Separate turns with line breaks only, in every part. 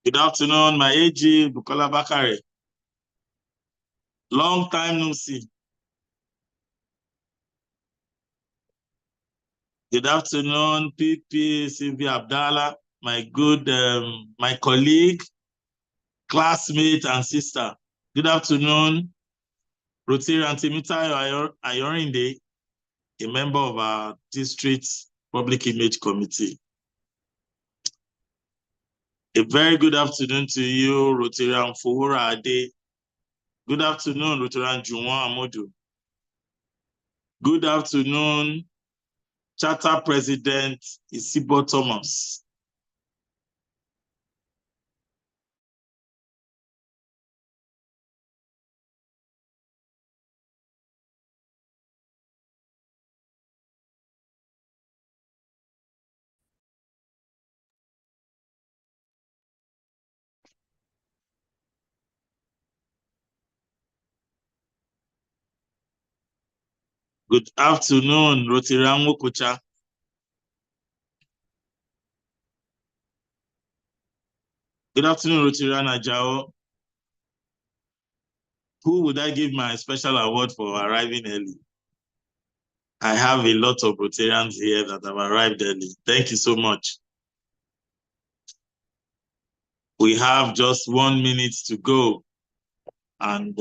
Good afternoon, my AG, Bukola Bakare. Long time no see. Good afternoon, PP, Sylvia Abdallah, my good, my colleague, classmate, and sister. Good afternoon, Rotary Timitayo Ayorinde, a member of our district public image committee. A very good afternoon to you, Rotarian Fowora Ade. Good afternoon, Rotarian Juwon Amodu. Good afternoon, Charter President Isibo Thomas. Good afternoon, Rotarian Wokocha. Good afternoon, Rotarian Ajao. Who would I give my special award for arriving early? I have a lot of Rotarians here that have arrived early. Thank you so much. We have just 1 minute to go. And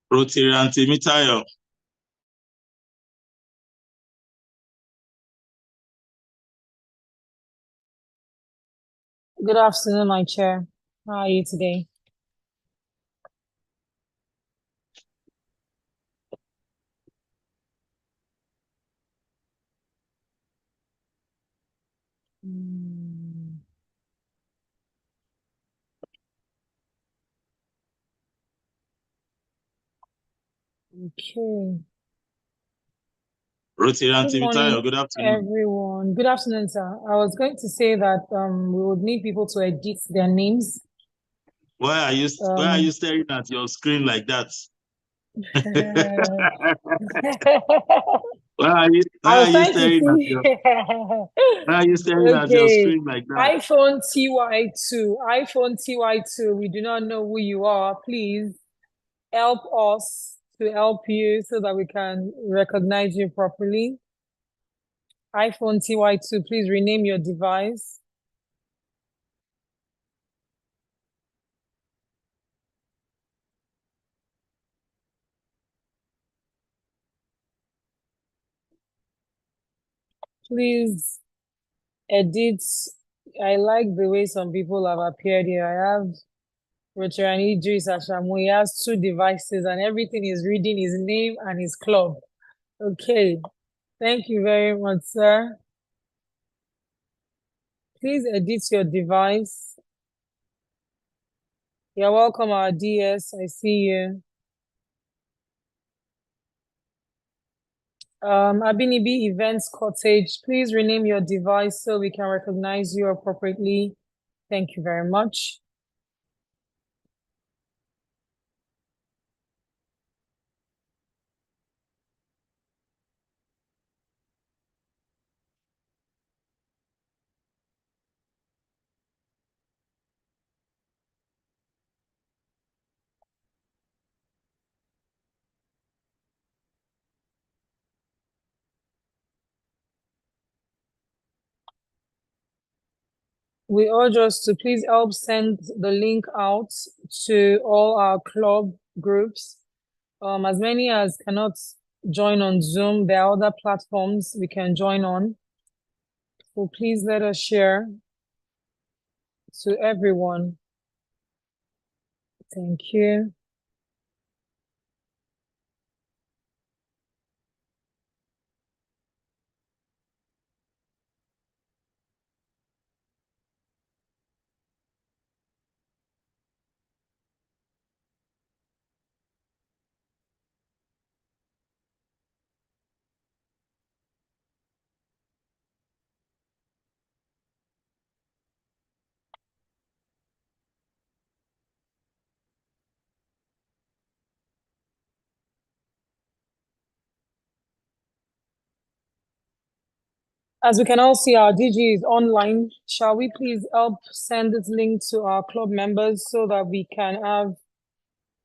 Rotarian Timitayo.
Good afternoon, my chair. How are you today? Okay.
Rotarian
Good
Timitayo,
morning,
good afternoon.
everyone. Good afternoon, sir. I was going to say that we would need people to edit their names.
Why are you staring at your screen like that? Why are you
I was trying to
staring at
see.
your why are you staring at your
Okay.
screen like that?
iPhone TY2. iPhone TY2. We do not know who you are. Please help us to help you so that we can recognize you properly. iPhone TY2, please rename your device. Please edit. I like the way some people have appeared here. I have Richard Idris Ashamu. He has two devices and everything is reading his name and his club. Okay. Thank you very much, sir. Please edit your device. You're welcome, our DS. I see you. Abinibi Events Cottage, please rename your device so we can recognize you appropriately. Thank you very much. We urge us to please help send the link out to all our club groups. As many as cannot join on Zoom, there are other platforms we can join on. So please let us share to everyone. Thank you. As we can all see, our DG is online. Shall we please help send this link to our club members so that we can have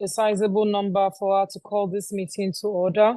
a sizable number for her to call this meeting to order?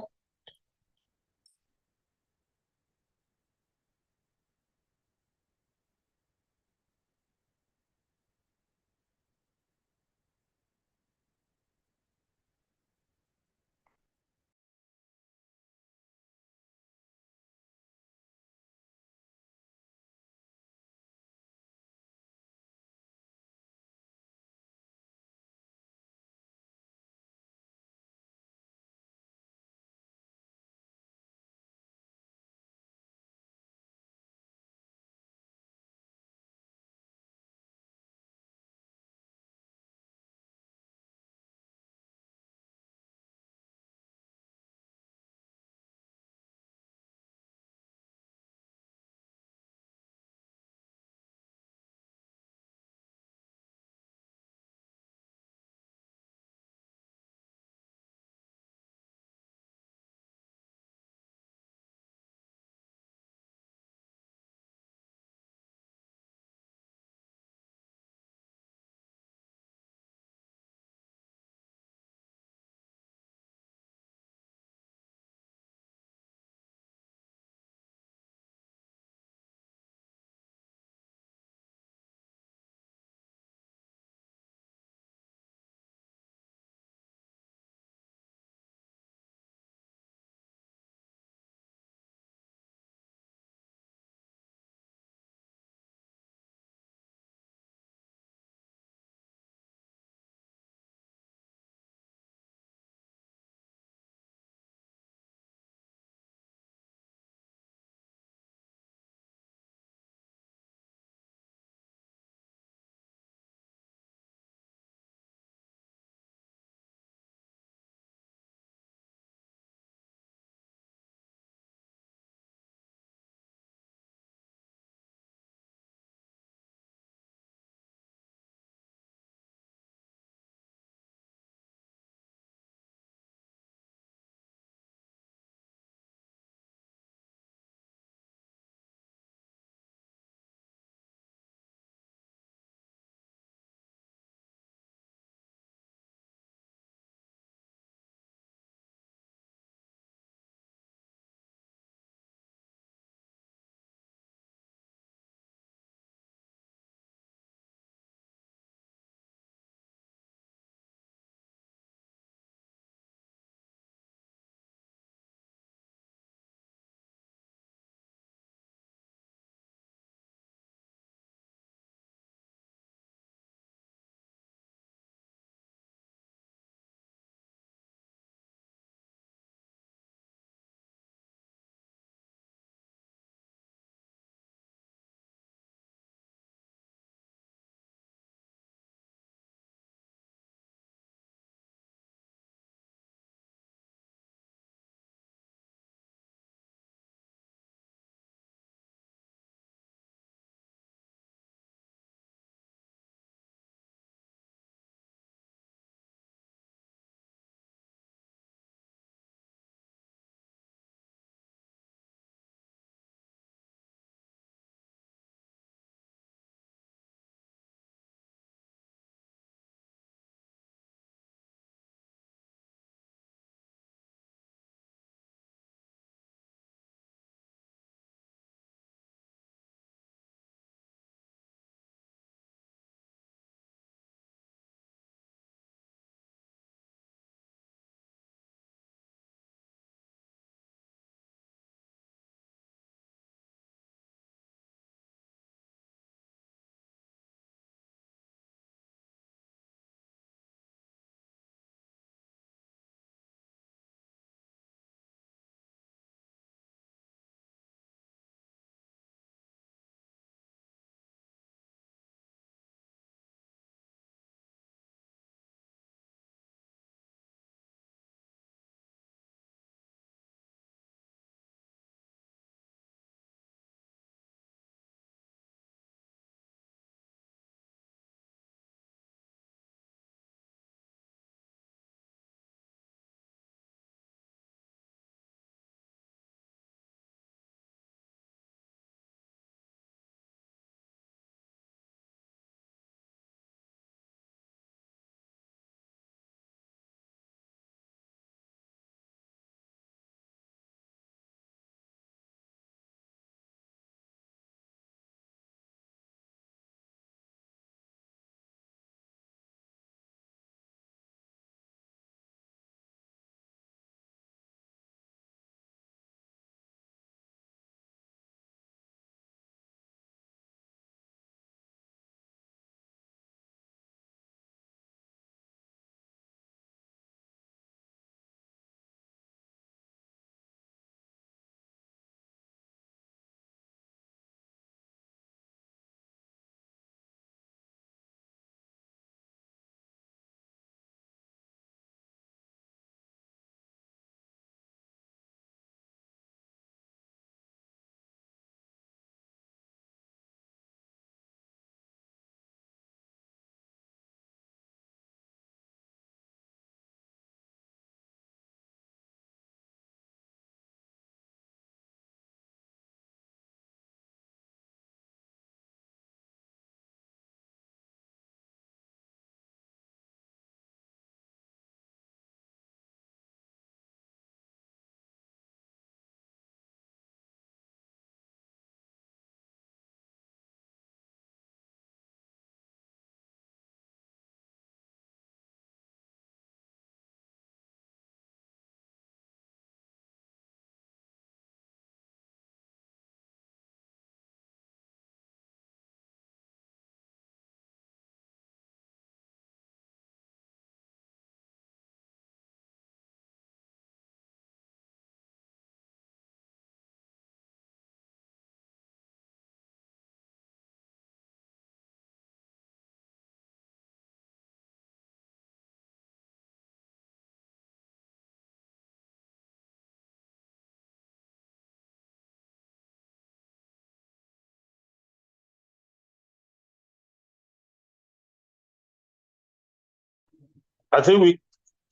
I think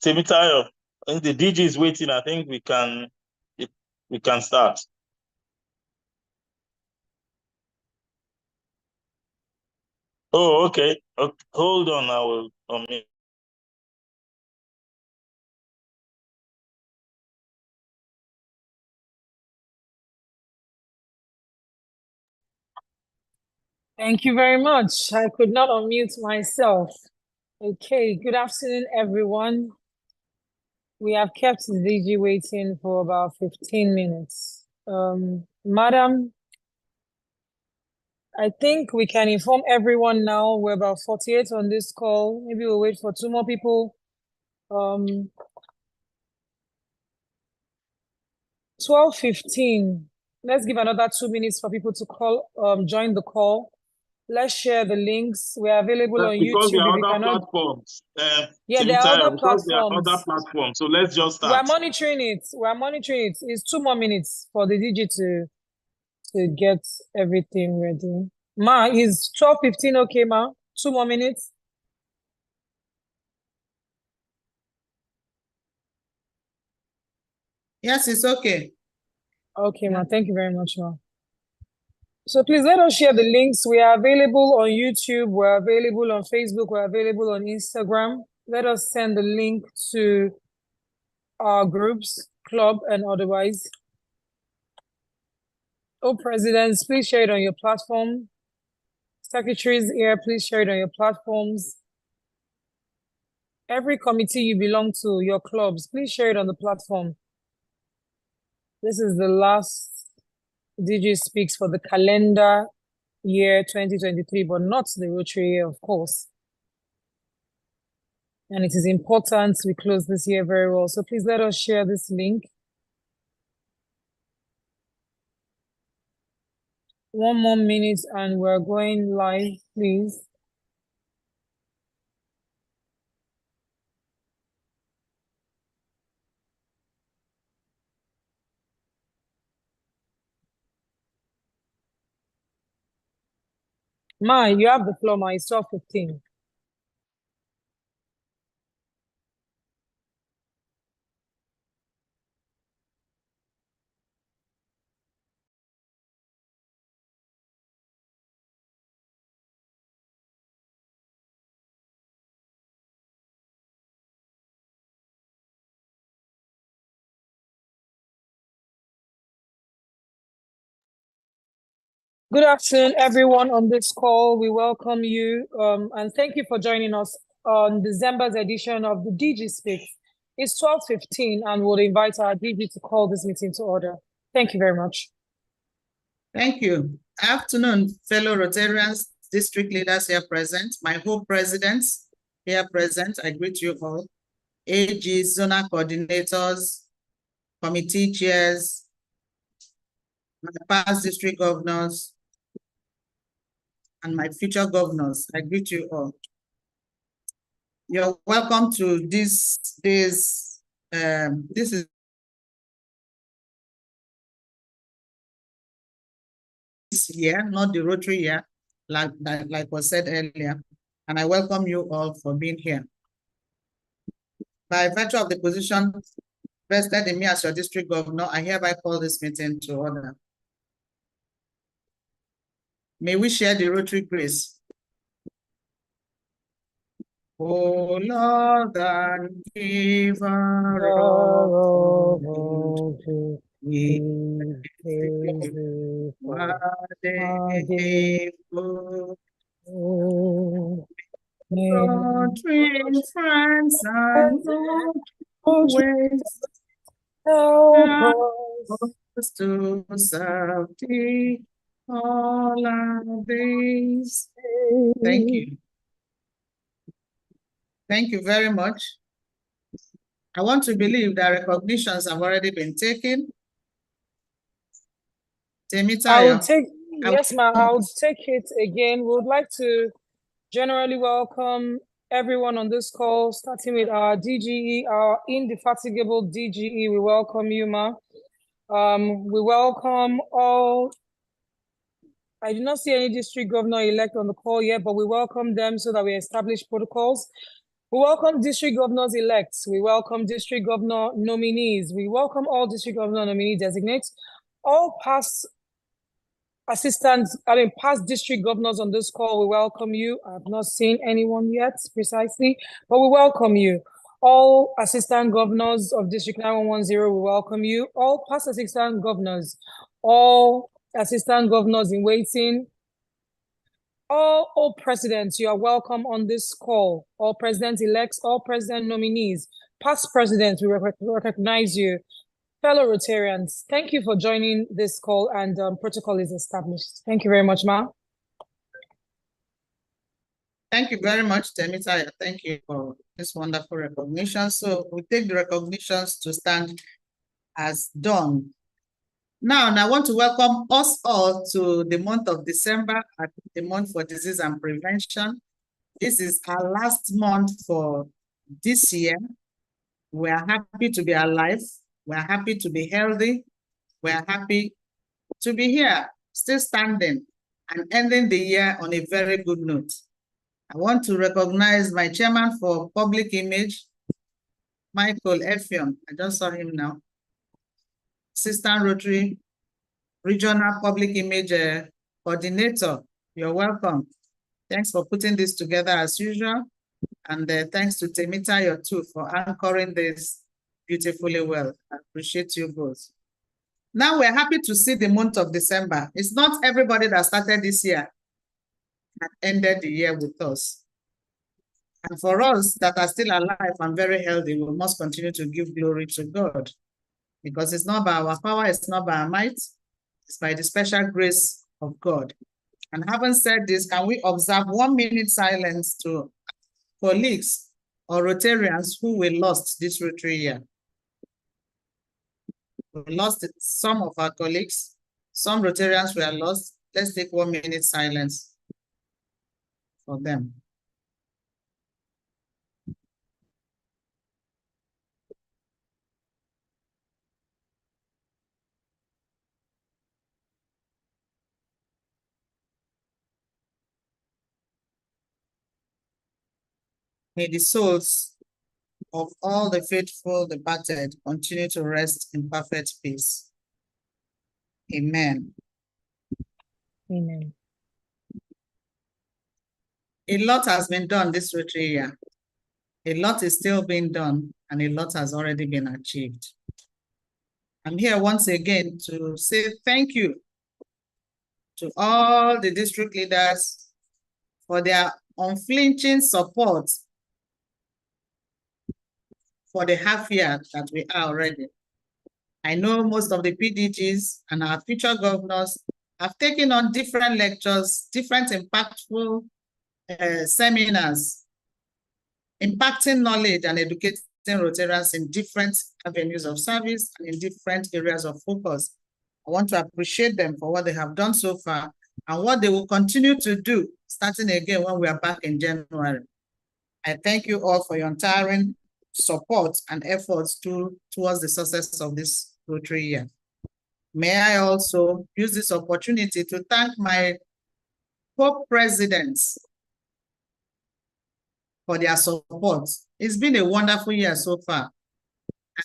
Temitayo, I think the DG is waiting. I think we can start. Oh, okay. Hold on, I will unmute.
Thank you very much. I could not unmute myself. Okay, good afternoon, everyone. We have kept the DG waiting for about 15 minutes. Madam, I think we can inform everyone now. We're about 48 on this call. Maybe we'll wait for 2 more people. 12:15. Let's give another 2 minutes for people to join the call. Let's share the links. We are available on
Because
YouTube.
there
If you
are other
cannot,
platforms.
yeah, there are other
Because there are
platforms.
other platforms. So let's just
We're
start.
monitoring it. We're monitoring it. It's 2 more minutes for the DG to get everything ready. Ma, is 12:15 okay, Ma? 2 more minutes.
Yes, it's okay.
Okay, Ma. Thank you very much, Ma. So please let us share the links. We are available on YouTube. We're available on Facebook. We're available on Instagram. Let us send the link to our groups, club, and otherwise. Oh, presidents, please share it on your platform. Secretaries here, please share it on your platforms. Every committee you belong to, your clubs, please share it on the platform. This is the last DG Speaks for the calendar year 2023, but not the Rotary year, of course. And it is important we close this year very well. So please let us share this link. 1 more minute and we're going live, please. Ma, you have the floor, Ma. It's 12:15. Good afternoon, everyone on this call. We welcome you and thank you for joining us on December's edition of the DG Speaks. It's 12:15 and we'll invite our DG to call this meeting to order. Thank you very much.
Thank you. Afternoon, fellow Rotarians, district leaders here present, my whole presidents here present, I greet you all. AGs, zonal coordinators, committee chairs, my past district governors, and my future governors, I greet you all. You're welcome to this is this year, not the Rotary year, like was said earlier. And I welcome you all for being here. By virtue of the position vested in me as your district governor, I hereby call this meeting to order. May we share the Rotary grace. O Lord and giver of good, we Rotary friends and always help us to serve thee all our days. Thank you. Thank you very much. I want to believe that recognitions have already been taken.
I'll take it again. We would like to generally welcome everyone on this call, starting with our DGE, our indefatigable DGE. We welcome you, Ma. We welcome all. I do not see any district governor-elect on the call yet, but we welcome them so that we establish protocols. We welcome district governors-elects. We welcome district governor nominees. We welcome all district governor nominee designates, all past past district governors on this call. We welcome you. I've not seen anyone yet precisely, but we welcome you. All assistant governors of District 9110, we welcome you. All past assistant governors, all assistant governors in waiting, all presidents, you are welcome on this call. All president-elects, all president nominees, past presidents, we recognize you. Fellow Rotarians, thank you for joining this call, and protocol is established. Thank you very much, Ma.
Thank you very much, Temita. Thank you for this wonderful recognition. So we take the recognitions to stand as done. Now, I want to welcome us all to the month of December, the month for disease and prevention. This is our last month for this year. We are happy to be alive. We are happy to be healthy. We are happy to be here, still standing and ending the year on a very good note. I want to recognize my chairman for public image, Michael Effion. I just saw him now. Assistant Rotary Regional Public Image Coordinator. You're welcome. Thanks for putting this together as usual. And thanks to Temita too for anchoring this beautifully well. I appreciate you both. Now we're happy to see the month of December. It's not everybody that started this year and ended the year with us. And for us that are still alive and very healthy, we must continue to give glory to God, because it's not by our power, it's not by our might, it's by the special grace of God. And having said this, can we observe 1 minute silence to colleagues or Rotarians who were lost this Rotary year? We lost some of our colleagues, some Rotarians were lost. Let's take 1 minute silence for them. May the souls of all the faithful departed continue to rest in perfect peace. Amen.
Amen.
A lot has been done this Rotary year. A lot is still being done, and a lot has already been achieved. I'm here once again to say thank you to all the district leaders for their unflinching support for the half year that we are already. I know most of the PDGs and our future governors have taken on different lectures, different impactful seminars, impacting knowledge and educating Rotarians in different avenues of service and in different areas of focus. I want to appreciate them for what they have done so far and what they will continue to do, starting again when we are back in January. I thank you all for your untiring support and efforts towards the success of this Rotary year. May I also use this opportunity to thank my co-presidents for their support. It's been a wonderful year so far,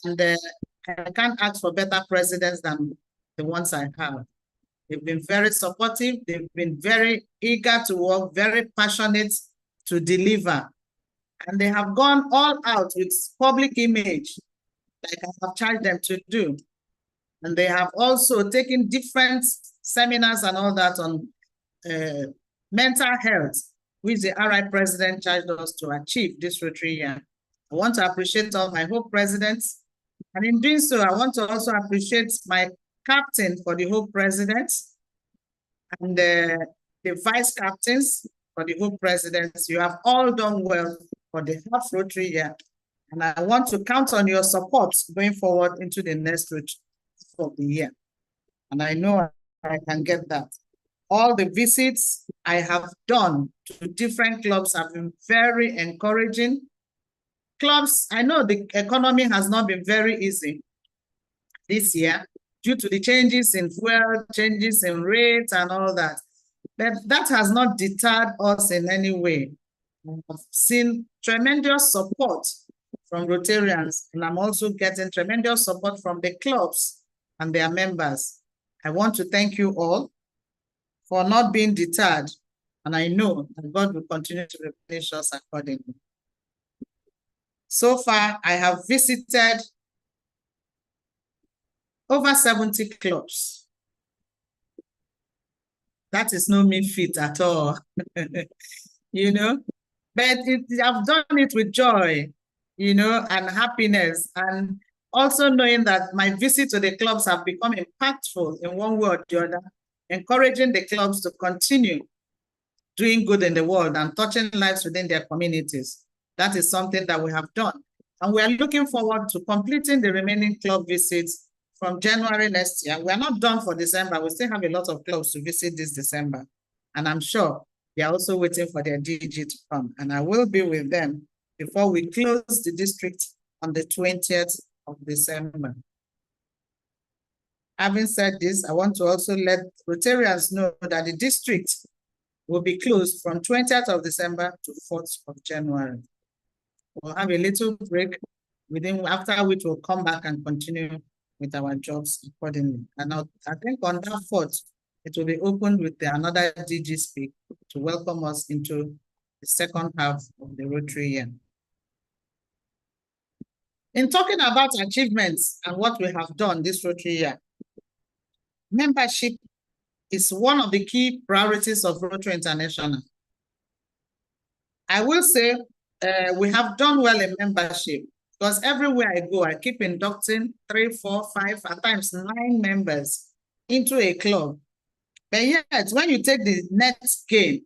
and I can't ask for better presidents than the ones I have. They've been very supportive, they've been very eager to work, very passionate to deliver. And they have gone all out with public image, like I have charged them to do. And they have also taken different seminars and all that on mental health, which the RI president charged us to achieve this Rotary year. I want to appreciate all my Hope presidents. And in doing so, I want to also appreciate my captain for the Hope presidents and the vice captains for the Hope presidents. You have all done well for the half Rotary year. And I want to count on your support going forward into the next Rotary of the year. And I know I can get that. All the visits I have done to different clubs have been very encouraging. Clubs, I know the economy has not been very easy this year due to the changes in fuel, changes in rates and all that. But that has not deterred us in any way. I've seen tremendous support from Rotarians, and I'm also getting tremendous support from the clubs and their members. I want to thank you all for not being deterred, and I know that God will continue to replenish us accordingly. So far, I have visited over 70 clubs. That is no mean feat at all, you know, but I've done it with joy, you know, and happiness, and also knowing that my visit to the clubs have become impactful in one way or the other, encouraging the clubs to continue doing good in the world and touching lives within their communities. That is something that we have done. And we are looking forward to completing the remaining club visits from January next year. We are not done for December. We still have a lot of clubs to visit this December. And I'm sure they are also waiting for their DG to come. And I will be with them before we close the district on the 20th of December. Having said this, I want to also let Rotarians know that the district will be closed from 20th of December to 4th of January. We'll have a little break after which we'll come back and continue with our jobs accordingly. And I think on that 4th, it will be opened with another DG speak to welcome us into the second half of the Rotary year. In talking about achievements and what we have done this Rotary year, membership is one of the key priorities of Rotary International. I will say we have done well in membership because everywhere I go, I keep inducting 3, 4, 5, at times 9 members into a club. But yet, when you take the net gain,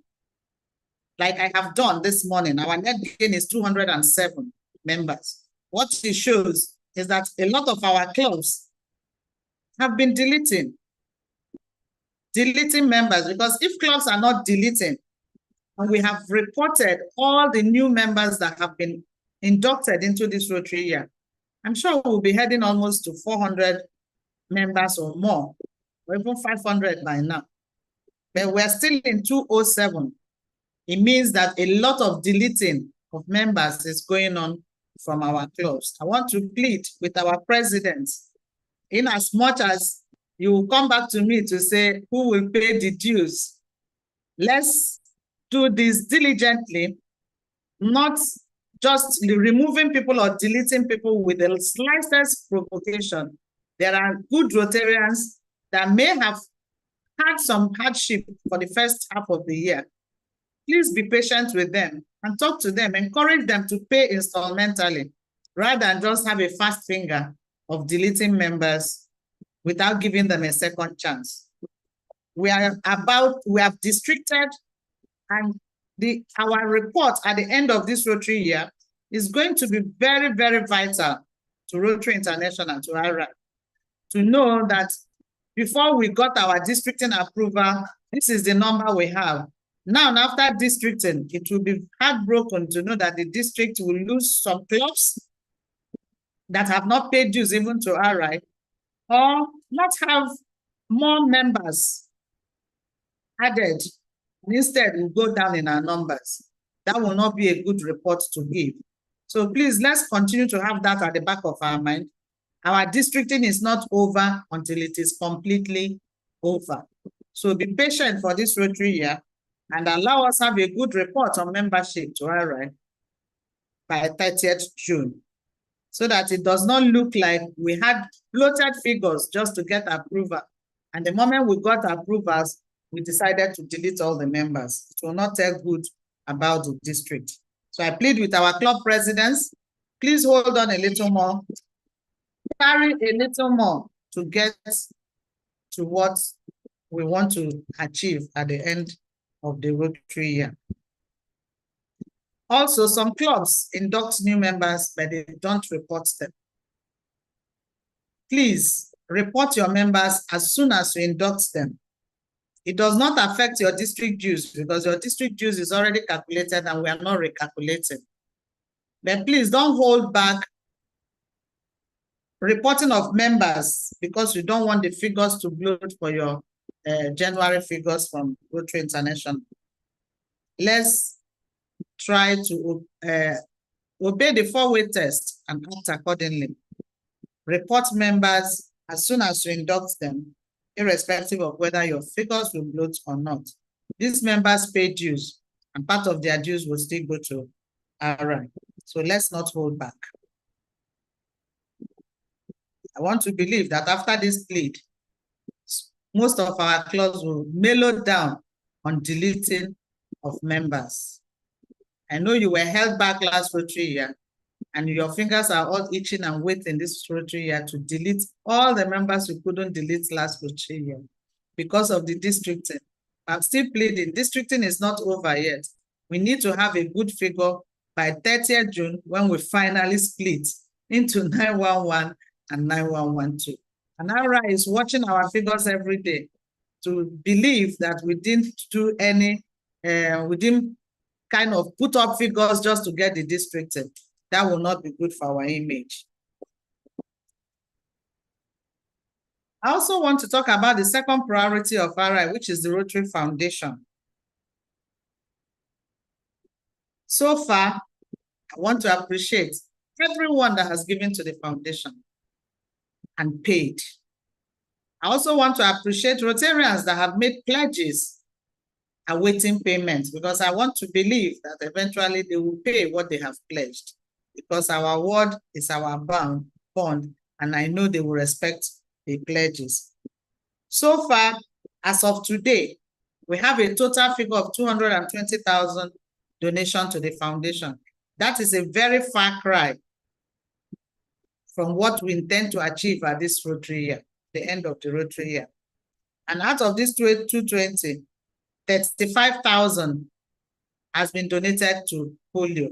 like I have done this morning, our net gain is 207 members. What it shows is that a lot of our clubs have been deleting members, because if clubs are not deleting, and we have reported all the new members that have been inducted into this Rotary year, I'm sure we'll be heading almost to 400 members or more, or even 500 by now. But we're still in 207. It means that a lot of deleting of members is going on from our clubs. I want to plead with our presidents, in as much as you will come back to me to say who will pay the dues. Let's do this diligently, not just removing people or deleting people with the slightest provocation. There are good Rotarians that may have had some hardship for the first half of the year. Please be patient with them and talk to them, encourage them to pay installmentally, rather than just have a fast finger of deleting members without giving them a second chance. We have districted, and our report at the end of this Rotary year is going to be very, very vital to Rotary International, to IRA, to know that before we got our districting approval, this is the number we have. Now, after districting, it will be heartbroken to know that the district will lose some clubs that have not paid dues even to RI, or not have more members added. Instead, we'll go down in our numbers. That will not be a good report to give. So please, let's continue to have that at the back of our mind. Our districting is not over until it is completely over. So be patient for this Rotary year and allow us have a good report on membership to RI by 30th June, so that it does not look like we had bloated figures just to get approval. And the moment we got approvals, we decided to delete all the members. It will not tell good about the district. So I plead with our club presidents, please hold on a little more, carry a little more to get to what we want to achieve at the end of the Rotary year. Also, some clubs induct new members, but they don't report them. Please report your members as soon as you induct them. It does not affect your district dues because your district dues is already calculated and we are not recalculating. But please don't hold back reporting of members because you don't want the figures to bloat for your January figures from Rotary International. Let's try to obey the four-way test and act accordingly. Report members as soon as you induct them, irrespective of whether your figures will bloat or not. These members pay dues, and part of their dues will still go to RI. So let's not hold back. I want to believe that after this plead, most of our clubs will mellow down on deleting of members. I know you were held back last Rotary year, and your fingers are all itching and waiting this Rotary year to delete all the members you couldn't delete last Rotary year because of the districting. I'm still pleading. Districting is not over yet. We need to have a good figure by 30th June when we finally split into 911 and 9112. And RI is watching our figures every day to believe that we didn't do any, we didn't kind of put up figures just to get the districting. That will not be good for our image. I also want to talk about the second priority of RI, which is the Rotary Foundation. So far, I want to appreciate everyone that has given to the foundation and paid. I also want to appreciate Rotarians that have made pledges awaiting payment, because I want to believe that eventually they will pay what they have pledged, because our word is our bond, and I know they will respect the pledges. So far, as of today, we have a total figure of 220,000 donation to the foundation. That is a very far cry from what we intend to achieve at this Rotary year, the end of the Rotary year. And out of this 220, 35,000 has been donated to polio.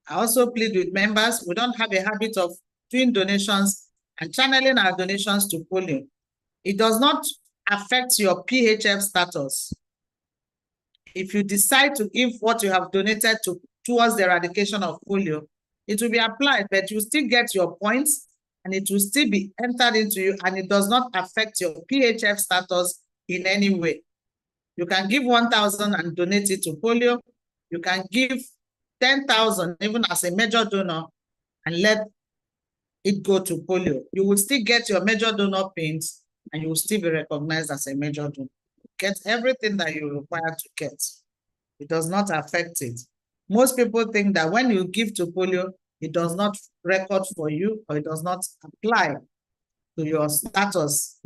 I also plead with members, we don't have a habit of doing donations and channeling our donations to polio. It does not affect your PHF status. If you decide to give what you have donated towards the eradication of polio, it will be applied, but you still get your points and it will still be entered into you, and it does not affect your PHF status in any way. You can give 1,000 and donate it to polio. You can give 10,000 even as a major donor and let it go to polio. You will still get your major donor pins and you will still be recognized as a major donor. Get everything that you require to get. It does not affect it. Most people think that when you give to polio, it does not record for you or it does not apply to your status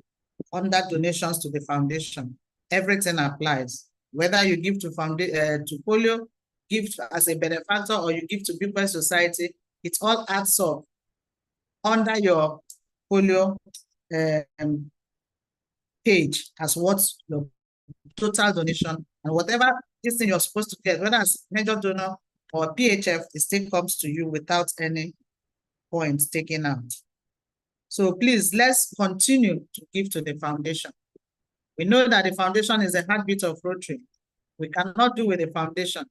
under donations to the foundation. Everything applies. Whether you give to polio, give as a benefactor, or you give to Bequest Society, it all adds up under your polio page as what's your total donation, and whatever this thing you're supposed to get, whether as major donor or PHF, it still comes to you without any points taken out. So please, let's continue to give to the foundation. We know that the foundation is a heartbeat of Rotary. We cannot do with the foundation.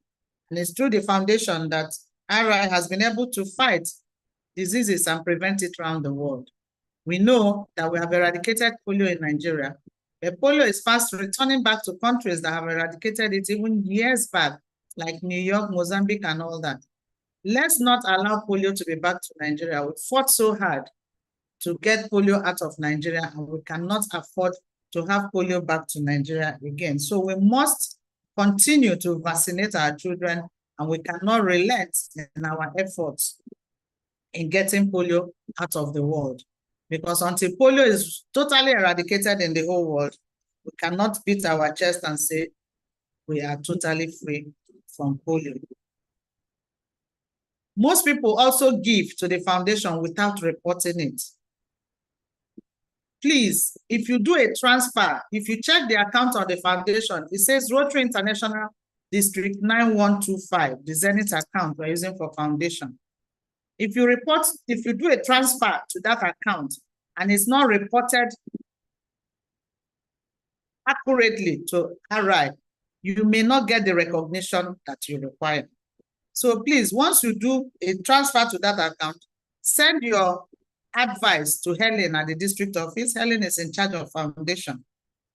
And it's through the foundation that RI has been able to fight diseases and prevent it around the world. We know that we have eradicated polio in Nigeria, but polio is fast returning back to countries that have eradicated it even years back, like New York, Mozambique, and all that. Let's not allow polio to be back to Nigeria. We fought so hard to get polio out of Nigeria, and we cannot afford to have polio back to Nigeria again. So we must continue to vaccinate our children, and we cannot relent in our efforts in getting polio out of the world. Because until polio is totally eradicated in the whole world, we cannot beat our chest and say we are totally free from polio. Most people also give to the foundation without reporting it. Please, if you do a transfer, if you check the account of the foundation, it says Rotary International District 9125, the Zenith account we're using for foundation. If you do a transfer to that account and it's not reported accurately to RI, you may not get the recognition that you require. So please, once you do a transfer to that account, send your advice to Helen at the district office. Helen is in charge of foundation.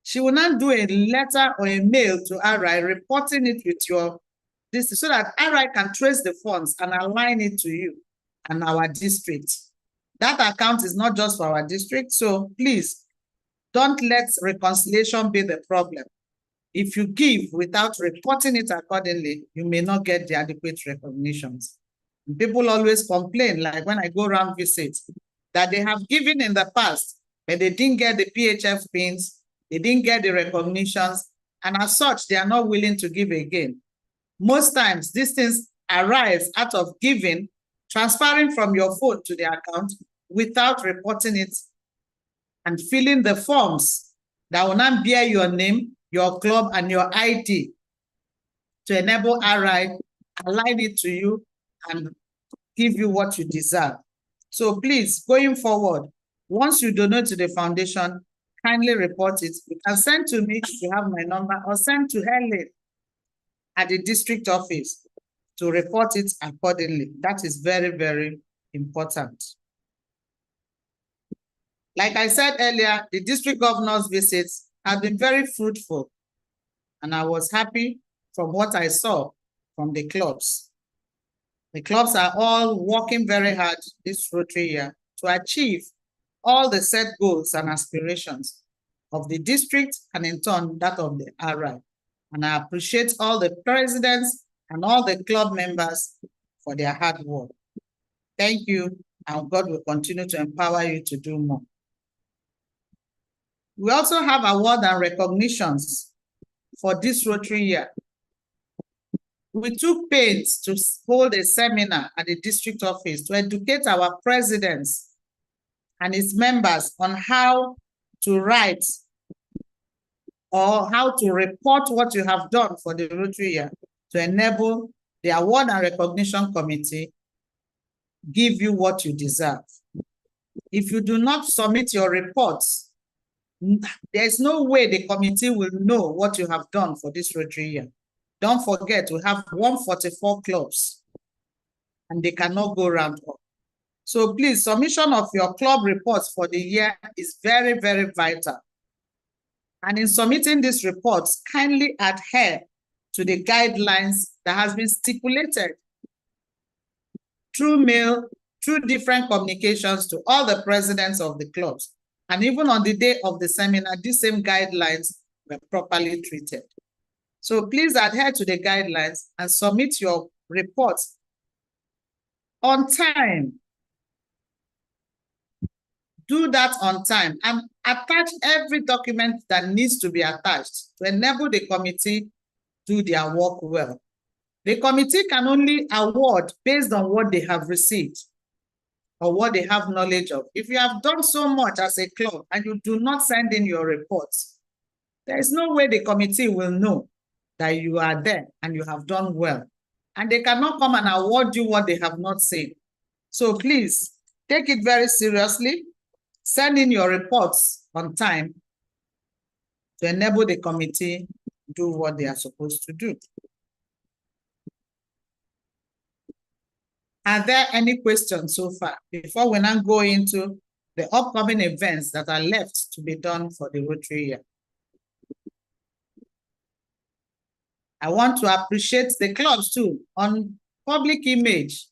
She will not do a letter or a mail to RI reporting it with your this so that RI can trace the funds and align it to you and our district. That account is not just for our district, so please don't let reconciliation be the problem. If you give without reporting it accordingly, you may not get the adequate recognitions. People always complain, like when I go around visits, that they have given in the past, but they didn't get the PHF pins, they didn't get the recognitions, and as such, they are not willing to give again. Most times, these things arise out of giving, transferring from your phone to the account without reporting it and filling the forms that will not bear your name, your club, and your ID to enable RI, align it to you, and give you what you deserve. So please, going forward, once you donate to the foundation, kindly report it. You can send to me if you have my number, or send to Helen at the district office to report it accordingly. That is very, very important. Like I said earlier, the district governor's visits have been very fruitful, and I was happy from what I saw from the clubs. The clubs are all working very hard this Rotary year to achieve all the set goals and aspirations of the district and in turn that of the RI. And I appreciate all the presidents and all the club members for their hard work. Thank you, and God will continue to empower you to do more. We also have awards and recognitions for this Rotary year. We took pains to hold a seminar at the district office to educate our presidents and its members on how to write or how to report what you have done for the Rotary year to enable the award and recognition committee give you what you deserve. If you do not submit your reports, there's no way the committee will know what you have done for this Rotary year. Don't forget, we have 144 clubs and they cannot go round up. So please, submission of your club reports for the year is very, very vital. And in submitting these reports, kindly adhere to the guidelines that has been stipulated through mail, through different communications to all the presidents of the clubs. And even on the day of the seminar, these same guidelines were properly treated. So please adhere to the guidelines and submit your reports on time. Do that on time and attach every document that needs to be attached to enable the committee do their work well. The committee can only award based on what they have received or what they have knowledge of. If you have done so much as a club and you do not send in your reports, there is no way the committee will know that you are there and you have done well. And they cannot come and award you what they have not seen. So please, take it very seriously. Send in your reports on time to enable the committee do what they are supposed to do. Are there any questions so far before we now go into the upcoming events that are left to be done for the Rotary year? I want to appreciate the clubs too on public image,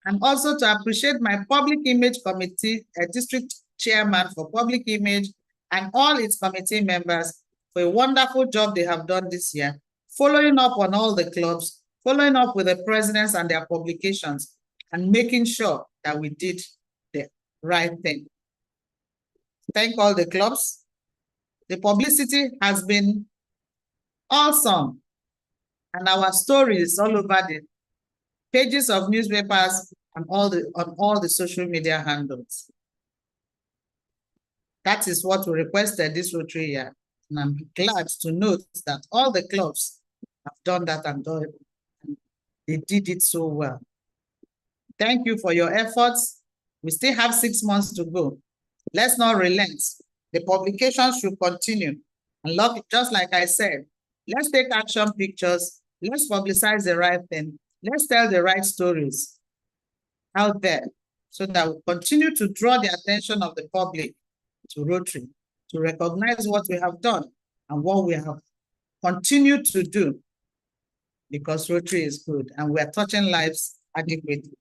and also to appreciate my public image committee, a district chairman for public image, and all its committee members for a wonderful job they have done this year, following up on all the clubs, following up with the presidents and their publications, and making sure that we did the right thing. Thank all the clubs. The publicity has been awesome, and our stories all over the pages of newspapers and on all the social media handles. That is what we requested this Rotary year, and I'm glad to note that all the clubs have done that and they did it so well. Thank you for your efforts. We still have 6 months to go. Let's not relent. The publications should continue. And just like I said, let's take action pictures. Let's publicize the right thing. Let's tell the right stories out there so that we continue to draw the attention of the public to Rotary, to recognize what we have done and what we have continued to do because Rotary is good and we're touching lives adequately.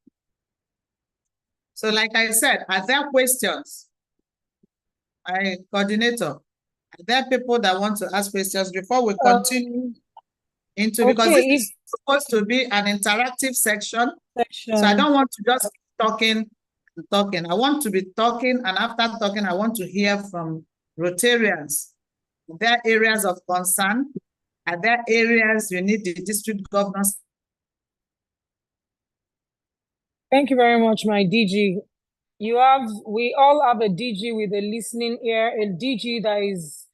So like I said, are there questions? My coordinator, are there people that want to ask questions before we continue into, because
okay,
this is supposed to be an interactive section. So I don't want to just keep talking and talking. I want to be talking, and after talking, I want to hear from Rotarians. Are there areas of concern? Are there areas you need the district governors?
Thank you very much, my DG. We all have a DG with a listening ear, a DG that is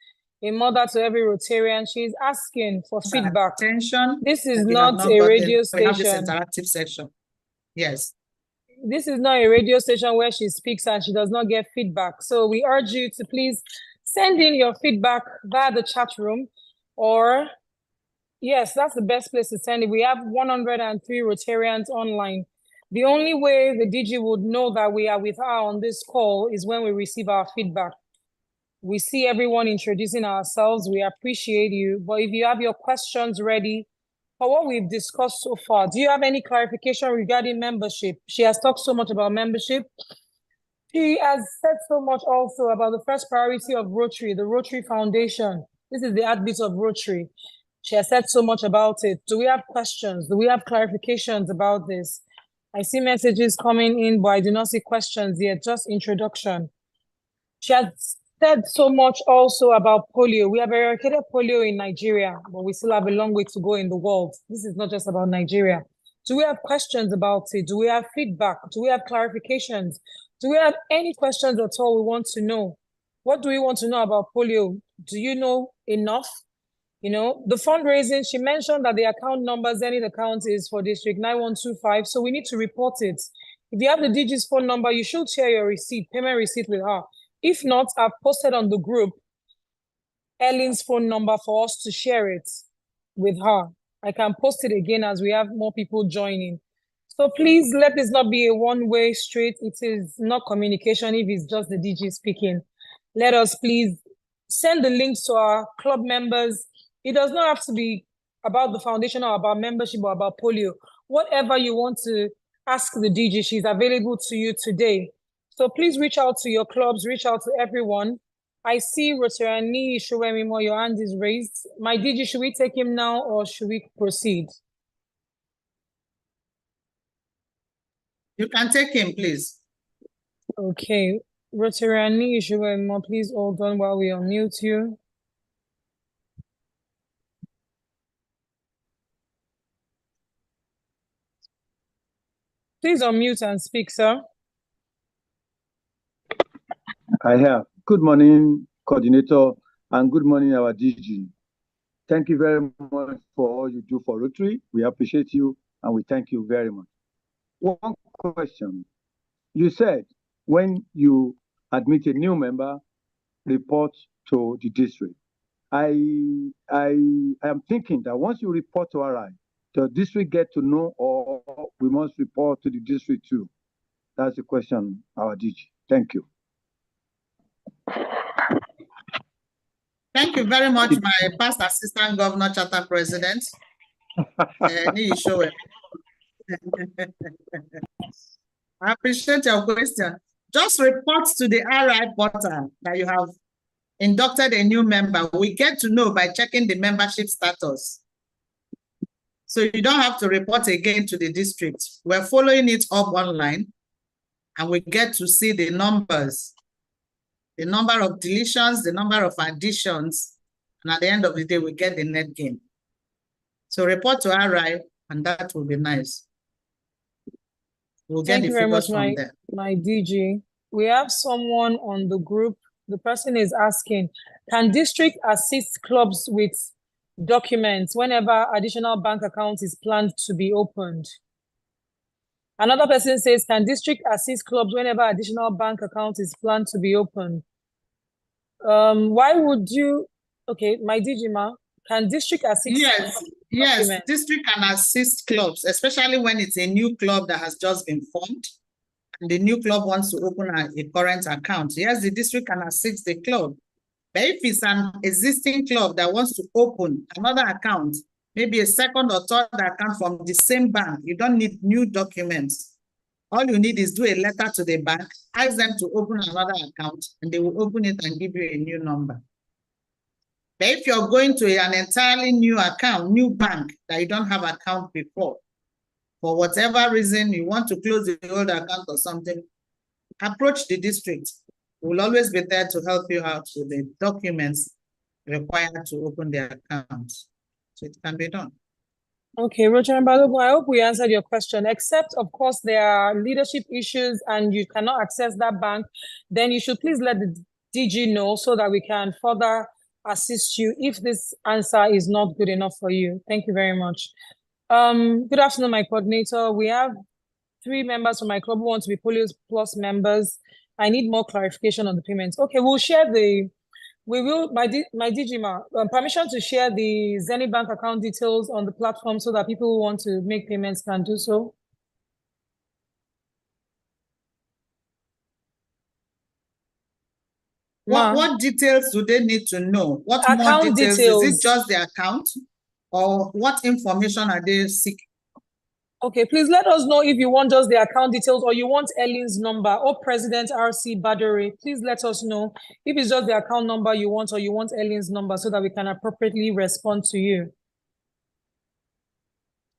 a mother to every Rotarian. She's asking for feedback.
Attention.
This is not a radio
We have this
station.
interactive section. Yes.
This is not a radio station where she speaks and she does not get feedback. So we urge you to please send in your feedback via the chat room, or yes, that's the best place to send it. We have 103 Rotarians online. The only way the DG would know that we are with her on this call is when we receive our feedback. We see everyone introducing ourselves. We appreciate you. But if you have your questions ready for what we've discussed so far, do you have any clarification regarding membership? She has talked so much about membership. She has said so much also about the first priority of Rotary, the Rotary Foundation. This is the heartbeat of Rotary. She has said so much about it. Do we have questions? Do we have clarifications about this? I see messages coming in, but I do not see questions yet, just introduction. She has said so much also about polio. We have eradicated polio in Nigeria, but we still have a long way to go in the world. This is not just about Nigeria. Do we have questions about it? Do we have feedback? Do we have clarifications? Do we have any questions at all we want to know? What do we want to know about polio? Do you know enough? You know, the fundraising, she mentioned that the account number, Zenith account, is for District 9125, so we need to report it. If you have the DG's phone number, you should share your receipt, payment receipt with her. If not, I've posted on the group Ellen's phone number for us to share it with her. I can post it again as we have more people joining. So please let this not be a one-way street. It is not communication if it's just the DG speaking. Let us please send the links to our club members. It does not have to be about the foundation or about membership or about polio. Whatever you want to ask the DG, she's available to you today. So please reach out to your clubs, reach out to everyone. I see Rotariani Ishuwemimo, your hand is raised. My DG, should we take him now or should we proceed?
You can take him, please.
Okay. Rotariani Ishuwemimo, please hold on while we unmute you. Please unmute and speak, sir.
I have. Good morning, coordinator, and good morning, our DG. Thank you very much for all you do for Rotary. We appreciate you, and we thank you very much. One question. You said when you admit a new member, report to the district. I am thinking that once you report to RI, the district get to know, or we must report to the district too? That's the question, our DG. Thank you.
Thank you very much, my past assistant governor, charter president. I appreciate your question. Just report to the RI portal that you have inducted a new member. We get to know by checking the membership status. So you don't have to report again to the district. We're following it up online, and we get to see the numbers, the number of deletions, the number of additions, and at the end of the day, we get the net gain. So report to RI, and that will be nice. We'll get the figures from there.
My DG. We have someone on the group. The person is asking, can district assist clubs with documents whenever additional bank account is planned to be opened? Another person says, can district assist clubs whenever additional bank account is planned to be opened? Why would you, okay, my DG ma, can district assist?
Yes, district can assist clubs, especially when it's a new club that has just been formed. And the new club wants to open a current account. Yes, the district can assist the club. But if it's an existing club that wants to open another account, maybe a second or third account from the same bank. You don't need new documents. All you need is do a letter to the bank, ask them to open another account, and they will open it and give you a new number. But if you're going to an entirely new account, new bank that you don't have account before, for whatever reason you want to close the old account or something, approach the district. We'll always be there to help you out with the documents required to open the account. So it can be done.
Okay, Rotary Balogun, I hope we answered your question, except of course there are leadership issues and you cannot access that bank, then you should please let the DG know so that we can further assist you if this answer is not good enough for you. Thank you very much. Good afternoon, my coordinator. We have 3 members from my club who want to be Polio Plus members. I need more clarification on the payments. Okay, we'll share my DG, permission to share the Zenith Bank account details on the platform so that people who want to make payments can do so.
What details do they need to know? What
account
more details?
details.
Is it just the account? Or what information are they seeking?
Okay, please let us know if you want just the account details or you want Ellen's number or President RC Badore. Please let us know if it's just the account number you want or you want Ellen's number so that we can appropriately respond to you.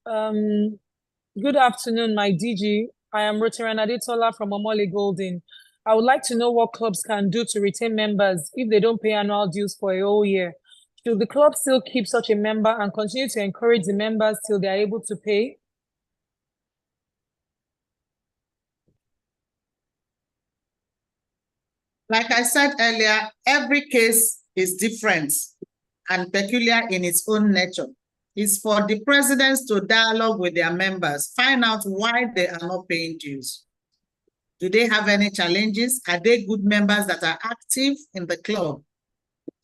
Good afternoon, my DG. I am Roteran Adetola from Omole Golden. I would like to know what clubs can do to retain members if they don't pay annual dues for a whole year. Should the club still keep such a member and continue to encourage the members till they are able to pay?
Like I said earlier, every case is different and peculiar in its own nature. It's for the presidents to dialogue with their members, find out why they are not paying dues. Do they have any challenges? Are they good members that are active in the club?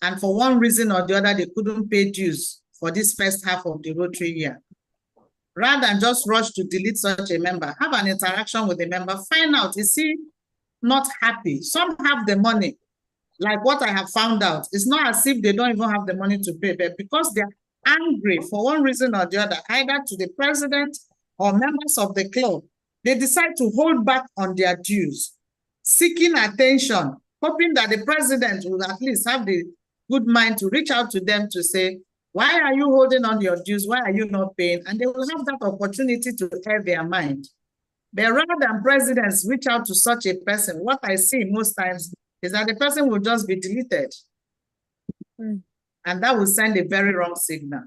And for one reason or the other, they couldn't pay dues for this first half of the Rotary year. Rather than just rush to delete such a member, have an interaction with the member, find out, is he not happy? Some have the money. Like what I have found out, it's not as if they don't even have the money to pay, but because they're angry for one reason or the other, either to the president or members of the club, they decide to hold back on their dues, seeking attention, hoping that the president will at least have the good mind to reach out to them to say, why are you holding on your dues? Why are you not paying? And they will have that opportunity to air their mind. But rather than presidents reach out to such a person, what I see most times is that the person will just be deleted. And that will send a very wrong signal.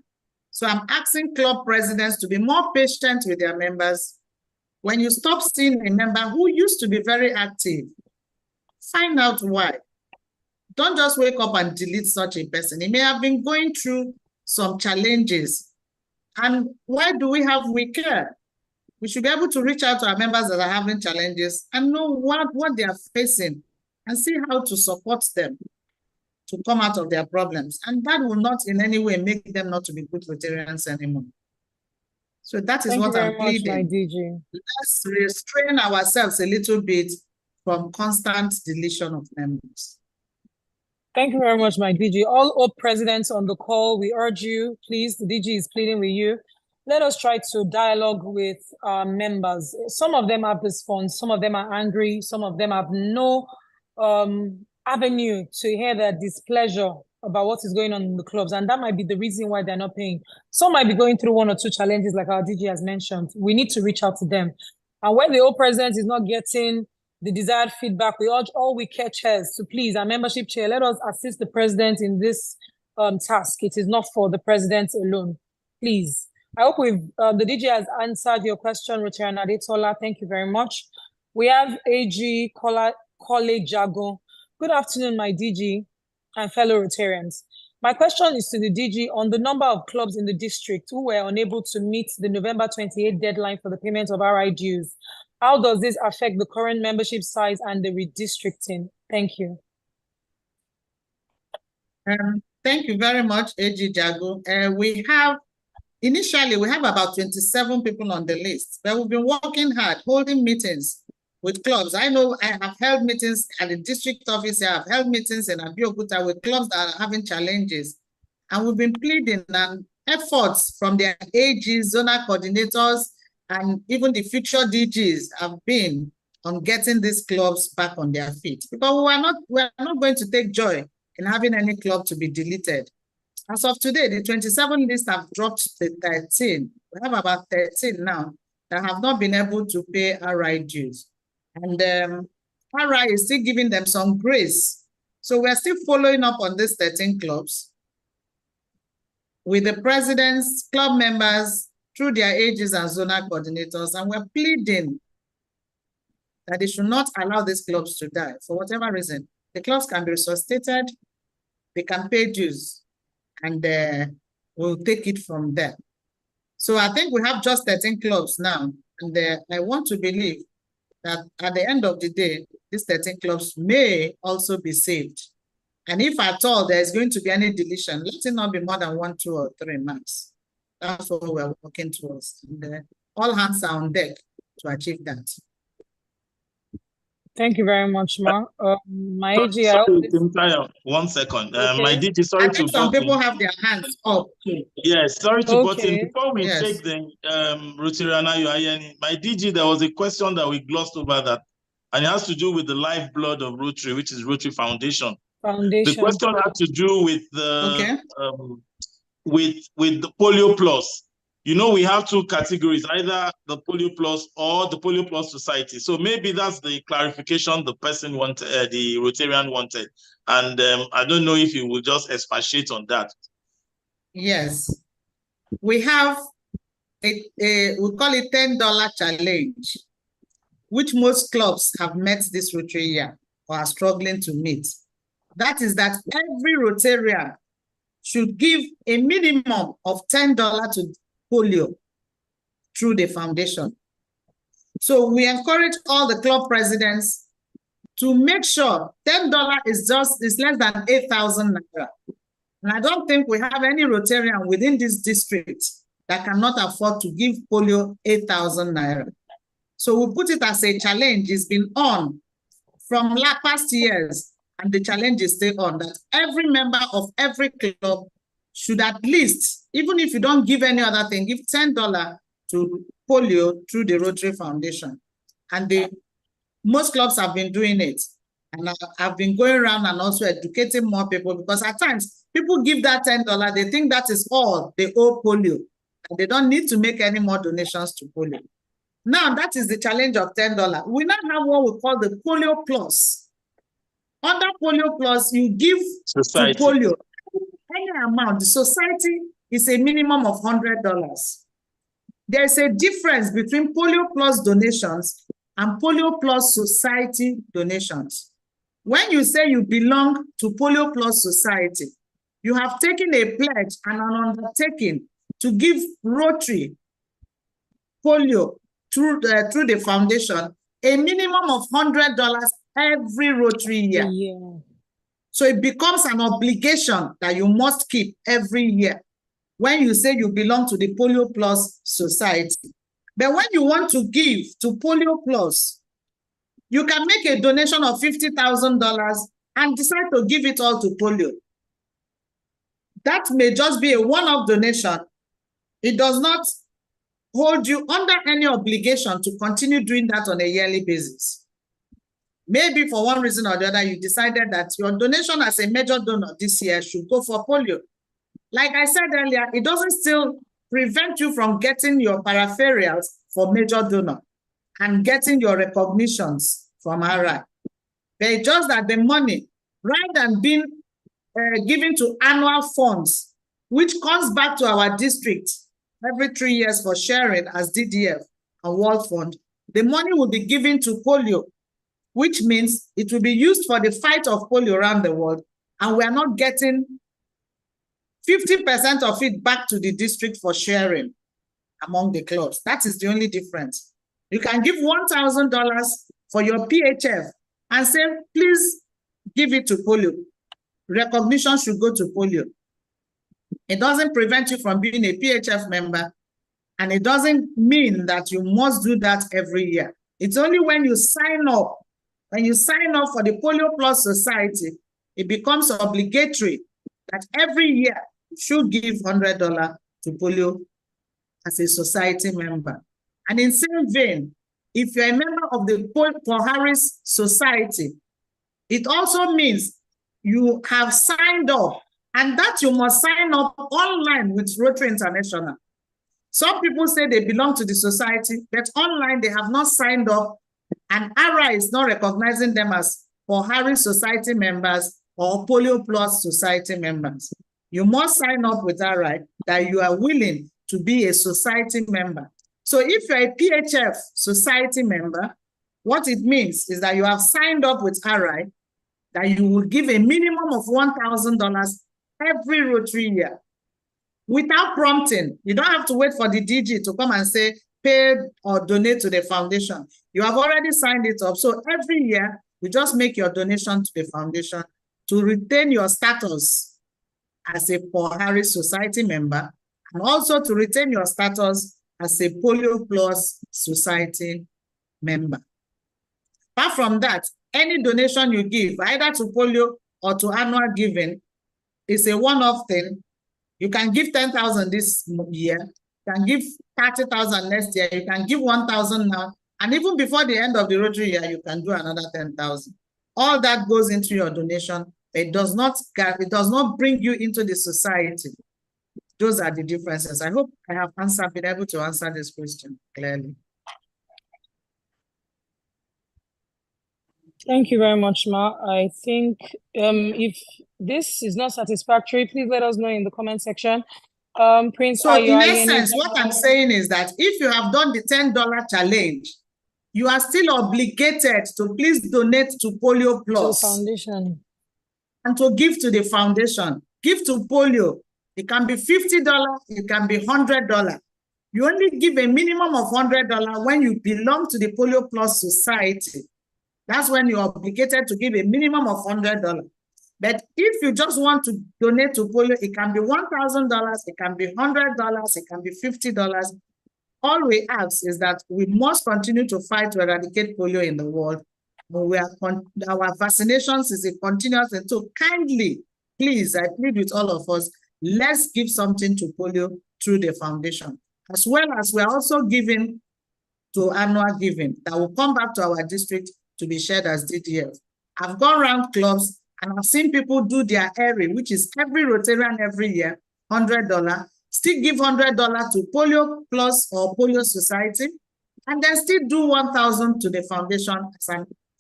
So I'm asking club presidents to be more patient with their members. When you stop seeing a member who used to be very active, find out why. Don't just wake up and delete such a person. He may have been going through some challenges. And why do we have we care? We should be able to reach out to our members that are having challenges and know what they are facing and see how to support them to come out of their problems. And that will not in any way make them not to be good Rotarians anymore. So that is what I'm pleading.
Thank you very much, my DG.
Let's restrain ourselves a little bit from constant deletion of members.
Thank you very much, my DG. All OP presidents on the call, we urge you, please, the DG is pleading with you. Let us try to dialogue with our members. Some of them have this fund, some of them are angry, some of them have no avenue to hear their displeasure about what is going on in the clubs, and that might be the reason why they're not paying. Some might be going through 1 or 2 challenges like our DG has mentioned. We need to reach out to them. And when the old president is not getting the desired feedback, we urge all we care chairs to please, our membership chair, let us assist the president in this task. It is not for the president alone. Please. I hope the DG has answered your question, Roteran Adetola. Thank you very much. We have AG Kole Jago. Good afternoon, my DG and fellow Rotarians. My question is to the DG on the number of clubs in the district who were unable to meet the November 28 deadline for the payment of RI dues. How does this affect the current membership size and the redistricting? Thank you.
Thank you very much, AG Jago. Initially, we have about 27 people on the list, but we've been working hard, holding meetings with clubs. I know I have held meetings at the district office. I have held meetings in Abeokuta with clubs that are having challenges. And we've been pleading and efforts from their AGs, zonal coordinators, and even the future DGs have been on getting these clubs back on their feet. Because we are not going to take joy in having any club to be deleted. As of today, the 27 list have dropped to 13. We have about 13 now that have not been able to pay RI dues. And RI is still giving them some grace. So we're still following up on these 13 clubs with the presidents, club members, through their AGs and zonal coordinators, and we're pleading that they should not allow these clubs to die for whatever reason. The clubs can be resuscitated, they can pay dues, and we'll take it from there. So I think we have just 13 clubs now, and I want to believe that at the end of the day, these 13 clubs may also be saved. And if at all there's going to be any deletion, let it not be more than 1, 2, or 3 max. That's what we're working towards. And all hands are on deck to achieve that.
Thank you very much, Ma. My AG,
Sorry, 1 second.
Okay.
My DG, sorry
I think
to
some
butt
people
in.
have their hands up.
Yes, sorry to butt in.
Okay.
Before we
Yes.
take the Rotariana Yoayeni, my DG, there was a question that we glossed over that, and it has to do with the lifeblood of Rotary, which is Rotary Foundation. The question had to do with the with the Polio Plus. You know, we have 2 categories, either the Polio Plus or the Polio Plus Society. So maybe that's the clarification the person wanted, the Rotarian wanted. And I don't know if you will just expatiate on that.
Yes. We have we call it $10 challenge, which most clubs have met this Rotary year or are struggling to meet. That is that every Rotarian should give a minimum of $10 to polio through the foundation. So we encourage all the club presidents to make sure $10 is less than 8,000 naira. And I don't think we have any Rotarian within this district that cannot afford to give polio 8,000 naira. So we put it as a challenge. It's been on from past years, and the challenge is still on, that every member of every club should at least, even if you don't give any other thing, give $10 to polio through the Rotary Foundation. And most clubs have been doing it. And I've been going around and also educating more people, because at times people give that $10, they think that is all they owe polio, and they don't need to make any more donations to polio. Now that is the challenge of $10. We now have what we call the Polio Plus. Under Polio Plus, you give
Society
to polio any amount. The society is a minimum of $100. There's a difference between Polio Plus donations and Polio Plus Society donations. When you say you belong to Polio Plus Society, you have taken a pledge and an undertaking to give Rotary polio through the foundation a minimum of $100 every Rotary year.
Yeah.
So it becomes an obligation that you must keep every year when you say you belong to the Polio Plus Society. But when you want to give to Polio Plus, you can make a donation of $50,000 and decide to give it all to polio. That may just be a one-off donation. It does not hold you under any obligation to continue doing that on a yearly basis. Maybe for one reason or the other, you decided that your donation as a major donor this year should go for polio. Like I said earlier, it doesn't still prevent you from getting your peripherals for major donor and getting your recognitions from RI. But it's just that the money, rather than being given to annual funds, which comes back to our district every 3 years for sharing as DDF and World Fund, the money will be given to polio, which means it will be used for the fight of polio around the world, and we are not getting 50% of it back to the district for sharing among the clubs. That is the only difference. You can give $1,000 for your PHF and say, please give it to polio. Recognition should go to polio. It doesn't prevent you from being a PHF member, and it doesn't mean that you must do that every year. It's only when you sign up, for the Polio Plus Society, it becomes obligatory that every year you should give $100 to polio as a society member. And in same vein, if you're a member of the Paul Harris Society, it also means you have signed up, and that you must sign up online with Rotary International. Some people say they belong to the society, but online they have not signed up, and ARA is not recognizing them as Paul Harris Society members or Polio Plus Society members. You must sign up with ARA that you are willing to be a society member. So if you're a PHF society member, what it means is that you have signed up with ARA that you will give a minimum of $1,000 every Rotary year. Without prompting, you don't have to wait for the DG to come and say, pay or donate to the foundation. You have already signed it up. So every year, you just make your donation to the foundation to retain your status as a Paul Harris Society member, and also to retain your status as a Polio Plus Society member. Apart from that, any donation you give, either to polio or to annual giving, is a one-off thing. You can give 10,000 this year, you can give 30,000 next year, you can give 1,000 now, and even before the end of the Rotary year, you can do another 10,000. All that goes into your donation. It does not bring you into the society. Those are the differences. I hope I have been able to answer this question clearly.
Thank you very much, Ma. I think if this is not satisfactory, please let us know in the comment section. Prince,
so in essence, what I'm saying is that if you have done the $10 challenge, you are still obligated to please donate to Polio Plus.
To the foundation.
And to give to the foundation. Give to polio. It can be $50, it can be $100. You only give a minimum of $100 when you belong to the Polio Plus Society. That's when you're obligated to give a minimum of $100. But if you just want to donate to polio, it can be $1,000, it can be $100, it can be $50. All we ask is that we must continue to fight to eradicate polio in the world. Our vaccinations is a continuous, and so kindly, please, I plead with all of us, let's give something to polio through the foundation, as well as we're also giving to annual giving that will come back to our district to be shared as DDF. I've gone around clubs and I've seen people do their airing, which is every Rotarian every year, $100, still give $100 to Polio Plus or Polio Society, and then still do 1,000 to the foundation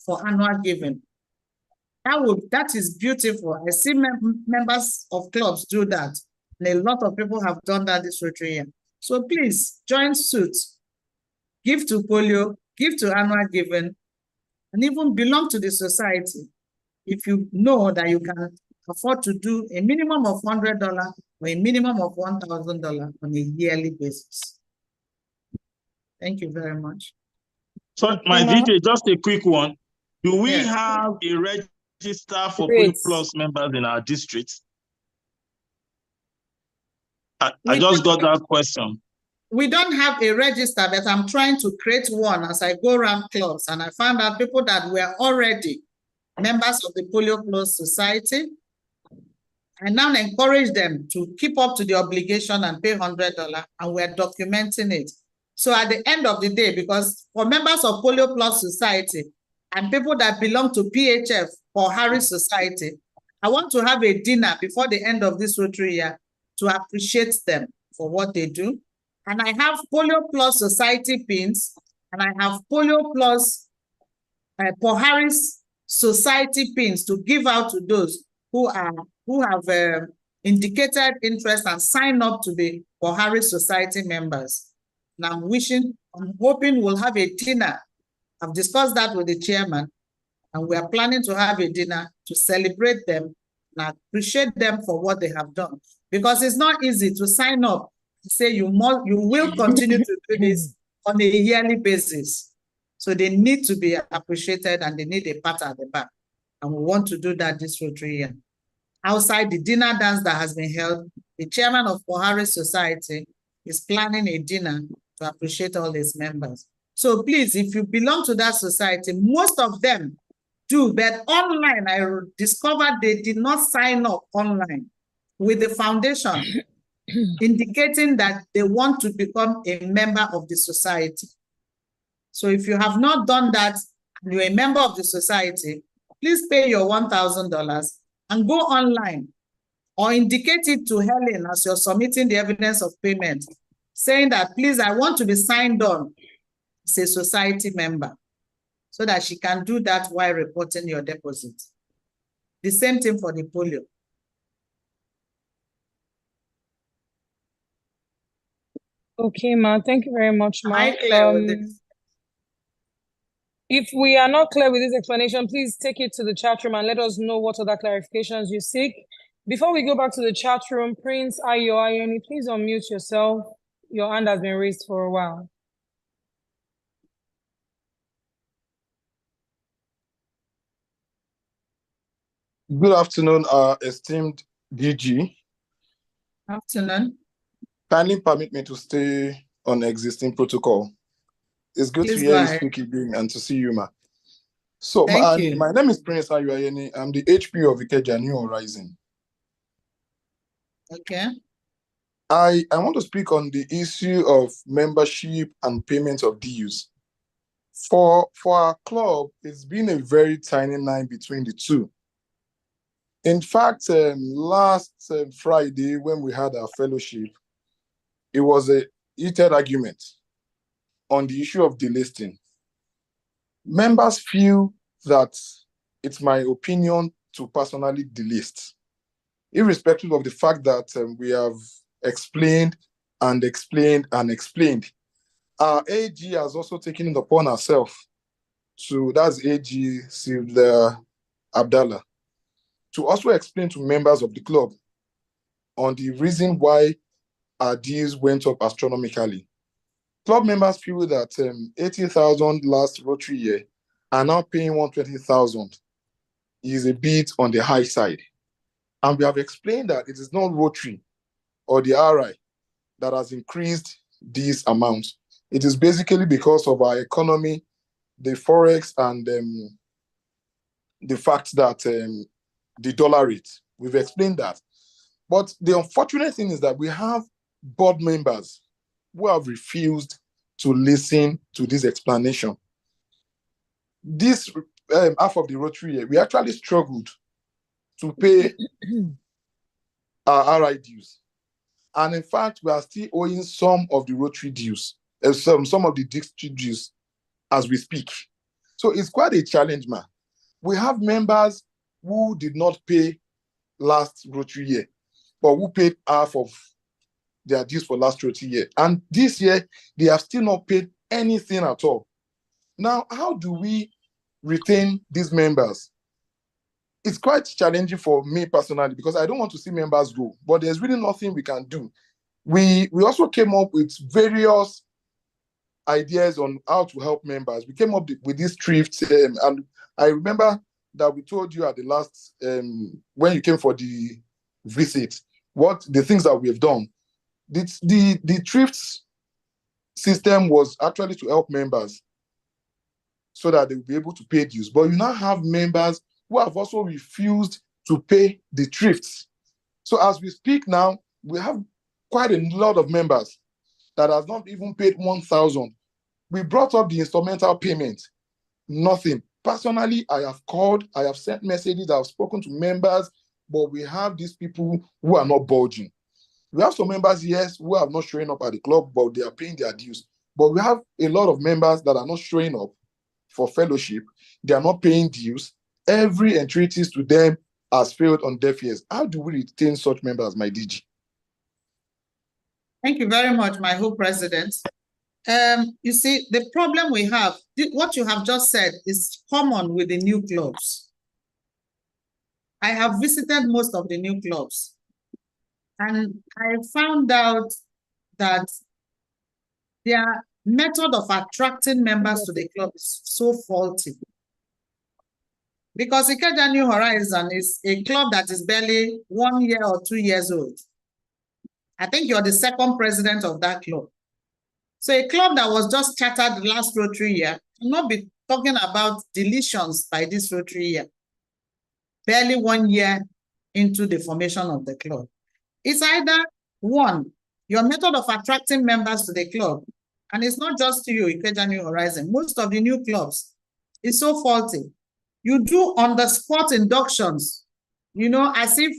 for annual giving. That is beautiful. I see members of clubs do that. And a lot of people have done that this Rotary year. So please join suit, give to polio, give to annual giving, and even belong to the society if you know that you can afford to do a minimum of $100 or a minimum of $1,000 on a yearly basis. Thank you very much.
So my DJ, just a quick one. Do we have a register for Polio Plus members in our district? I just got that question.
We don't have a register, but I'm trying to create one as I go around clubs, and I found out people that were already members of the Polio Plus Society. I now encourage them to keep up to the obligation and pay $100, and we're documenting it. So at the end of the day, because for members of Polio Plus Society and people that belong to PHF or Harris Society, I want to have a dinner before the end of this Rotary year to appreciate them for what they do. And I have Polio Plus Society pins, and I have Polio Plus Paul Harris Society pins to give out to those who have indicated interest and sign up to the Paul Harris Society members. And I'm hoping we'll have a dinner. I've discussed that with the chairman, and we are planning to have a dinner to celebrate them and appreciate them for what they have done. Because it's not easy to sign up and say you will continue to do this on a yearly basis. So they need to be appreciated and they need a pat at the back. And we want to do that this Rotary year. Outside the dinner dance that has been held, the chairman of Paul Harris Society is planning a dinner to appreciate all his members. So please, if you belong to that society, most of them do, but online, I discovered they did not sign up online with the foundation. indicating that they want to become a member of the society. So if you have not done that, and you're a member of the society, please pay your $1,000 and go online or indicate it to Helen as you're submitting the evidence of payment, saying that, please, I want to be signed on as a society member, so that she can do that while reporting your deposit. The same thing for the polio.
Okay, ma. Thank you very much, ma.
Am I clear with this?
If we are not clear with this explanation, please take it to the chat room and let us know what other clarifications you seek. Before we go back to the chat room, Prince Ayo Ayeni, please unmute yourself. Your hand has been raised for a while.
Good afternoon, esteemed DG.
Afternoon.
Kindly permit me to stay on existing protocol. It's good to hear you speak again and to see you, ma. So, my name is Prince Ayo Ayeni. I'm the HP of Ikeja New Horizon.
Okay.
I want to speak on the issue of membership and payment of dues. For our club, it's been a very tiny line between the two. In fact, last Friday, when we had our fellowship, it was a heated argument on the issue of delisting. Members feel that it's my opinion to personally delist, irrespective of the fact that we have explained and explained and explained. Our AG has also taken it upon herself to, that's AG Sylvia Abdallah, to also explain to members of the club on the reason why our dues went up astronomically. Club members feel that 80,000 last Rotary year are now paying 120,000 is a bit on the high side. And we have explained that it is not Rotary or the RI that has increased these amounts. It is basically because of our economy, the Forex, and the fact that the dollar rate. We've explained that. But the unfortunate thing is that we have board members who have refused to listen to this explanation. This half of the Rotary year, we actually struggled to pay our RI dues. And in fact, we are still owing some of the Rotary dues, some of the district dues as we speak. So it's quite a challenge, man. We have members who did not pay last Rotary year, but who paid half of their dues for last Rotary year. And this year, they have still not paid anything at all. Now, how do we retain these members? It's quite challenging for me personally because I don't want to see members go, but there's really nothing we can do. We also came up with various ideas on how to help members. We came up with these thrifts, and I remember that we told you at the last, when you came for the visit, what the things that we have done. The thrifts system was actually to help members so that they will be able to pay dues. But you now have members who have also refused to pay the thrifts. So as we speak now, we have quite a lot of members that has not even paid 1,000. We brought up the instrumental payment, nothing. Personally, I have called, I have sent messages, I have spoken to members, but we have these people who are not budging. We have some members, yes, who are not showing up at the club, but they are paying their dues. But we have a lot of members that are not showing up for fellowship. They are not paying dues. Every entreaties to them has failed on deaf ears. How do we retain such members, my DG?
Thank you very much, my whole president. You see, the problem we have, what you have just said is common with the new clubs. I have visited most of the new clubs, and I found out that their method of attracting members to the club is so faulty. Because Ikeja New Horizon is a club that is barely 1 year or 2 years old. I think you're the second president of that club. So a club that was just chartered last Rotary year will not be talking about deletions by this Rotary year. Barely 1 year into the formation of the club. It's either One, your method of attracting members to the club, and it's not just you, Ikeja New Horizon, most of the new clubs, is so faulty. You do on-the-spot inductions, you know, as if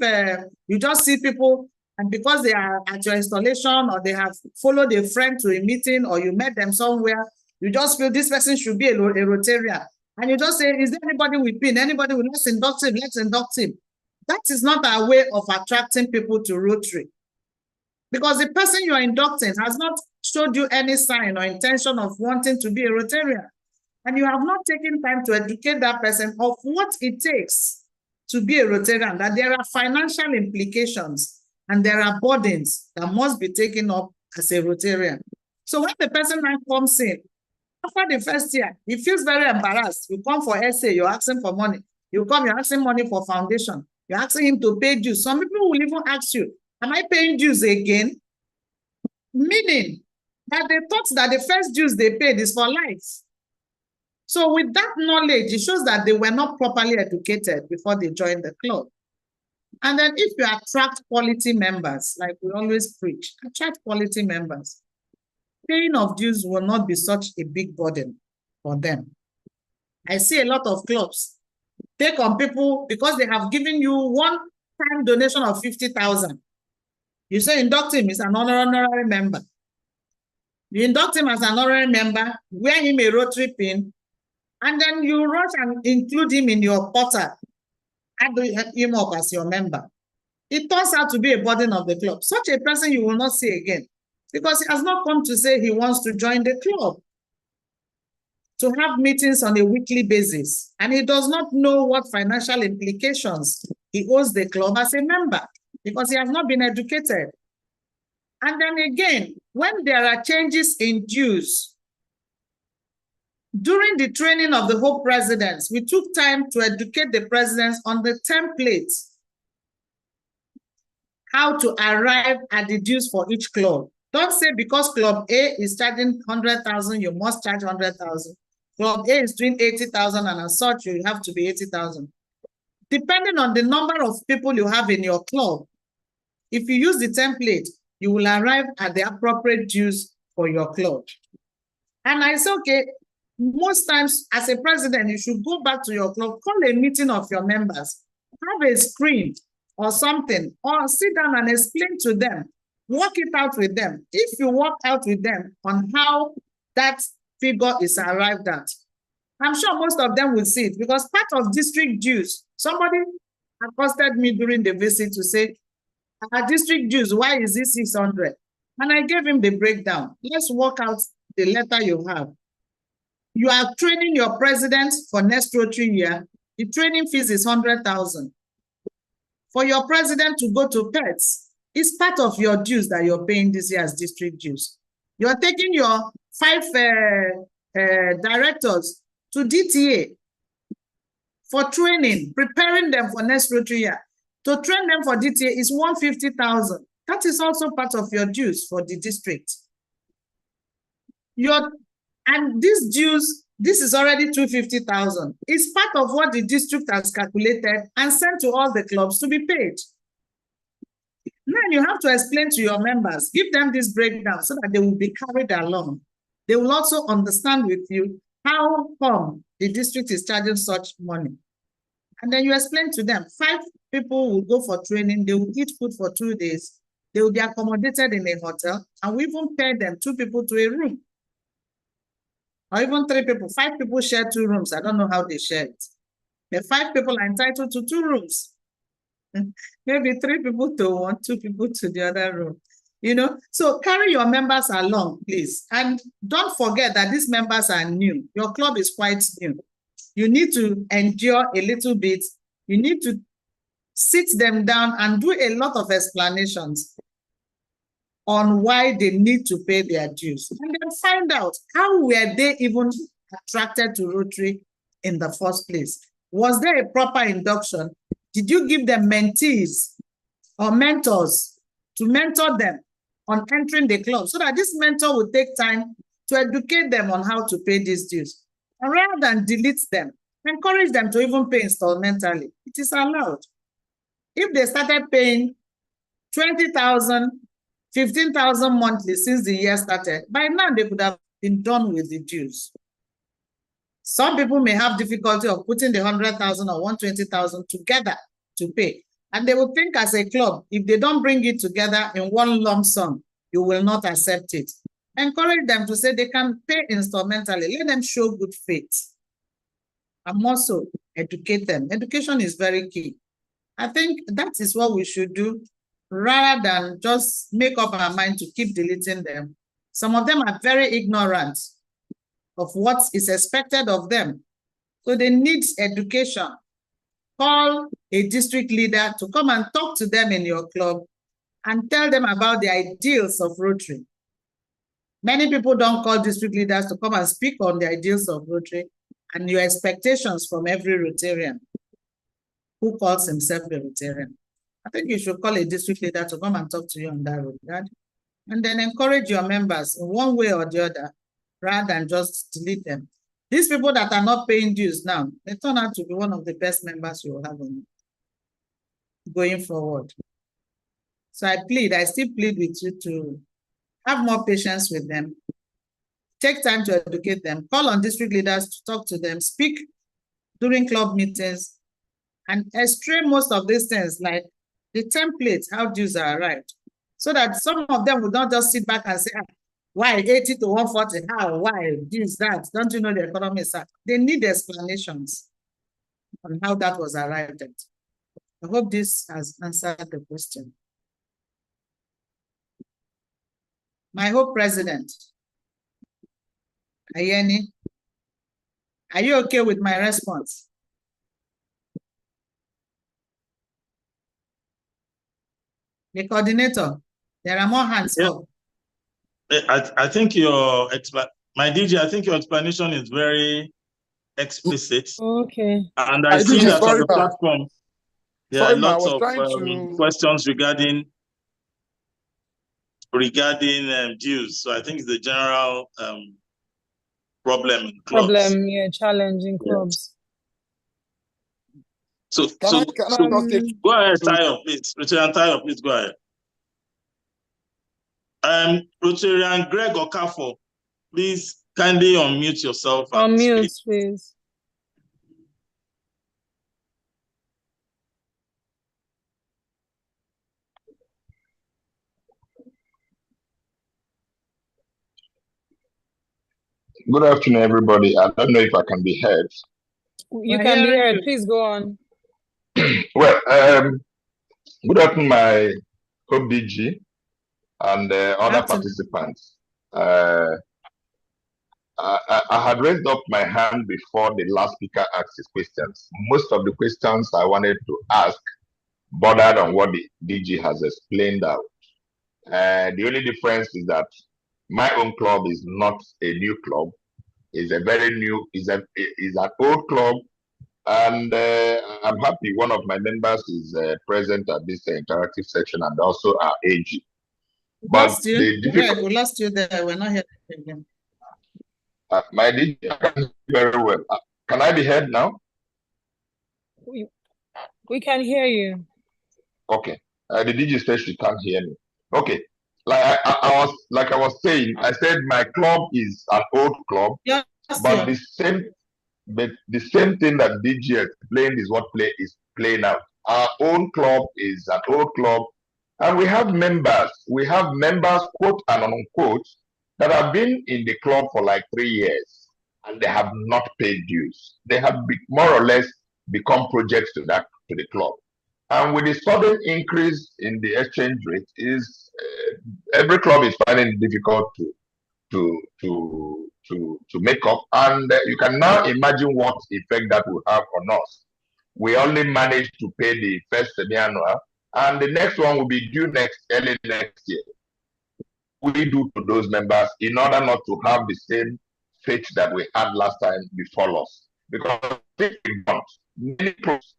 you just see people, and because they are at your installation or they have followed a friend to a meeting or you met them somewhere, you just feel this person should be a Rotarian. And you just say, is there anybody with PIN? Anybody with, let's induct him, let's induct him. That is not our way of attracting people to Rotary. Because the person you are inducting has not showed you any sign or intention of wanting to be a Rotarian. And you have not taken time to educate that person of what it takes to be a Rotarian, that there are financial implications and there are burdens that must be taken up as a Rotarian. So when the person now comes in, after the first year, he feels very embarrassed. You come for essay, you're asking for money. You come, you're asking money for foundation. You're asking him to pay dues. Some people will even ask you, am I paying dues again? Meaning that they thought that the first dues they paid is for life. So with that knowledge, it shows that they were not properly educated before they joined the club. And then if you attract quality members, like we always preach, attract quality members, paying of dues will not be such a big burden for them. I see a lot of clubs take on people because they have given you one-time donation of 50,000. You say induct him as an honorary member. You induct him as an honorary member, wear him a Rotary pin, and then you rush and include him in your portal, add him up as your member. It turns out to be a burden of the club. Such a person you will not see again because he has not come to say he wants to join the club, to have meetings on a weekly basis, and he does not know what financial implications he owes the club as a member because he has not been educated. And then again, when there are changes in dues, during the training of the whole presidents, we took time to educate the presidents on the templates, how to arrive at the dues for each club. Don't say because Club A is charging 100,000, you must charge 100,000. Club A is doing 80,000, and as such, you have to be 80,000. Depending on the number of people you have in your club, if you use the template, you will arrive at the appropriate dues for your club. And I say, okay, most times as a president, you should go back to your club, call a meeting of your members, have a screen or something, or sit down and explain to them, work it out with them. If you work out with them on how that figure is arrived at, I'm sure most of them will see it because part of district dues, somebody accosted me during the visit to say, our district dues, why is it 600? And I gave him the breakdown. Let's work out the letter you have. You are training your president for next Rotary year. The training fees is 100,000. For your president to go to PETS, it's part of your dues that you're paying this year as district dues. You're taking your 5 directors to DTA for training, preparing them for next Rotary year. To train them for DTA is 150,000. That is also part of your dues for the district. And these dues, this is already 250,000. It's part of what the district has calculated and sent to all the clubs to be paid. Now you have to explain to your members, give them this breakdown so that they will be carried along. They will also understand with you how come the district is charging such money. And then you explain to them, 5 people will go for training, they will eat food for 2 days, they will be accommodated in a hotel, and we even pay them 2 people to a room. Or even 3 people, 5 people share 2 rooms. I don't know how they share it. The 5 people are entitled to 2 rooms. Maybe 3 people to one, 2 people to the other room. You know, so carry your members along, please. And don't forget that these members are new. Your club is quite new. You need to endure a little bit. You need to sit them down and do a lot of explanations on why they need to pay their dues. And then find out how were they even attracted to Rotary in the first place. Was there a proper induction? Did you give them mentees or mentors to mentor them on entering the club so that this mentor will take time to educate them on how to pay these dues? And rather than delete them, encourage them to even pay installmentally. It is allowed. If they started paying 20,000 15,000 monthly since the year started. By now, they could have been done with the dues. Some people may have difficulty of putting the 100,000 or 120,000 together to pay. And they will think as a club, if they don't bring it together in one lump sum, you will not accept it. Encourage them to say they can pay instrumentally. Let them show good faith. And also educate them. Education is very key. I think that is what we should do rather than just make up our mind to keep deleting them. Some of them are very ignorant of what is expected of them. So they need education. Call a district leader to come and talk to them in your club and tell them about the ideals of Rotary. Many people don't call district leaders to come and speak on the ideals of Rotary and your expectations from every Rotarian who calls himself a Rotarian. I think you should call a district leader to come and talk to you on that regard, and then encourage your members in one way or the other, rather than just delete them. These people that are not paying dues now, they turn out to be one of the best members you will have on going forward. So I still plead with you to have more patience with them, take time to educate them, call on district leaders to talk to them, speak during club meetings, and estray most of these things like the template, how dues are arrived, so that some of them would not just sit back and say, why 80 to 140, how, why, this, that, don't you know the economy is that? They need explanations on how that was arrived at. I hope this has answered the question. My Hope President, Ayeni, are you okay with my response? The coordinator, there are more hands up.
I think my DG, I think your explanation is very explicit.
Okay.
And I see that on the platform, there are lots of questions regarding dues. So I think it's the general problem in clubs.
Challenge in clubs.
So go ahead, Tayo, please. Rotarian Tayo, please go ahead. Rotarian Greg Okafor, please kindly unmute yourself.
Unmute, please.
Good afternoon, everybody. I don't know if I can be heard.
You can be heard. Please go on.
Well, good afternoon, my Hope DG and other participants. I had raised up my hand before the last speaker asked his questions. Most of the questions I wanted to ask bordered on what the DG has explained out. The only difference is that my own club is not a new club. It's a very new, is an old club. And I'm happy one of my members is present at this interactive section and also our AG.
But we lost you there. We're not hearing again.
My DG, I can hear very well. Can I be heard now?
We can hear you.
Okay. The DG says she can't hear me. Okay. Like I was saying, I said my club is an old club,
yes,
but the same thing that DG explained is what is playing out. Our own club is an old club, and we have members. We have members, quote and unquote, that have been in the club for like 3 years, and they have not paid dues. They have more or less become projects to the club. And with the sudden increase in the exchange rate, every club is finding it difficult to make up. And you can now imagine what effect that will have on us. We only managed to pay the first semi-annual, and the next one will be due early next year. We do to those members in order not to have the same fate that we had last time before us. Because if we don't, many clubs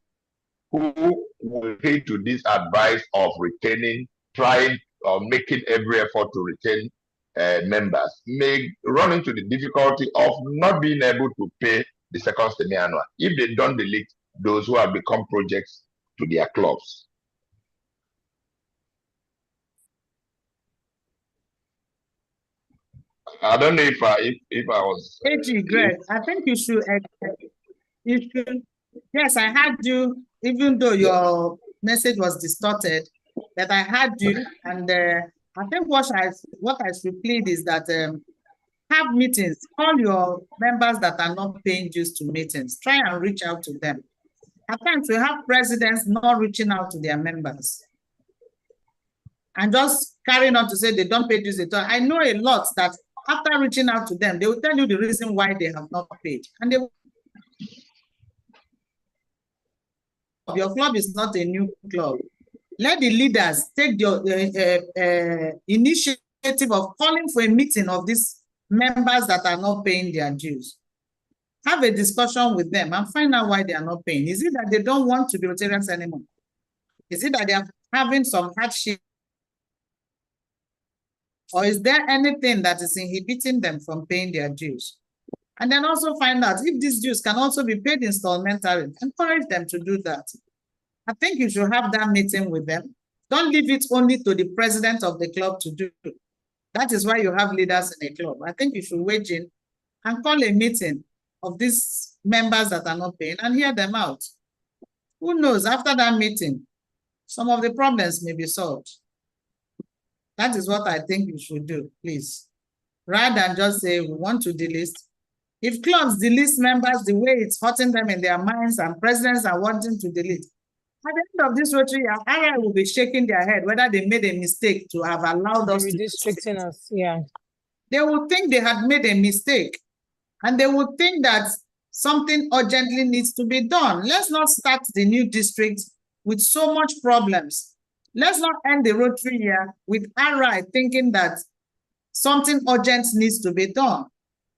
who will pay to this advice of retaining, trying or making every effort to retain members may run into the difficulty of not being able to pay the second semi-annual if they don't delete those who have become projects to their clubs. I don't know if I was.
Greg, I think you should. Yes, I had you. Even though your message was distorted, that I had you, and I think what I should plead is that have meetings. Call your members that are not paying dues to meetings. Try and reach out to them. At times we have presidents not reaching out to their members and just carrying on to say they don't pay dues at all. I know a lot that after reaching out to them, they will tell you the reason why they have not paid. And your club is not a new club. Let the leaders take the initiative of calling for a meeting of these members that are not paying their dues. Have a discussion with them and find out why they are not paying. Is it that they don't want to be Rotarians anymore? Is it that they are having some hardship? Or is there anything that is inhibiting them from paying their dues? And then also find out if these dues can also be paid installmentally. Encourage them to do that. I think you should have that meeting with them. Don't leave it only to the president of the club to do. That is why you have leaders in a club. I think you should wage in and call a meeting of these members that are not paying and hear them out. Who knows, after that meeting, some of the problems may be solved. That is what I think you should do, please. Rather than just say, we want to delist. If clubs delist members the way it's hurting them in their minds and presidents are wanting to delete, at the end of this Rotary, RI will be shaking their head whether they made a mistake to have allowed us to
redistricting us. Yeah.
They will think they had made a mistake and they will think that something urgently needs to be done. Let's not start the new district with so much problems. Let's not end the Rotary year with RI thinking that something urgent needs to be done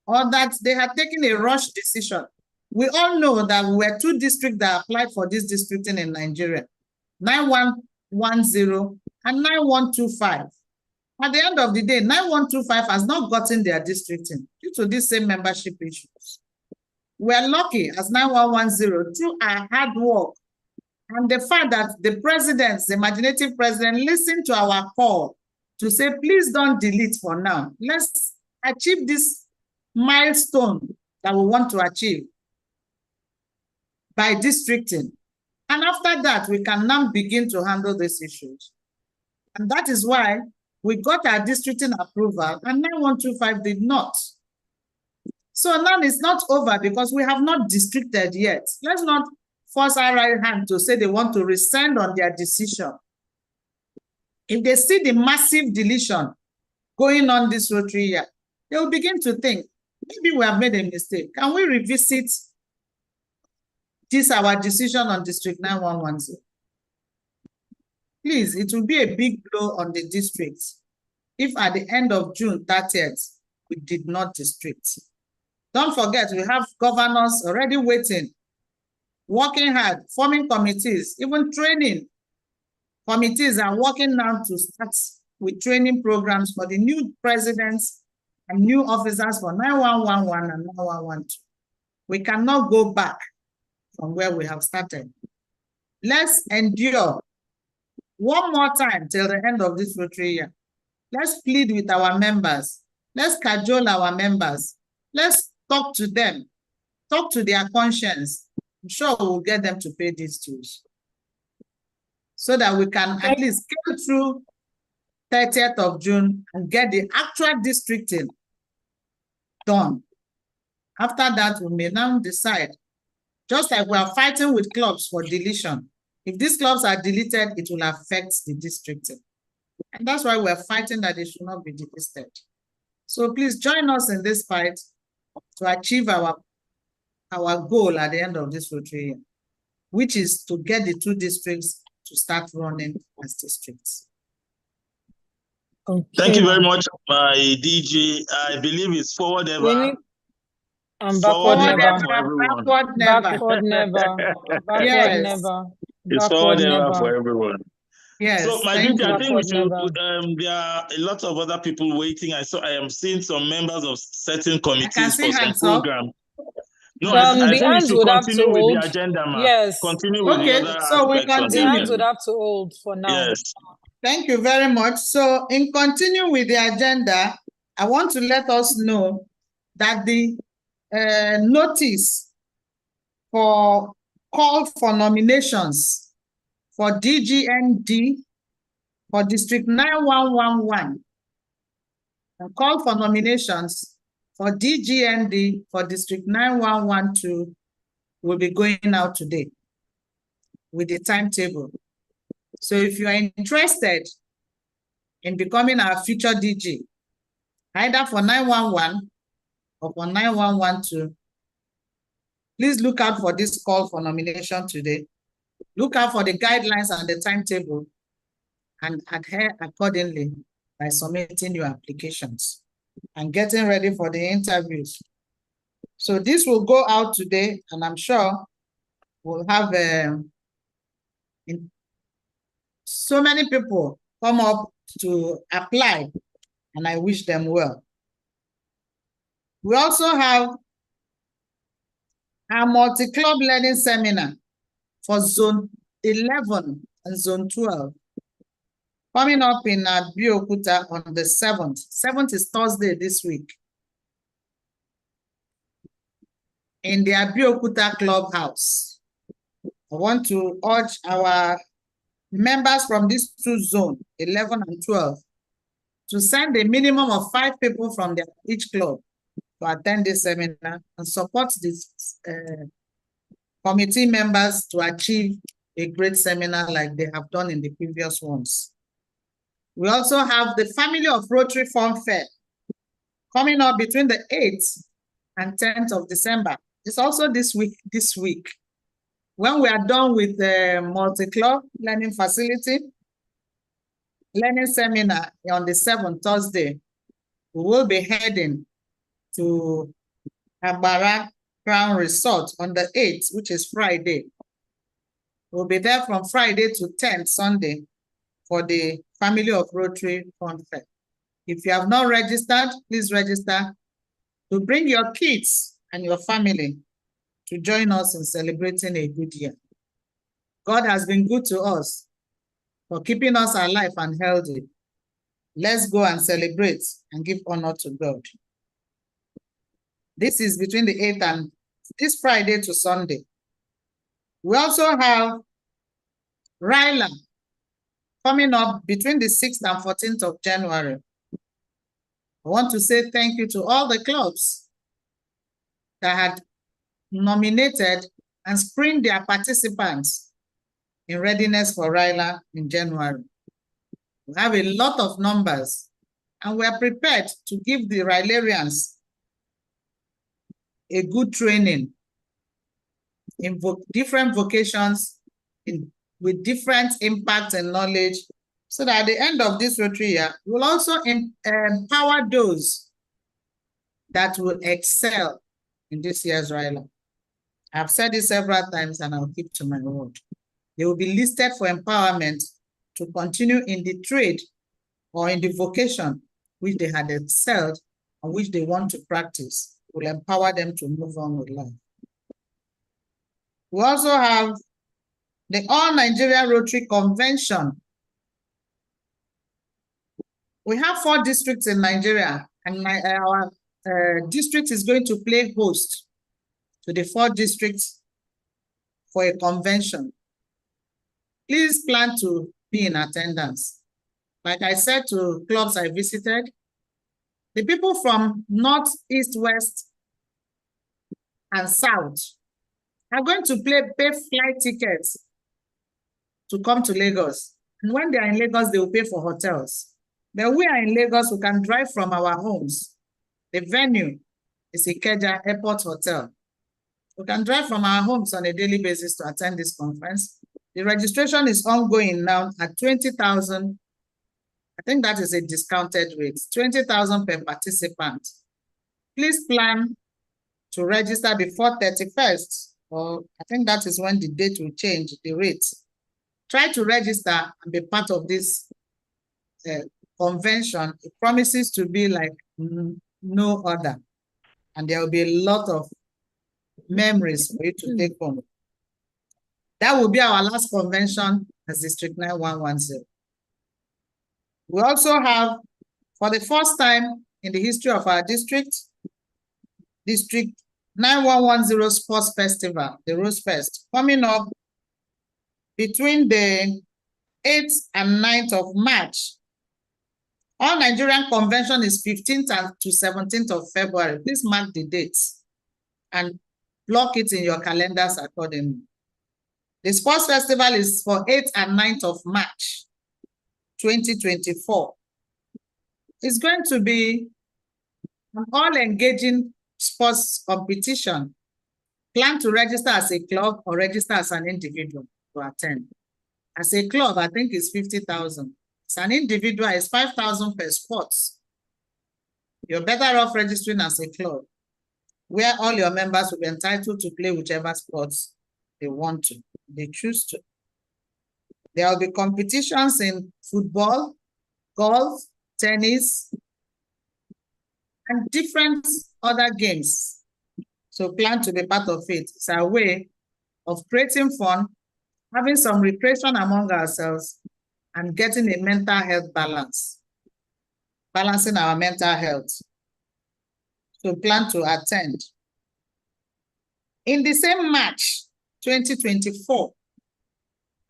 or that they had taken a rush decision. We all know that we were 2 districts that applied for this districting in Nigeria, 9110 and 9125. At the end of the day, 9125 has not gotten their districting due to these same membership issues. We're lucky as 9110 through our hard work and the fact that the president, the imaginative president, listened to our call to say, please don't delete for now. Let's achieve this milestone that we want to achieve by districting. And after that, we can now begin to handle these issues. And that is why we got our districting approval and 9125 did not. So now it's not over because we have not districted yet. Let's not force our right hand to say they want to rescind on their decision. If they see the massive deletion going on this Rotary year, they will begin to think, maybe we have made a mistake. Can we revisit this, our decision on District 9110? Please, it will be a big blow on the districts if at the end of June 30th, we did not district. Don't forget, we have governors already waiting, working hard, forming committees, even training committees are working now to start with training programs for the new presidents and new officers for 9111 and 9112. We cannot go back from where we have started. Let's endure one more time till the end of this Rotary year. Let's plead with our members. Let's cajole our members. Let's talk to them, talk to their conscience. I'm sure we'll get them to pay these dues so that we can at least get through 30th of June and get the actual districting done. After that, we may now decide, just like we are fighting with clubs for deletion. If these clubs are deleted, it will affect the districting. And that's why we're fighting that they should not be delisted. So please join us in this fight to achieve our goal at the end of this Rotary year, which is to get the 2 districts to start running as districts.
Okay.
Thank you very much, my DG. I believe it's forward ever.
And backward never.
Backward never.
Backward never. Backward
Yes.
never.
It's forward ever for everyone.
Yes.
So my DG, I think we should,
Backward
there are a lot of other people waiting. I am seeing some members of certain committees for some program. No, I think we should continue with the agenda, ma'am.
Yes.
Continue with the other
so we
aspects
continue.
The hands would have to hold for now.
Yes.
Thank you very much. So in continuing with the agenda, I want to let us know that the notice for call for nominations for DGND for District 9111 and call for nominations for DGND for District 9112 will be going out today with the timetable. So if you are interested in becoming our future DG, either for 911 or for 9112, please look out for this call for nomination today. Look out for the guidelines and the timetable and adhere accordingly by submitting your applications and getting ready for the interviews. So this will go out today, and I'm sure we'll have so many people come up to apply, and I wish them well. We also have our multi-club learning seminar for Zone 11 and Zone 12 coming up in Abeokuta on the 7th. 7th is Thursday this week in the Abeokuta Clubhouse. I want to urge our members from these two zones, 11 and 12, to send a minimum of 5 people from each club to attend this seminar and support these committee members to achieve a great seminar like they have done in the previous ones. We also have the Family of Rotary Fun Fair coming up between the 8th and 10th of December. It's also this week. When we are done with the multi-club learning facility, learning seminar on the 7th, Thursday, we will be heading to Agbara Crown Resort on the 8th, which is Friday. We'll be there from Friday to 10th, Sunday, for the Family of Rotary Fun Fair. If you have not registered, please register to bring your kids and your family to join us in celebrating a good year. God has been good to us for keeping us alive and healthy. Let's go and celebrate and give honor to God. This is between the 8th and this Friday to Sunday. We also have Ryla coming up between the 6th and 14th of January. I want to say thank you to all the clubs that had nominated and screened their participants in readiness for Ryla in January. We have a lot of numbers, and we are prepared to give the Rylarians a good training in different vocations with different impact and knowledge, so that at the end of this Rotary year, we'll also empower those that will excel in this year's Ryla. I've said it several times and I'll keep to my word. They will be listed for empowerment to continue in the trade or in the vocation which they had excelled and which they want to practice. Will empower them to move on with life. We also have the All Nigeria Rotary Convention. We have 4 districts in Nigeria, and our district is going to play host to the 4 districts for a convention. Please plan to be in attendance. Like I said to clubs I visited, the people from North, East, West, and South are going to pay flight tickets to come to Lagos. And when they are in Lagos, they will pay for hotels. But we are in Lagos, we can drive from our homes. The venue is Ikeja Airport Hotel. We can drive from our homes on a daily basis to attend this conference. The registration is ongoing now at 20,000. I think that is a discounted rate, 20,000 per participant. Please plan to register before 31st, or I think that is when the date will change, the rate. Try to register and be part of this convention. It promises to be like no other. And there will be a lot of memories for you to take home. That will be our last convention as District 9110. We also have, for the first time in the history of our district. District 9110 Sports Festival, the Rose Fest, coming up between the 8th and 9th of March. All Nigerian Convention is 15th to 17th of February. Please mark the dates and block it in your calendars accordingly. The Sports Festival is for 8th and 9th of March, 2024. It's going to be an all-engaging sports competition. Plan to register as a club or register as an individual to attend. As a club, I think it's 50,000. As an individual, it's 5,000 per sport. You're better off registering as a club, where all your members will be entitled to play whichever sports they want to, they choose to. There will be competitions in football, golf, tennis, and different other games. So plan to be part of it. It's a way of creating fun, having some recreation among ourselves, and getting a mental health balance, balancing our mental health. So plan to attend. In the same March 2024,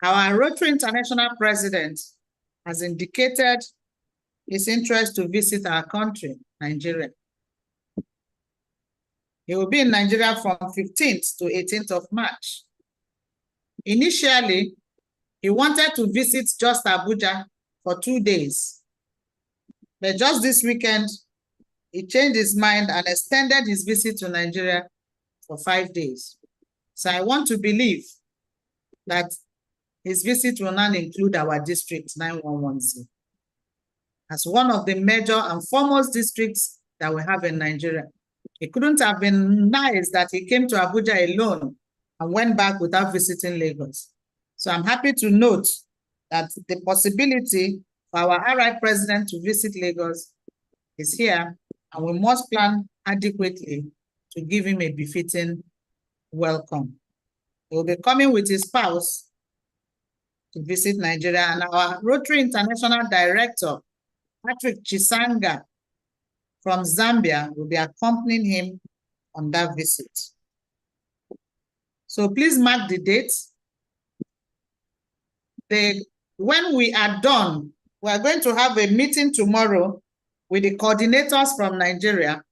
our Rotary International president has indicated his interest to visit our country, Nigeria. He will be in Nigeria from 15th to 18th of March. Initially, he wanted to visit just Abuja for 2 days. But just this weekend, he changed his mind and extended his visit to Nigeria for 5 days. So I want to believe that his visit will not include our district 9110 as one of the major and foremost districts that we have in Nigeria. It couldn't have been nice that he came to Abuja alone and went back without visiting Lagos. So I'm happy to note that the possibility for our RI president to visit Lagos is here, and we must plan adequately to give him a befitting welcome. He will be coming with his spouse to visit Nigeria, and our Rotary International Director, Patrick Chisanga from Zambia, will be accompanying him on that visit. So please mark the date. When we are done, we are going to have a meeting tomorrow with the coordinators from Nigeria.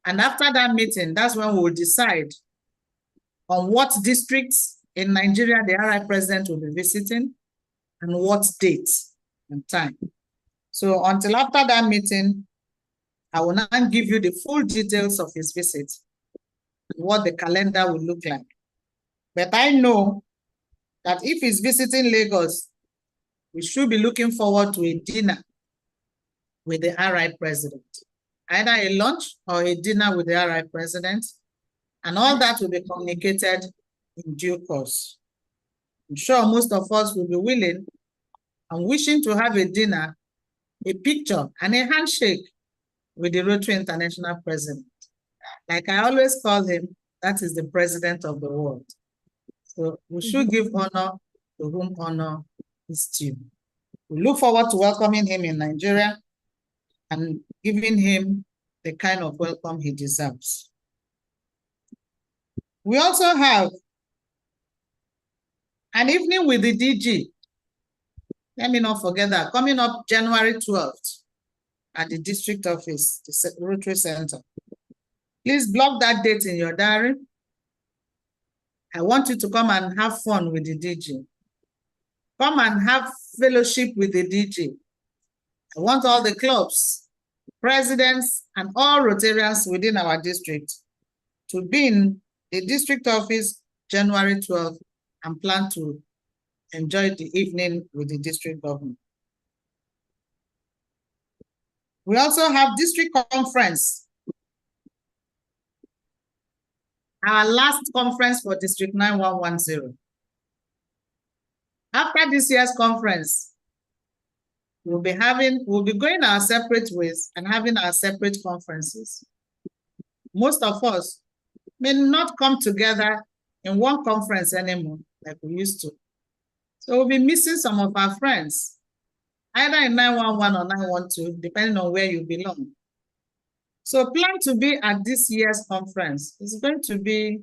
And after that meeting, that's when we will decide on what districts in Nigeria the RI president will be visiting and what dates and time. So until after that meeting, I will now give you the full details of his visit and what the calendar will look like. But I know that if he's visiting Lagos, we should be looking forward to a dinner with the RI president, either a lunch or a dinner with the RI president, and all that will be communicated in due course. I'm sure most of us will be willing and wishing to have a dinner, a picture, and a handshake with the Rotary International president. Like I always call him, that is the president of the world. So we should give honor to whom honor is due. We look forward to welcoming him in Nigeria and giving him the kind of welcome he deserves. We also have an evening with the DG. Let me not forget that, coming up January 12th at the district office, the Rotary Center. Please block that date in your diary. I want you to come and have fun with the DG. Come and have fellowship with the DG. I want all the clubs, presidents, and all Rotarians within our district to be in the district office January 12th and plan to enjoy the evening with the district government. We also have district conference. Our last conference for District 9110. After this year's conference, we'll be going our separate ways and having our separate conferences. Most of us may not come together in one conference anymore like we used to. So we'll be missing some of our friends, either in 911 or 912, depending on where you belong. So plan to be at this year's conference. It's going to be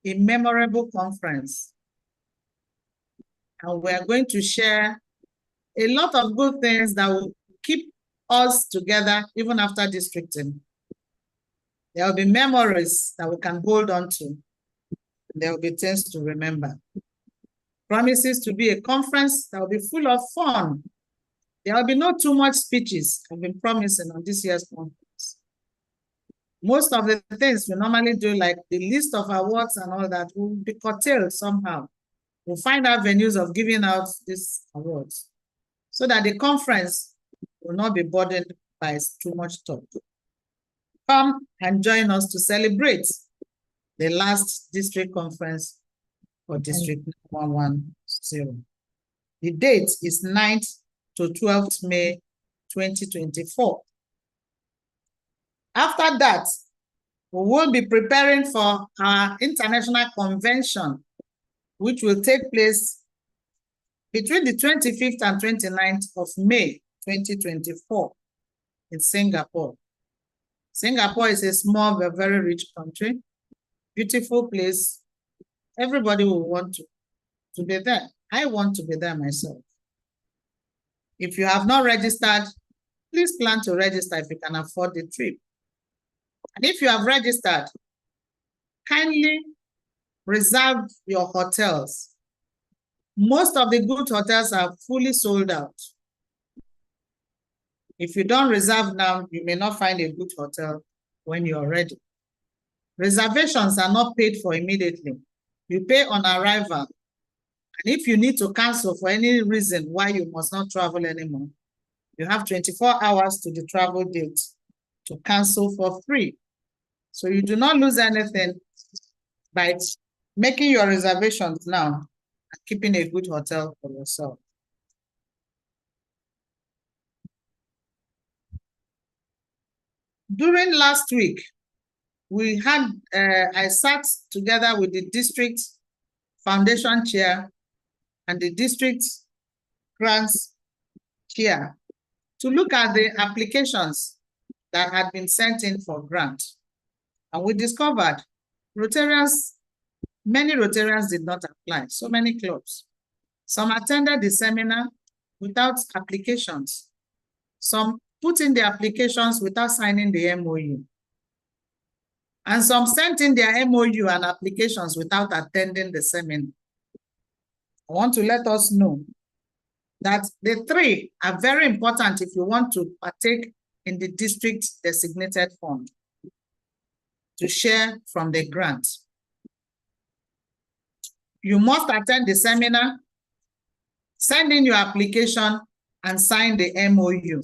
a memorable conference. And we're going to share a lot of good things that will keep us together even after districting. There will be memories that we can hold on to. There will be things to remember. Promises to be a conference that will be full of fun. There will be no too much speeches I've been promising on this year's conference. Most of the things we normally do, like the list of awards and all that, will be curtailed somehow. We'll find avenues of giving out these awards so that the conference will not be burdened by too much talk. Come and join us to celebrate the last district conference for District 110. The date is 9th to 12th May 2024. After that, we will be preparing for our international convention, which will take place between the 25th and 29th of May 2024 in Singapore. Singapore is a small but very rich country, beautiful place. Everybody will want to be there. I want to be there myself. If you have not registered, please plan to register if you can afford the trip. And if you have registered, kindly reserve your hotels. Most of the good hotels are fully sold out. If you don't reserve now, you may not find a good hotel when you are ready. Reservations are not paid for immediately. You pay on arrival. And if you need to cancel for any reason why you must not travel anymore, you have 24 hours to the travel date to cancel for free. So you do not lose anything by making your reservations now and keeping a good hotel for yourself. During last week, we had, I sat together with the district foundation chair and the district grants chair to look at the applications that had been sent in for grant. And we discovered many Rotarians did not apply, so many clubs. Some attended the seminar without applications. Some put in the applications without signing the MOU. And some sent in their MOU and applications without attending the seminar. I want to let us know that the three are very important if you want to partake in the district designated fund to share from the grant. You must attend the seminar, send in your application, and sign the MOU.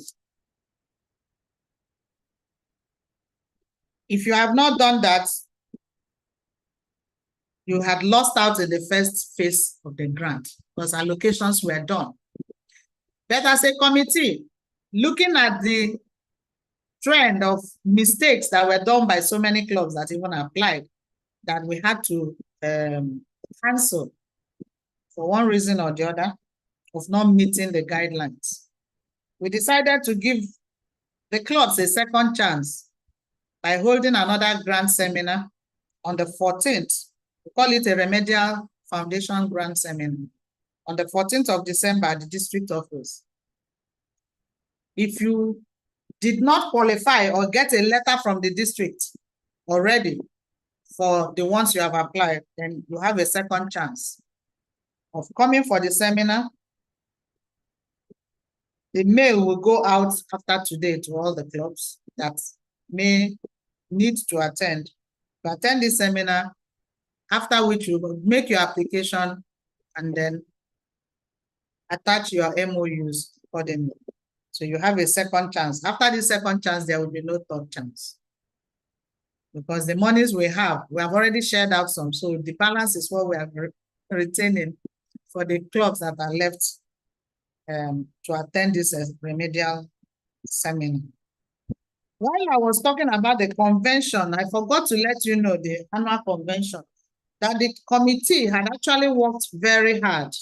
If you have not done that, you had lost out in the first phase of the grant because allocations were done. But as a committee, looking at the trend of mistakes that were done by so many clubs that even applied, that we had to cancel for one reason or the other of not meeting the guidelines. We decided to give the clubs a second chance by holding another grant seminar on the 14th. We call it a remedial foundation grant seminar on the 14th of December at the district office. If you did not qualify or get a letter from the district already for the ones you have applied, then you have a second chance of coming for the seminar. The mail will go out after today to all the clubs that may need to attend this seminar, after which you will make your application and then attach your MOUs accordingly. So you have a second chance. After the second chance, there will be no third chance. Because the monies we have already shared out some. So the balance is what we are retaining for the clubs that are left to attend this remedial seminar. While I was talking about the convention, I forgot to let you know the annual convention, that the committee had actually worked very hard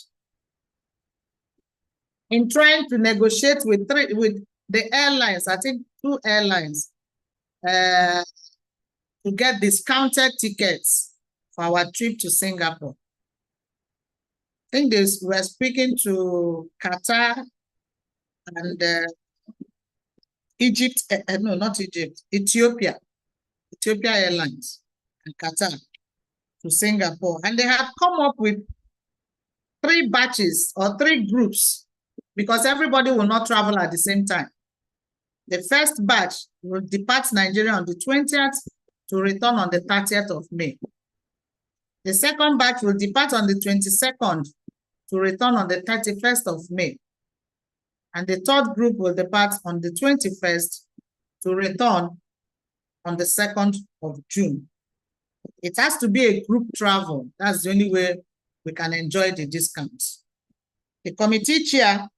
in trying to negotiate with the airlines, I think 2 airlines, to get discounted tickets for our trip to Singapore. I think we're speaking to Qatar and Egypt, no, not Egypt, Ethiopia Airlines and Qatar to Singapore. And they have come up with 3 batches or 3 groups because everybody will not travel at the same time. The first batch will depart Nigeria on the 20th to return on the 30th of May. The second batch will depart on the 22nd to return on the 31st of May. And the third group will depart on the 21st to return on the 2nd of June. It has to be a group travel. That's the only way we can enjoy the discounts. The committee chair,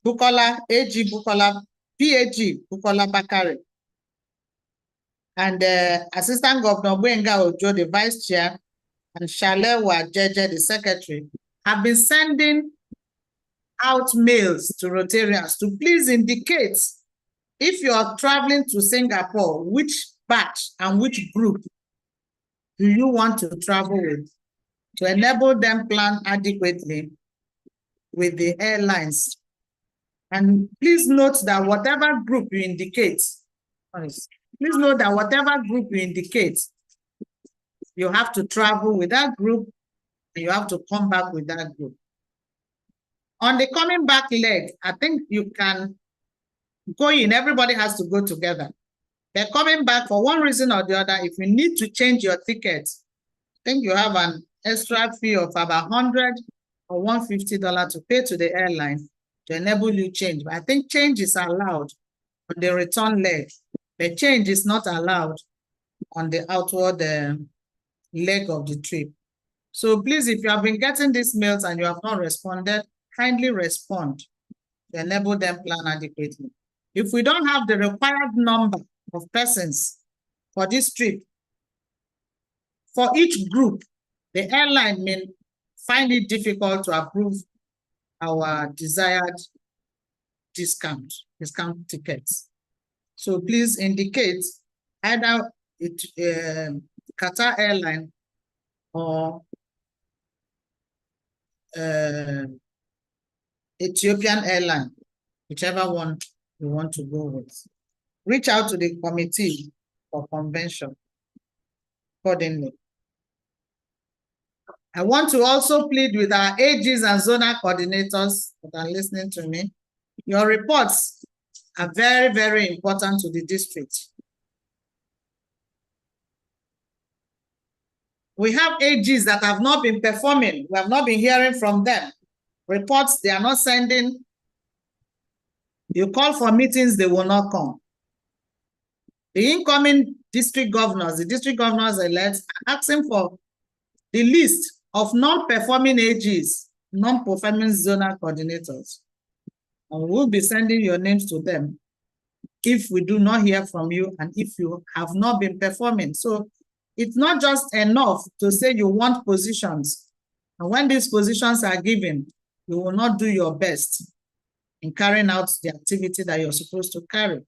Bukola, AG Bukola, PAG Bukola Bakare, and Assistant Governor Gbenga Ojo, the vice chair, and Shalewa Jeje, the secretary, have been sending out mails to Rotarians to please indicate if you are traveling to Singapore, which batch and which group do you want to travel with to enable them plan adequately with the airlines. And please note that whatever group you indicate, you have to travel with that group and you have to come back with that group. On the coming back leg, I think you can go in, everybody has to go together. They're coming back for one reason or the other. If you need to change your ticket, I think you have an extra fee of about $100 or $150 to pay to the airline to enable you change. But I think change is allowed on the return leg. The change is not allowed on the outward leg of the trip. So please, if you have been getting these mails and you have not responded, kindly respond to enable them plan adequately. If we don't have the required number of persons for this trip, for each group, the airline may find it difficult to approve our desired discount tickets. So please indicate either Qatar Airline or Ethiopian Airline, whichever one you want to go with. Reach out to the committee for convention accordingly. I want to also plead with our AGs and zonal coordinators that are listening to me. Your reports are very, very important to the district. We have AGs that have not been performing. We have not been hearing from them. Reports they are not sending. You call for meetings, they will not come. The incoming district governors, the district governors elect, are asking for the list of non-performing AGs, non-performing zonal coordinators. And we will be sending your names to them if we do not hear from you and if you have not been performing. So it's not just enough to say you want positions. And when these positions are given, you will not do your best in carrying out the activity that you're supposed to carry.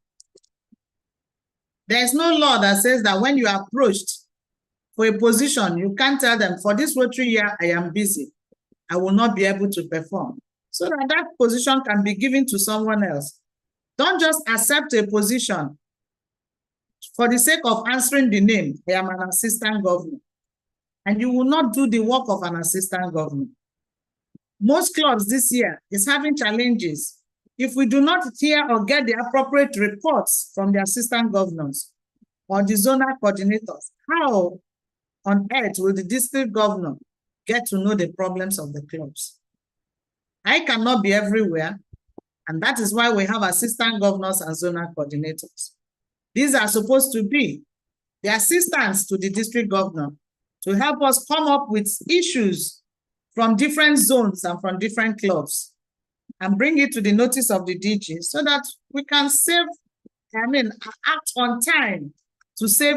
There's no law that says that when you are approached for a position, you can't tell them, for this Rotary year, I am busy. I will not be able to perform. So that that position can be given to someone else. Don't just accept a position for the sake of answering the name, I am an assistant governor. And you will not do the work of an assistant governor. Most clubs this year is having challenges. If we do not hear or get the appropriate reports from the assistant governors or the zonal coordinators, how on earth will the district governor get to know the problems of the clubs? I cannot be everywhere, and that is why we have assistant governors and zonal coordinators. These are supposed to be the assistants to the district governor to help us come up with issues from different zones and from different clubs and bring it to the notice of the DG so that we can act on time to save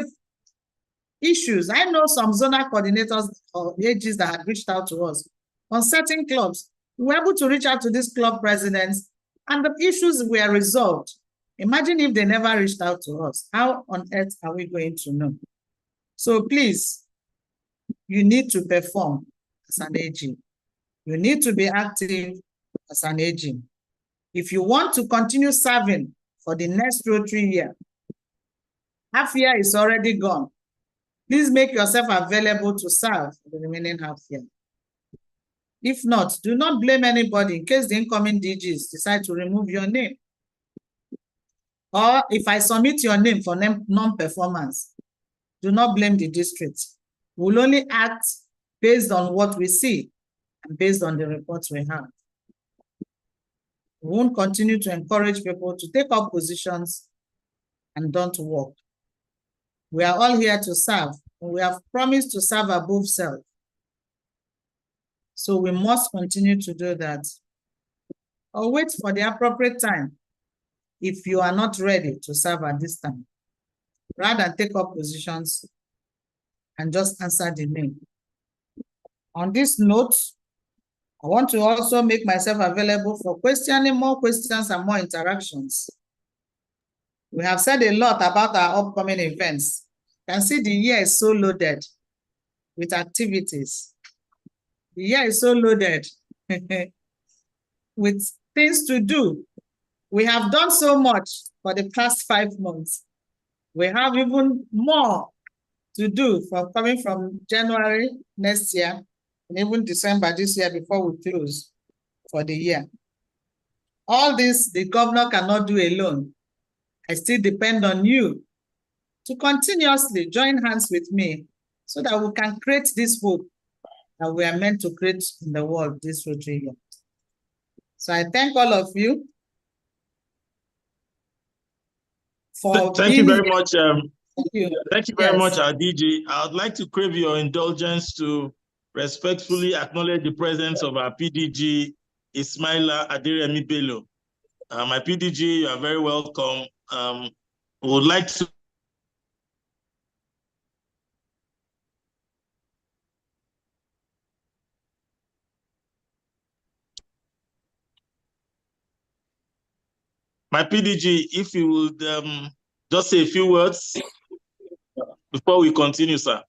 issues. I know some zonal coordinators or AGs that had reached out to us on certain clubs. We were able to reach out to these club presidents and the issues were resolved. Imagine if they never reached out to us. How on earth are we going to know? So please, you need to perform as an AG. You need to be active as an AG. If you want to continue serving for the next Rotary year, half year is already gone. Please make yourself available to serve for the remaining half year. If not, do not blame anybody in case the incoming DGs decide to remove your name. Or if I submit your name for non-performance, do not blame the district. We'll only act based on what we see and based on the reports we have. We won't continue to encourage people to take up positions and don't work. We are all here to serve. We have promised to serve above self. So we must continue to do that. Or wait for the appropriate time if you are not ready to serve at this time, rather than take up positions and just answer the name. On this note, I want to also make myself available for questioning, more questions and more interactions. We have said a lot about our upcoming events. You can see the year is so loaded with activities. The year is so loaded with things to do. We have done so much for the past 5 months. We have even more to do coming from January next year and even December this year before we close for the year. All this the governor cannot do alone. I still depend on you to continuously join hands with me so that we can create this hope that we are meant to create in the world this Rotary year. So I thank all of you for
Thank you very much.
Thank you.
Thank you very much, our DG. I would like to crave your indulgence to respectfully acknowledge the presence of our PDG, Ismaila Aderemi Bello. My PDG, you are very welcome. We would like to my PDG, if you would just say a few words before we continue, sir.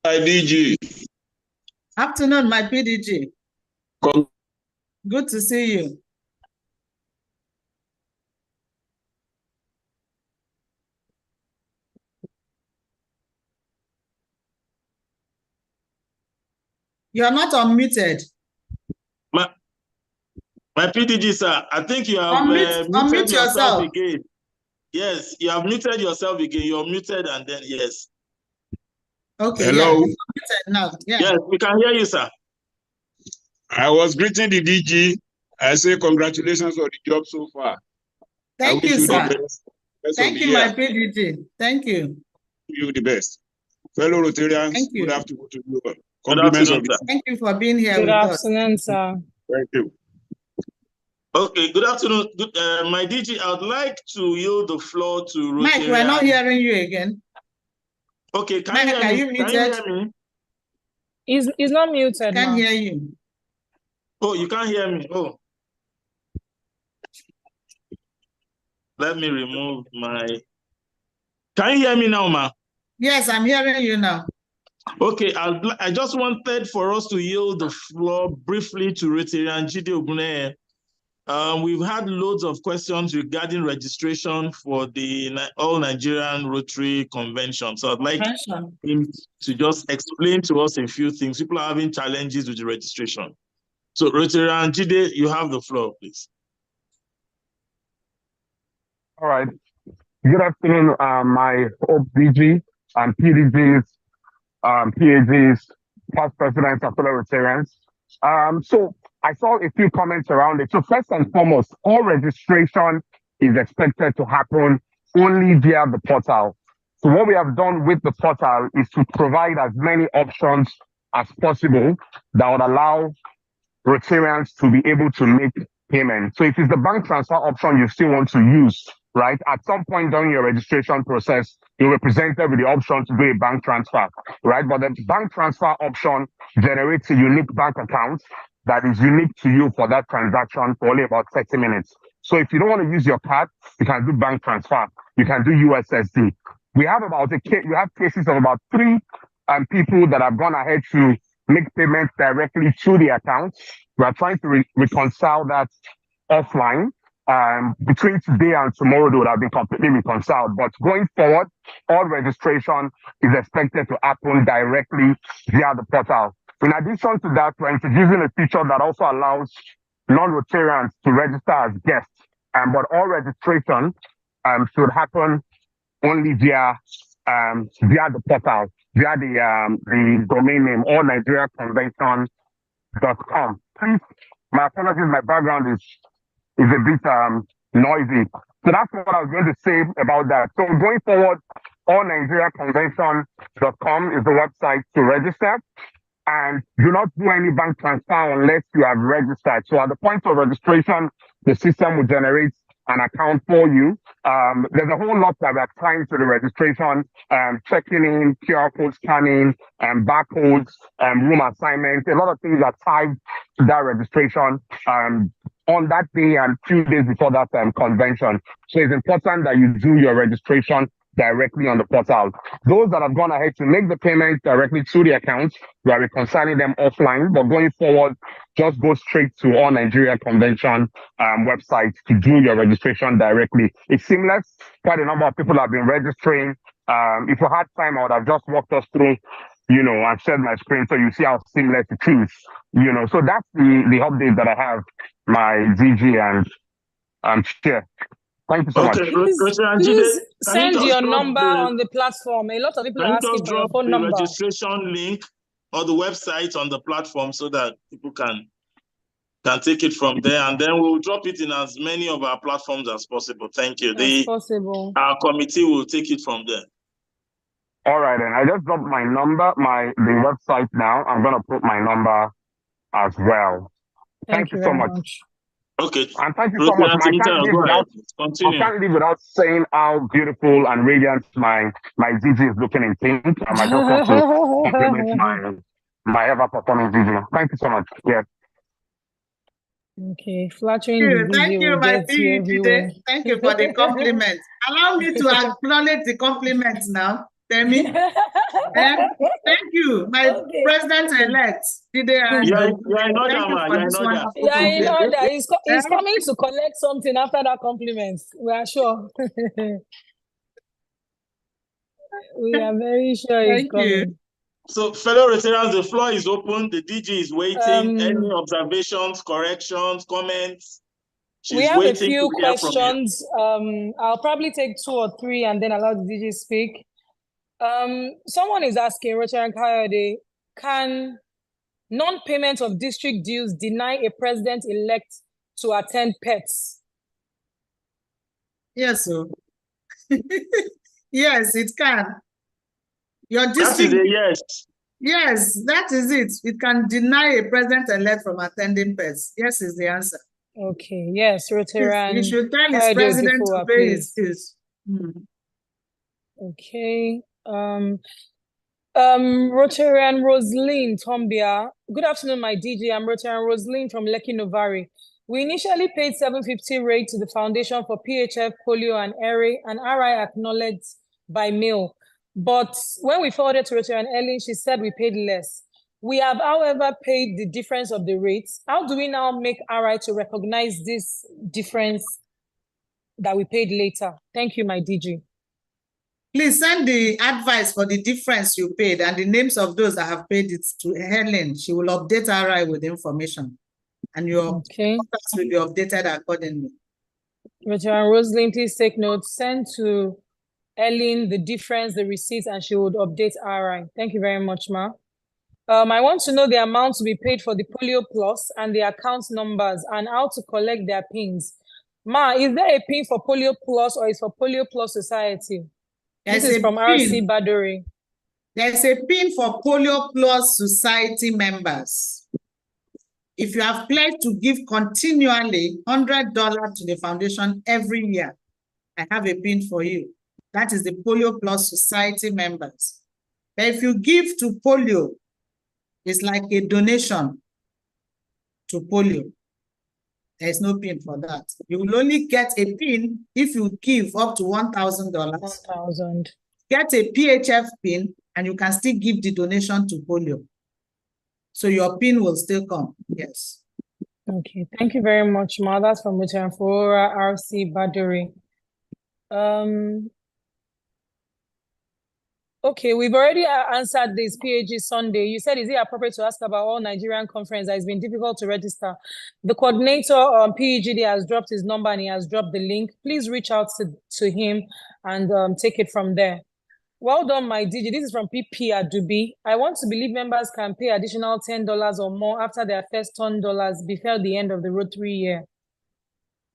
Hi, DG.
Afternoon, my PDG. Good to see you. You are not unmuted.
My PDG, sir, I think you have
unmute yourself
again. Yes, you have muted yourself again. You're muted and then yes.
Okay.
Hello.
Yeah, now. Yeah.
Yes, we can hear you, sir.
I was greeting the DG. I say congratulations on the job so far.
Thank you, sir. Thank you, my PDG. Thank you.
You the best. Fellow Rotarians,
thank you.
Good afternoon to you.
Compliments of that.
Thank you for being here
with us.
Good afternoon,
sir.
Thank you.
Okay, good afternoon. My DG, I would like to yield the floor to Rotarian.
Mike, we're not hearing you again.
Okay, can
Mike,
you hear
are
me?
you muted?
Can you hear me?
He's not muted.
Can't hear you.
Oh, you can't hear me. Oh. Let me remove my... Can you hear me now, ma?
Yes, I'm hearing you now.
Okay, I just wanted for us to yield the floor briefly to Rotarian Jide Oguneye. We've had loads of questions regarding registration for the All Nigerian Rotary Convention. So I'd like him to just explain to us a few things. People are having challenges with the registration. So Rotarian Jide, you have the floor, please.
All right. Good afternoon, my OPDG and PDGs, PAGs, past presidents and fellow Rotarians. So I saw a few comments around it. So first and foremost, all registration is expected to happen only via the portal. So what we have done with the portal is to provide as many options as possible that would allow Rotarians to be able to make payment. So if it's the bank transfer option you still want to use, right? At some point during your registration process, you'll be presented with the option to do a bank transfer, right? But the bank transfer option generates a unique bank account that is unique to you for that transaction for only about 30 minutes. So if you don't want to use your card, you can do bank transfer. You can do USSD. We have cases of about 3 people that have gone ahead to make payments directly to the account. We are trying to reconcile that offline. Between today and tomorrow, they would have been completely reconciled. But going forward, all registration is expected to happen directly via the portal. In addition to that, we're introducing a feature that also allows non-Rotarians to register as guests. But all registration should happen only via the portal, via the domain name, allnigeriaconvention.com. Please, my apologies, my background is a bit noisy. So that's what I was going to say about that. So going forward, allnigeriaconvention.com is the website to register. And do not do any bank transfer unless you have registered. So at the point of registration, the system will generate an account for you. There's a whole lot that we're trying to the registration, checking in, QR code scanning, barcodes, room assignments. A lot of things are tied to that registration on that day and 2 days before that convention. So it's important that you do your registration directly on the portal. Those that have gone ahead to make the payment directly to the account, we are reconciling them offline, but going forward, just go straight to All Nigeria Convention website to do your registration directly. It's seamless. Quite a number of people have been registering. If you had time, I would have just walked us through, and shared my screen so you see how seamless it is. So that's the update that I have, my DG and Chair. Thank you so much.
Please send your number on the platform. A lot of people are asking for your phone number.
Registration link or the website on the platform so that people can take it from there, and then we'll drop it in as many of our platforms as possible. Thank you.
Possible.
Our committee will take it from there.
All right, and I just dropped my number, the website now. I'm gonna put my number as well. Thank you so much.
Okay.
And thank you so much. I can't leave without saying how beautiful and radiant my DG is looking in pink. And I just want to compliment my ever-performing DG. Thank you so much. Yeah.
Okay, flattering.
Thank you, my DG. Thank you for the compliment. Allow me to acknowledge the compliment now. Temi. Thank you, my president-elect.
You're in order.
He's coming to collect something after that compliment. We are sure. We are very sure he's coming.
So, fellow Rotarians, the floor is open. The DG is waiting. Any observations, corrections, comments?
We have a few questions. I'll probably take 2 or 3 and then allow the DG speak. Someone is asking, Rotarian Kayode, can non-payment of district dues deny a president-elect to attend PETS?
Yes, sir. Yes, it can. Your district.
That is a yes.
Yes, that is it. It can deny a president-elect from attending PETS. Yes is the answer.
Okay, yes, Rotarian.
You should tell his president to pay his dues.
Okay. Rotarian Roseline Tombia. Good afternoon, my DG. I'm Rotarian Roseline from Lekki Novari. We initially paid 750 rate to the Foundation for PHF, Polio, and RI acknowledged by mail. But when we forwarded to Rotarian Ellen, she said we paid less. We have, however, paid the difference of the rates. How do we now make RI to recognize this difference that we paid later? Thank you, my DG.
Please send the advice for the difference you paid and the names of those that have paid it to Helen. She will update RI with information, and your contacts will be updated accordingly.
Rotarian Rosalind, please take note. Send to Ellen the difference, the receipts, and she would update RI. Thank you very much, Ma. I want to know the amount to be paid for the Polio Plus and the account numbers and how to collect their pins. Ma, is there a pin for Polio Plus or is for Polio Plus Society? This is from RC Badori.
There's a pin for Polio Plus Society members. If you have pledged to give continually $100 to the foundation every year, I have a pin for you. That is the Polio Plus Society members. But if you give to polio, it's like a donation to polio. There's no pin for that. You will only get a pin if you give up to $1,000.
1,000.
Get a PHF pin, and you can still give the donation to polio. So your pin will still come. Yes.
Okay, thank you very much, Ma. That's from Mutanfora RC Baduri. Okay, we've already answered this PAG Sunday. You said, is it appropriate to ask about all Nigerian conference that it's been difficult to register? The coordinator on PEGD has dropped his number and he has dropped the link. Please reach out to him and take it from there. Well done, my DG. This is from PP Adubi. I want to believe members can pay additional $10 or more after their first $10 before the end of the Rotary year.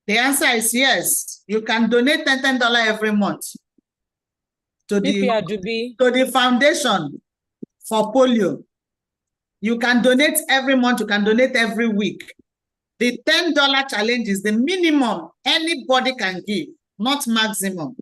The answer is yes. You can donate $10 every month to the foundation for polio. You can donate every month. You can donate every week. The $10 challenge is the minimum anybody can give, not maximum.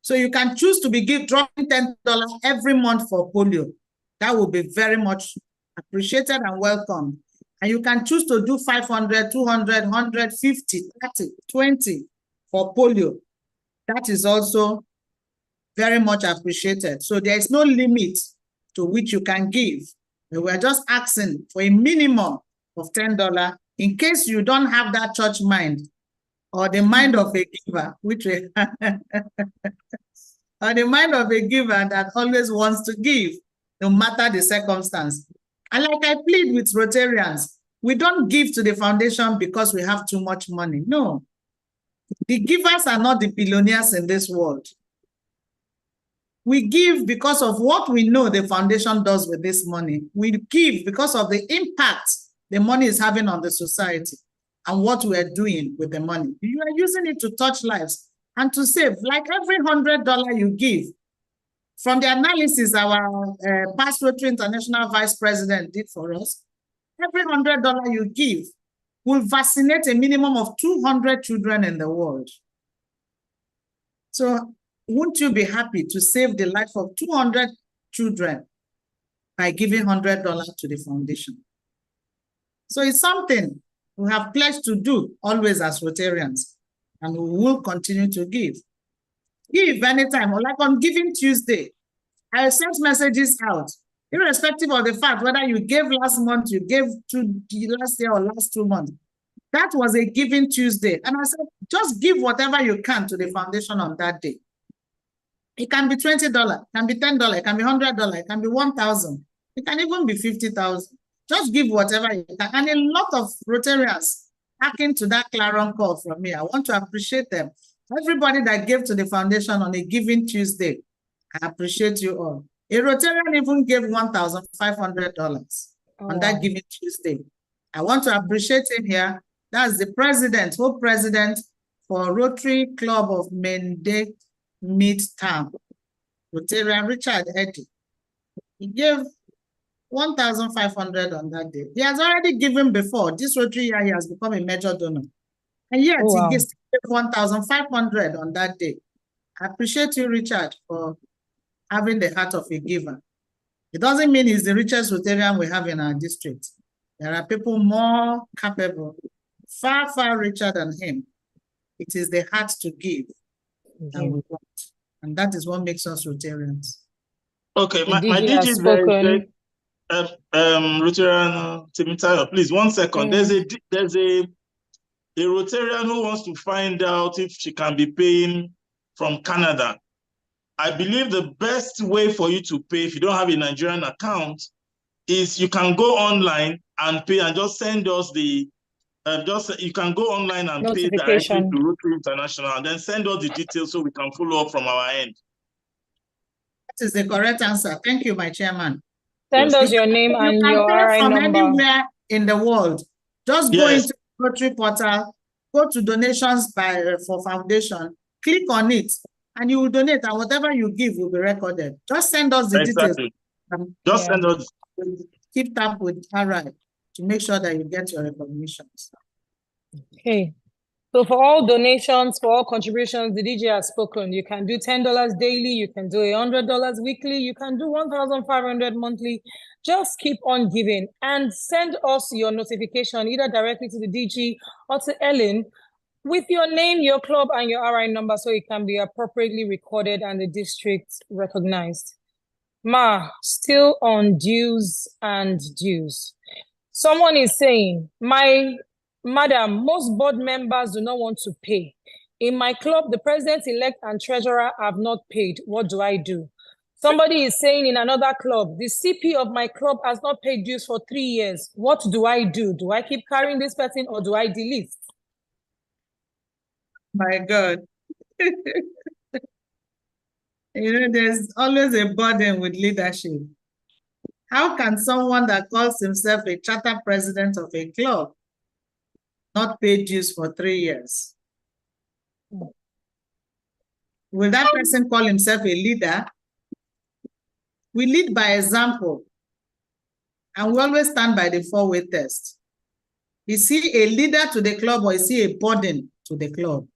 So you can choose to be dropping $10 every month for polio. That will be very much appreciated and welcome. And you can choose to do 500, 200, 150, 30, 20 for polio. That is also very much appreciated. So there is no limit to which you can give. We're just asking for a minimum of $10 in case you don't have that church mind or the mind of a giver, which we or the mind of a giver that always wants to give, no matter the circumstance. And like I plead with Rotarians, we don't give to the foundation because we have too much money. No. The givers are not the billionaires in this world. We give because of what we know the foundation does with this money. We give because of the impact the money is having on the society and what we are doing with the money. You are using it to touch lives and to save. Like every $100 you give, from the analysis our past Rotary International Vice President did for us, every $100 you give will vaccinate a minimum of 200 children in the world. So won't you be happy to save the life of 200 children by giving $100 to the foundation? So it's something we have pledged to do always as Rotarians, and we will continue to give. Give anytime, or like on Giving Tuesday, I sent messages out, irrespective of the fact whether you gave last month, you gave last year or last 2 months. That was a Giving Tuesday. And I said, just give whatever you can to the foundation on that day. It can be $20, it can be $10, it can be $100, it can be $1,000, it can even be $50,000. Just give whatever you can. And a lot of Rotarians hacking to that clarion call from me. I want to appreciate them. Everybody that gave to the foundation on a Giving Tuesday, I appreciate you all. A Rotarian even gave $1,500 on that Giving Tuesday. I want to appreciate him here. That's the president, whole president for Rotary Club of Mende Midtown, Rotarian Richard Eddy. He gave $1,500 on that day. He has already given before. This Rotary year, he has become a major donor. And yet, he gave $1,500 on that day. I appreciate you, Richard, for having the heart of a giver. It doesn't mean he's the richest Rotarian we have in our district. There are people more capable, far, far richer than him. It is the heart to give that we want. And that is what makes us Rotarians.
Okay, my DG is very Rotarian Timitayo, please, 1 second. There's a Rotarian who wants to find out if she can be paying from Canada. I believe the best way for you to pay if you don't have a Nigerian account is you can go online and pay and just send us the you can go online and pay directly to Rotary International and then send us the details so we can follow up from our end.
That is the correct answer. Thank you, my chairman.
Send us your name and your RI number.
Anywhere in the world. Just go into the Rotary portal, go to donations for foundation, click on it, and you will donate, and whatever you give will be recorded. Just send us the details.
Just send us.
Keep tab with RI to make sure that you get your recognitions.
Okay. So for all donations, for all contributions, the DJ has spoken. You can do $10 daily, you can do $100 weekly, you can do 1,500 monthly. Just keep on giving and send us your notification either directly to the DG or to Ellen with your name, your club, and your RI number so it can be appropriately recorded and the district recognized. Ma, still on dues and dues. Someone is saying, Madam, most board members do not want to pay. In my club, the president-elect and treasurer have not paid. What do I do? Somebody is saying in another club, the CP of my club has not paid dues for 3 years. What do I do? Do I keep carrying this person or do I delete?
My God. There's always a burden with leadership. How can someone that calls himself a charter president of a club not pay dues for 3 years? Will that person call himself a leader? We lead by example, and we always stand by the 4-way test. Is he a leader to the club or is he a burden to the club?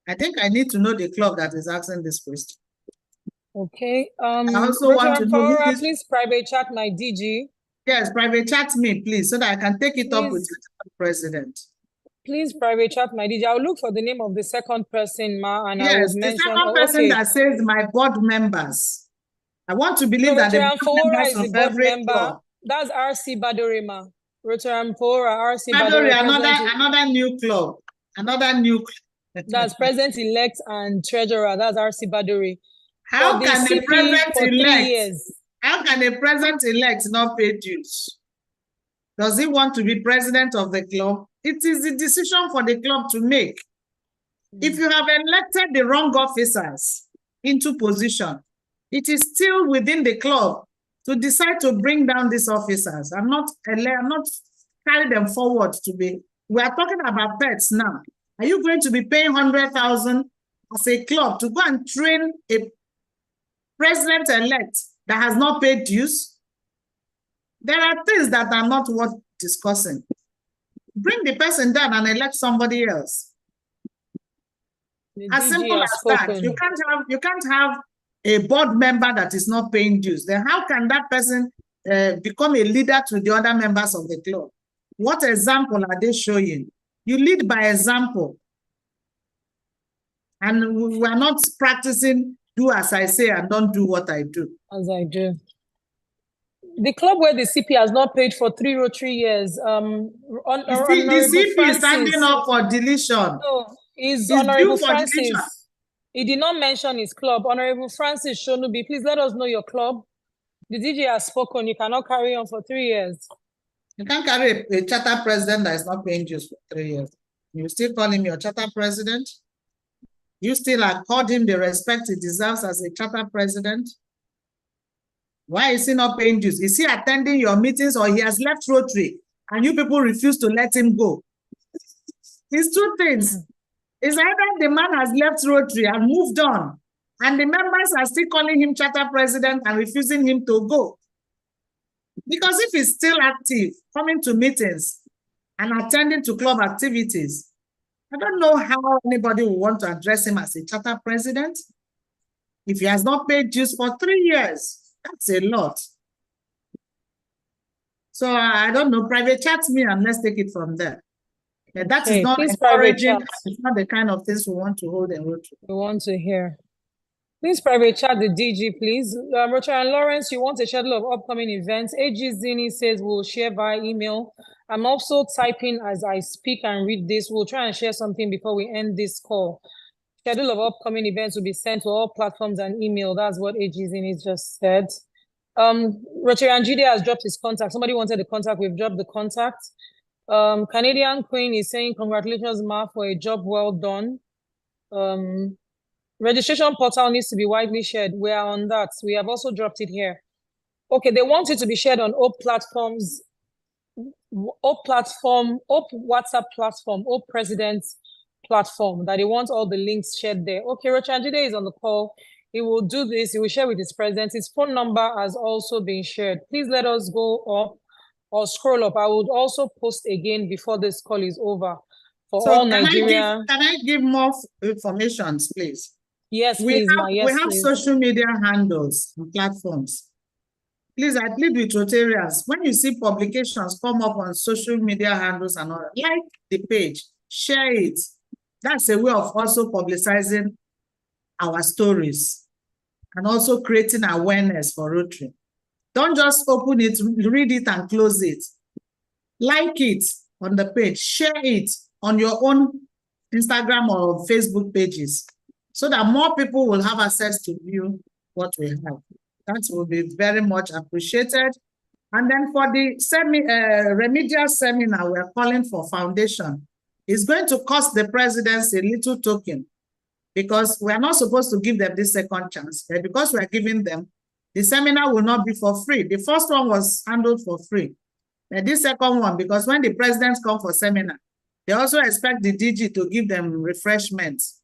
I think I need to know the club that is asking this question.
Okay.
I also want to know who is...
Please private chat my DG.
Yes, private chat me, please, so that I can take it up with the president.
Please private chat my DJ. I'll look for the name of the second person, Ma, and
yes,
I will
the
mention.
Second person that says my board members. I want to believe that the board members of every club.
That's RC Badore, Ma. Rotaram Fora, RC
Badore, another new club. Another new club.
That's president-elect and treasurer. That's RC Badore.
How can the president-elect? How can a president-elect not pay dues? Does he want to be president of the club? It is the decision for the club to make. If you have elected the wrong officers into position, it is still within the club to decide to bring down these officers and not carry them forward to be. We are talking about pets now. Are you going to be paying 100,000 as a club to go and train a president-elect that has not paid dues? There are things that are not worth discussing. Bring the person down and elect somebody else. As simple as that. You can't have a board member that is not paying dues. Then how can that person become a leader to the other members of the club? What example are they showing? You lead by example. And we are not practicing do as I say and don't do what I do.
As I do. The club where the CP has not paid for 3 Rotary years.
The CP is standing up for deletion.
No, is Honorable Francis. He did not mention his club. Honorable Francis Shonubi, please let us know your club. The DJ has spoken. You cannot carry on for 3 years.
You can't carry a charter president that is not paying dues for 3 years. You still call him your charter president? You still accord him the respect he deserves as a charter president? Why is he not paying dues? Is he attending your meetings or he has left Rotary and you people refuse to let him go? It's 2 things. It's either the man has left Rotary and moved on and the members are still calling him charter president and refusing him to go. Because if he's still active, coming to meetings and attending to club activities, I don't know how anybody will want to address him as a charter president. If he has not paid dues for 3 years, that's a lot. So I don't know, private chat me and let's take it from there. Yeah, that is not encouraging. It's not the kind of things we want to hold in Rotary.
We want to hear. Please private chat the DG, please. Rotary and Lawrence, you want a schedule of upcoming events. AG Zini says we'll share via email. I'm also typing as I speak and read this. We'll try and share something before we end this call. Schedule of upcoming events will be sent to all platforms and email. That's what AG Zini just said. Rotary and GD has dropped his contact. Somebody wanted the contact. We've dropped the contact. Canadian Queen is saying, congratulations, Ma, for a job well done. Registration portal needs to be widely shared. We are on that. We have also dropped it here. Okay, they want it to be shared on all platforms, all WhatsApp platform, all President's platform, that they want all the links shared there. Okay, Rochanjide is on the call. He will do this. He will share with his president. His phone number has also been shared. Please let us go up or scroll up. I would also post again before this call is over. for
So
all Nigeria.
Can I give more information, please?
Yes, please,
we have social media handles and platforms. Please, I plead with Rotarians, when you see publications come up on social media handles and all, like the page, share it. That's a way of also publicizing our stories and also creating awareness for Rotary. Don't just open it, read it and close it. Like it on the page, share it on your own Instagram or Facebook pages so that more people will have access to view what we have. That will be very much appreciated. And then for the remedial seminar we're calling for foundation, it's going to cost the presidents a little token because we're not supposed to give them this second chance. But because we're giving them, the seminar will not be for free. The first one was handled for free. But this second one, because when the presidents come for seminar, they also expect the DG to give them refreshments.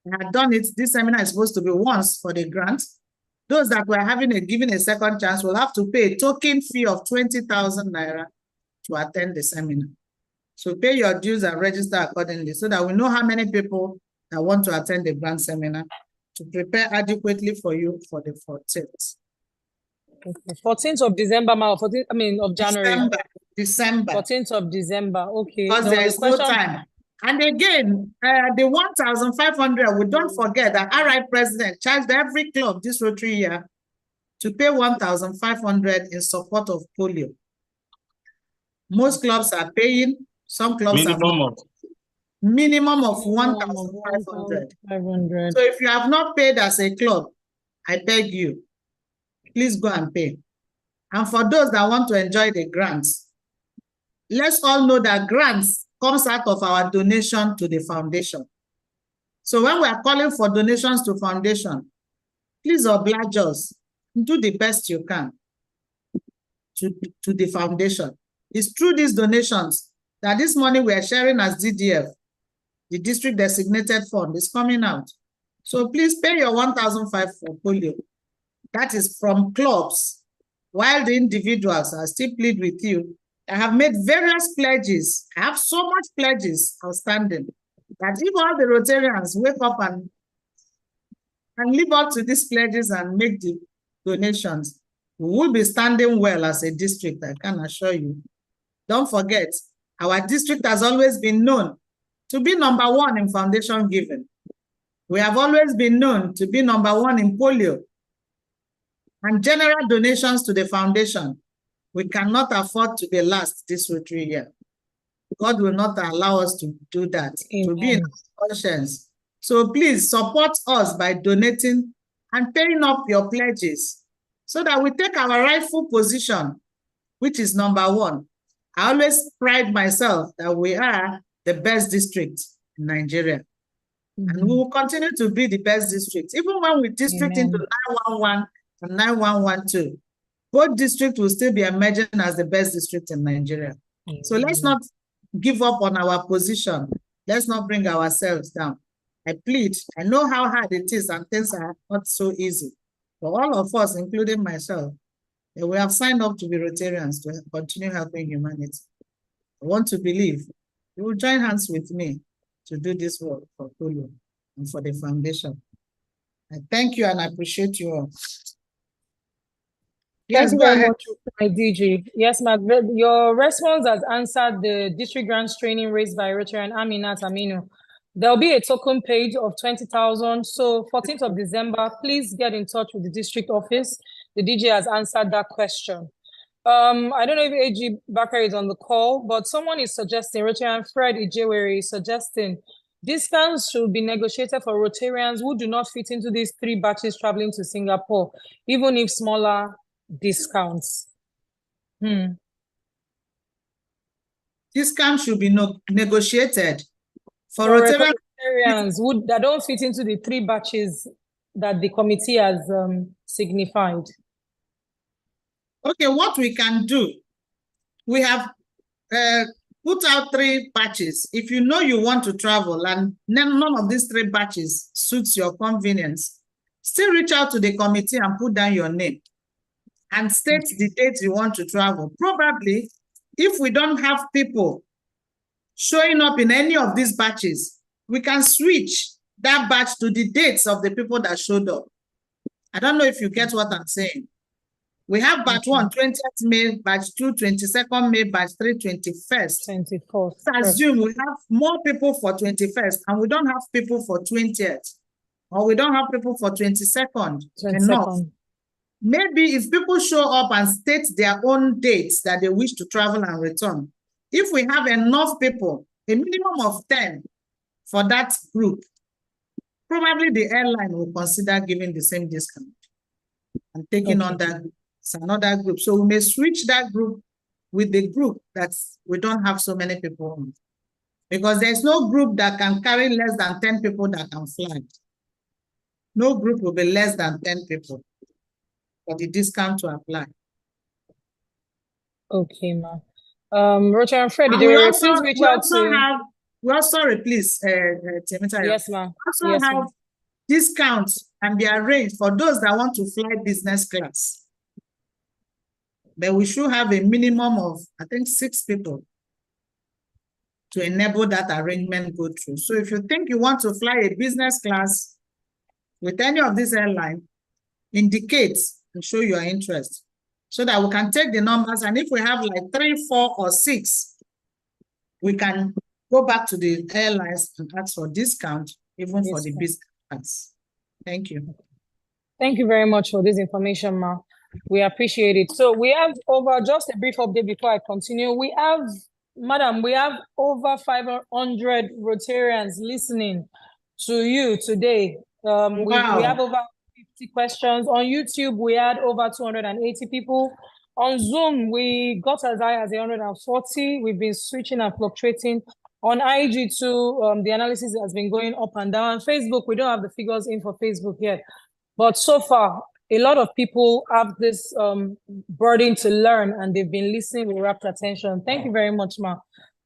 We had done it. This seminar is supposed to be once for the grant. Those that were given a second chance will have to pay a token fee of 20,000 naira to attend the seminar. So pay your dues and register accordingly so that we know how many people that want to attend the grant seminar to prepare adequately for you for the 14th.
Okay. 14th of December, of January.
December.
14th of December, okay.
Because there is no time. And again, the 1,500, we don't forget that RI president charged every club this Rotary year to pay 1,500 in support of polio. Most clubs are paying, some clubs minimum of 1,500. So if you have not paid as a club, I beg you, please go and pay. And for those that want to enjoy the grants, let's all know that grants comes out of our donation to the foundation. So when we are calling for donations to foundation, please oblige us, do the best you can to the foundation. It's through these donations that this money we are sharing as DDF, the district designated fund, is coming out. So please pay your 1,500 for polio. That is from clubs, while the individuals, I still plead with you, I have made various pledges. I have so much pledges outstanding that if all the Rotarians wake up and live up to these pledges and make the donations, we will be standing well as a district, I can assure you. Don't forget, our district has always been known to be #1 in foundation giving. We have always been known to be #1 in polio and general donations to the foundation. We cannot afford to be last this Rotary year. God will not allow us to do that, to be in conscience. So please support us by donating and paying up your pledges so that we take our rightful position, which is #1. I always pride myself that we are the best district in Nigeria. And we will continue to be the best district. Even when we district into 911 and 9112, both districts will still be emerging as the best district in Nigeria. So let's not give up on our position. Let's not bring ourselves down. I plead, I know how hard it is and things are not so easy. For all of us, including myself, we have signed up to be Rotarians to continue helping humanity. I want to believe you will join hands with me to do this work for polio and for the foundation. I thank you and I appreciate you all.
Yes, thank you very much, my DG. Yes, ma'am. Your response has answered the district grants training raised by Rotarian Aminat Aminu. There'll be a token page of 20,000. So 14th of December, please get in touch with the district office. The DG has answered that question. I don't know if AG Bakar is on the call, but someone is suggesting, Rotarian Fred Ijewere is suggesting discounts should be negotiated for Rotarians who do not fit into these 3 batches traveling to Singapore, even if smaller discounts.
Discounts should be negotiated for
Rotarians that don't fit into the 3 batches that the committee has signified.
Okay, what we can do, we have put out 3 batches. If you know you want to travel and none of these 3 batches suits your convenience, still reach out to the committee and put down your name and state the date you want to travel. Probably, if we don't have people showing up in any of these batches, we can switch that batch to the dates of the people that showed up. I don't know if you get what I'm saying. We have batch 1, 20th May, batch 2, 22nd May, batch 3, 21st.
24th.
Let's assume we have more people for 21st and we don't have people for 20th, or we don't have people for 22nd. Enough. Maybe if people show up and state their own dates that they wish to travel and return, if we have enough people, a minimum of 10 for that group, probably the airline will consider giving the same discount and taking on that group. It's another group. So we may switch that group with the group that we don't have so many people on. Because there's no group that can carry less than 10 people that can fly. No group will be less than 10 people for the discount to apply.
Okay, ma. Roger and Fred, please reach out to...
Sorry, please, Temitayo.
Yes, ma'am.
Also
yes,
have discounts and be arranged for those that want to fly business class. But we should have a minimum of, I think, 6 people to enable that arrangement go through. So if you think you want to fly a business class with any of these airlines, indicate and show your interest so that we can take the numbers. And if we have like 3, 4, or 6, we can go back to the airlines and ask for discount, even for the business class. Thank you.
Thank you very much for this information, ma. We appreciate it. So we have over, just a brief update before I continue. We have, madam, we have over 500 Rotarians listening to you today.
Wow.
We have over 50 questions. On YouTube, we had over 280 people. On Zoom, we got as high as 140. We've been switching and fluctuating. On IG too, the analysis has been going up and down. Facebook, we don't have the figures in for Facebook yet. But so far, a lot of people have this burden to learn, and they've been listening with rapt attention. Thank you very much, ma,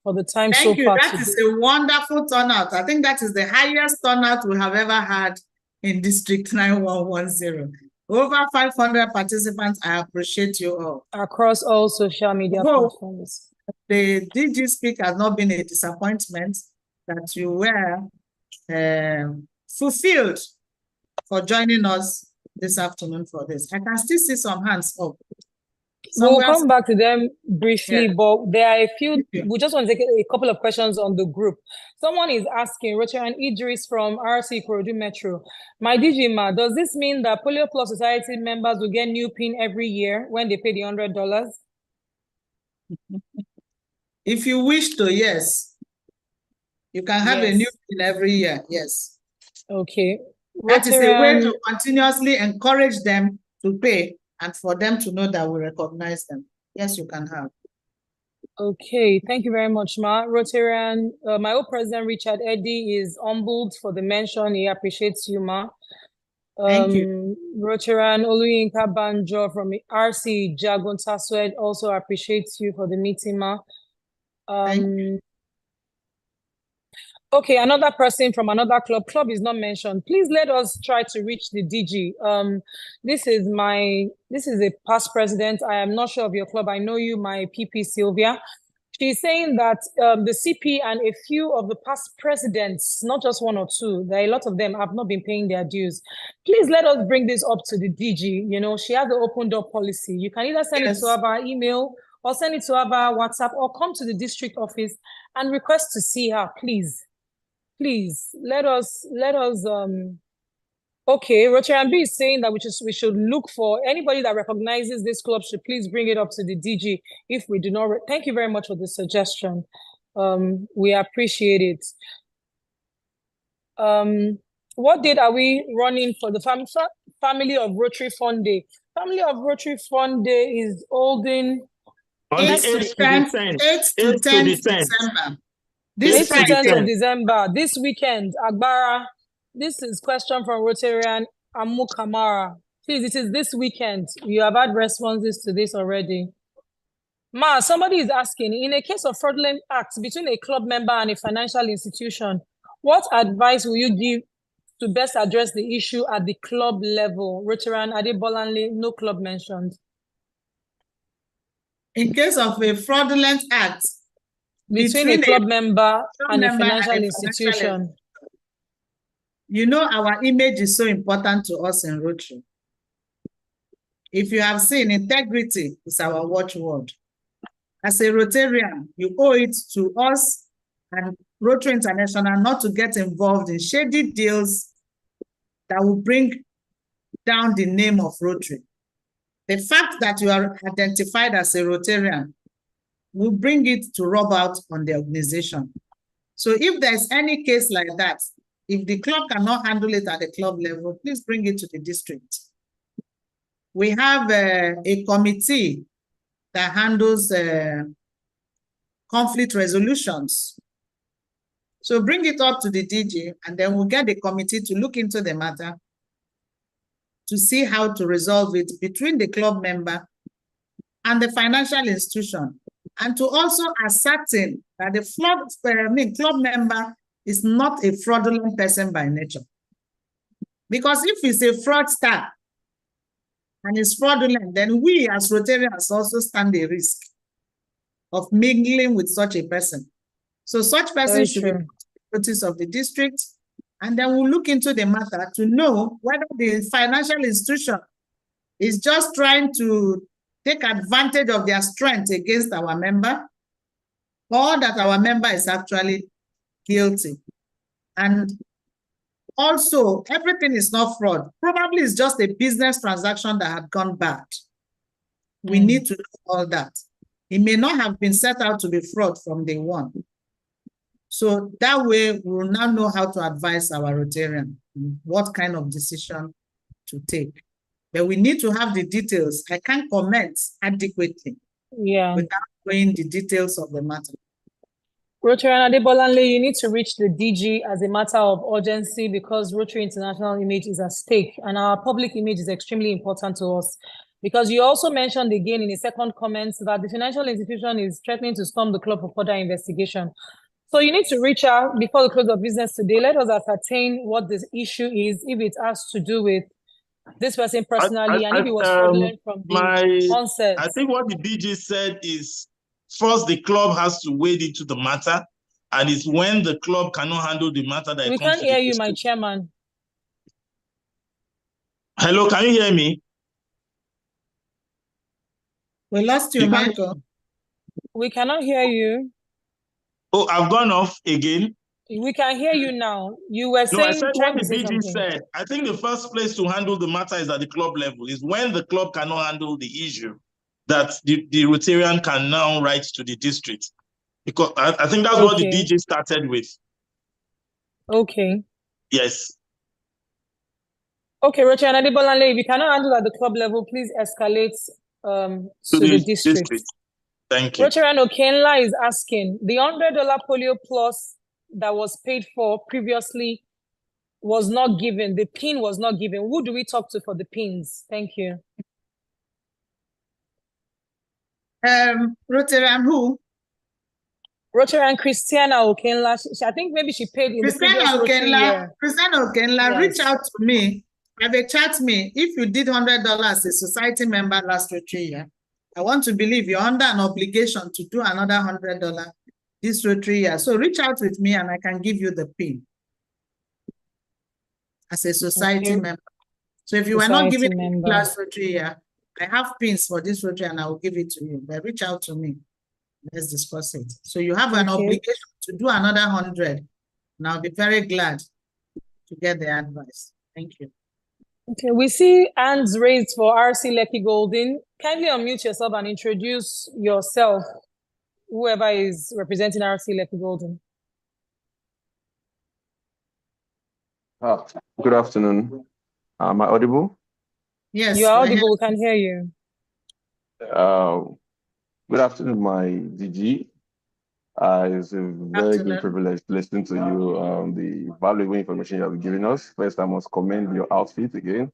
for the time so far.
Thank you. That is a wonderful turnout. I think that is the highest turnout we have ever had in District 9110. Over 500 participants. I appreciate you all.
Across all social media platforms.
The DG speak has not been a disappointment, that you were fulfilled for joining us this afternoon for this. I can still see some hands up.
We'll come back to them briefly, but there are a few. We just want to take a couple of questions on the group. Someone is asking, Rotarian Idris from RC Ikorodu Metro. My DG ma, does this mean that Polio Plus Society members will get new PIN every year when they pay the $100?
If you wish to, yes. You can have a new PIN every year, yes.
Okay.
That is a way to continuously encourage them to pay and for them to know that we recognize them. Yes, you can have.
Okay, thank you very much, ma. Rotarian, my old president, Richard Eddy, is humbled for the mention. He appreciates you, ma.
Thank you.
Rotarian Oluyinka Banjo from RC Jagun Taswed also appreciates you for the meeting, ma.
Thank you.
Okay, another person from another club. Club is not mentioned. Please let us try to reach the DG. This is a past president. I am not sure of your club. I know you, my PP Sylvia. She's saying that the CP and a few of the past presidents, not just 1 or 2, there are a lot of them have not been paying their dues. Please let us bring this up to the DG. You know, she has the open door policy. You can either send it to her by email or send it to her by WhatsApp or come to the district office and request to see her, please. Please let us. Okay, Rotarian B is saying that we should look for anybody that recognizes this club should please bring it up to the DG if we do not. Thank you very much for the suggestion. We appreciate it. What date are we running for the Family of Rotary Fund Day? Family of Rotary Fund Day is holding
on the 8th to 10th December.
This 10th of December, this weekend, Agbara. This is question from Rotarian Amu Kamara. Please, it is this weekend. You have had responses to this already. Ma, somebody is asking, in a case of fraudulent acts between a club member and a financial institution, what advice will you give to best address the issue at the club level? Rotarian Adebolanle, no club mentioned.
In case of a fraudulent act
Between a club member and a financial institution.
You know, our image is so important to us in Rotary. If you have seen, integrity is our watchword. As a Rotarian, you owe it to us and Rotary International not to get involved in shady deals that will bring down the name of Rotary. The fact that you are identified as a Rotarian will bring it to rub out on the organization. So if there's any case like that, if the club cannot handle it at the club level, please bring it to the district. We have a committee that handles conflict resolutions. So bring it up to the DG, and then we'll get the committee to look into the matter to see how to resolve it between the club member and the financial institution, and to also ascertain that the club member is not a fraudulent person by nature. Because if he's a fraudster and is fraudulent, then we as Rotarians also stand a risk of mingling with such a person. So such person should be notice of the district, and then we'll look into the matter to know whether the financial institution is just trying to take advantage of their strength against our member, or that our member is actually guilty. And also, everything is not fraud. Probably it's just a business transaction that had gone bad. We need to know all that. It may not have been set out to be fraud from day one. So that way, we will now know how to advise our Rotarian what kind of decision to take. But we need to have the details. I can't comment adequately without knowing the details of the matter.
Rotarian Adebolanle, you need to reach the DG as a matter of urgency because Rotary International image is at stake and our public image is extremely important to us. Because you also mentioned again in a second comment that the financial institution is threatening to storm the club for further investigation. So you need to reach out before the close of business today. Let us ascertain what this issue is, if it has to do with this person personally, and if it was fraudulent from the onset.
I think what the DG said is, first, the club has to wade into the matter, and it's when the club cannot handle the matter that
we can't hear you, my chairman.
Hello, can you hear me?
We lost you, Michael.
We cannot hear you.
Oh, I've gone off again.
We can hear you now. You were saying
I said what the DG said. I think the first place to handle the matter is at the club level. Is when the club cannot handle the issue that the Rotarian can now write to the district. Because I think that's what the DG started with.
Okay.
Yes.
Okay, Rotarian Adebolanle, if you cannot handle at the club level, please escalate to the district.
Thank you.
Rotarian Okenla is asking, the $100 Polio Plus that was paid for previously was not given. The PIN was not given. Who do we talk to for the PINs? Thank you.
Rotarian who?
Rotarian Christiana Okenla. I think maybe she paid in
Christiana Okenla, reach out to me. Have a chat me. If you did $100 as a society member last Rotary year, I want to believe you're under an obligation to do another $100 this Rotary year. So reach out with me and I can give you the PIN as a society member. So if you were not giving it last Rotary year, I have pins for this Rotary and I will give it to you. But reach out to me. Let's discuss it. So you have an obligation to do another 100. And I'll be very glad to get the advice. Thank you.
Okay, we see hands raised for RC Lekki Golden. Kindly unmute yourself and introduce yourself, whoever is representing RC Lekki Golden.
Good afternoon. Am I audible?
Yes.
You are audible, we can hear you.
Good afternoon, my DG. It's a very good privilege to listen to you, the valuable information you have been giving us. First, I must commend your outfit again.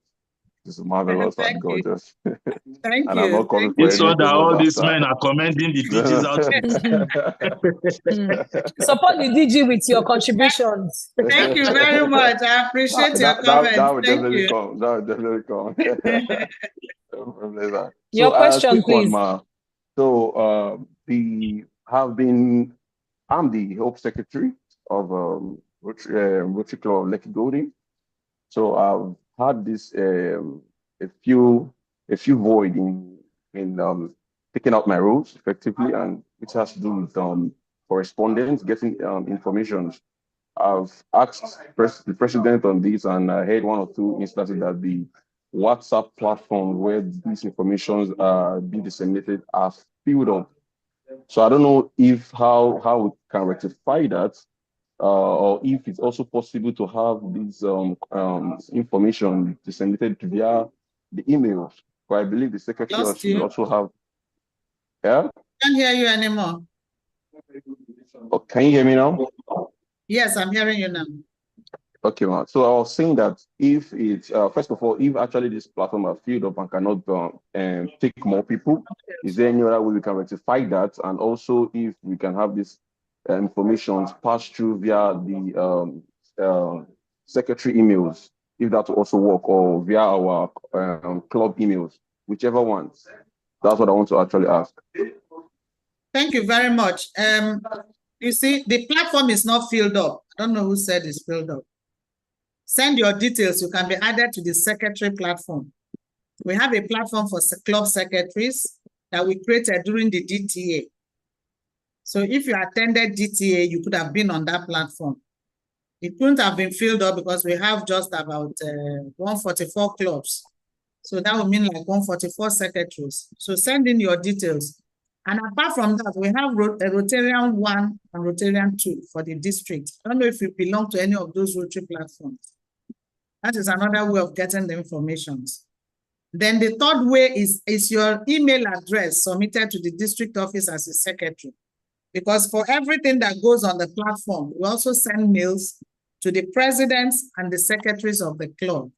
This is marvelous and gorgeous.
Thank
and
you.
I'm not coming
for anything. That all these men are commending the DG's
outfit.
Support the DG with your contributions.
Thank you very much. I appreciate your comments.
That would definitely come. That would definitely come.
Your question, please.
So, have been I'm the Hope Secretary of Rotary Club of Lekki Golden. So I've had this a few void in picking out my roles effectively, and which has to do with correspondence, getting information. I've asked the president on this, and I heard one or two instances that the WhatsApp platform where these informations are being disseminated are filled up. So I don't know if how we can rectify that, or if it's also possible to have this information disseminated via the email. But I believe the secretary should also have. Yeah.
Can't hear you anymore.
Oh, can you hear me now?
Yes, I'm hearing you now.
Okay, man. So I was saying that if it's first of all, if actually this platform are filled up and cannot take more people, is there any other way we can rectify that? And also, if we can have this information passed through via the secretary emails, if that will also work, or via our club emails, whichever one. That's what I want to actually ask.
Thank you very much. You see, the platform is not filled up. I don't know who said it's filled up. Send your details. You can be added to the secretary platform. We have a platform for club secretaries that we created during the DTA. So if you attended DTA, you could have been on that platform. It couldn't have been filled up because we have just about 144 clubs. So that would mean like 144 secretaries. So send in your details. And apart from that, we have Rotarian 1 and Rotarian 2 for the district. I don't know if you belong to any of those Rotary platforms. That is another way of getting the information. Then the third way is your email address submitted to the district office as a secretary. Because for everything that goes on the platform, we also send mails to the presidents and the secretaries of the club.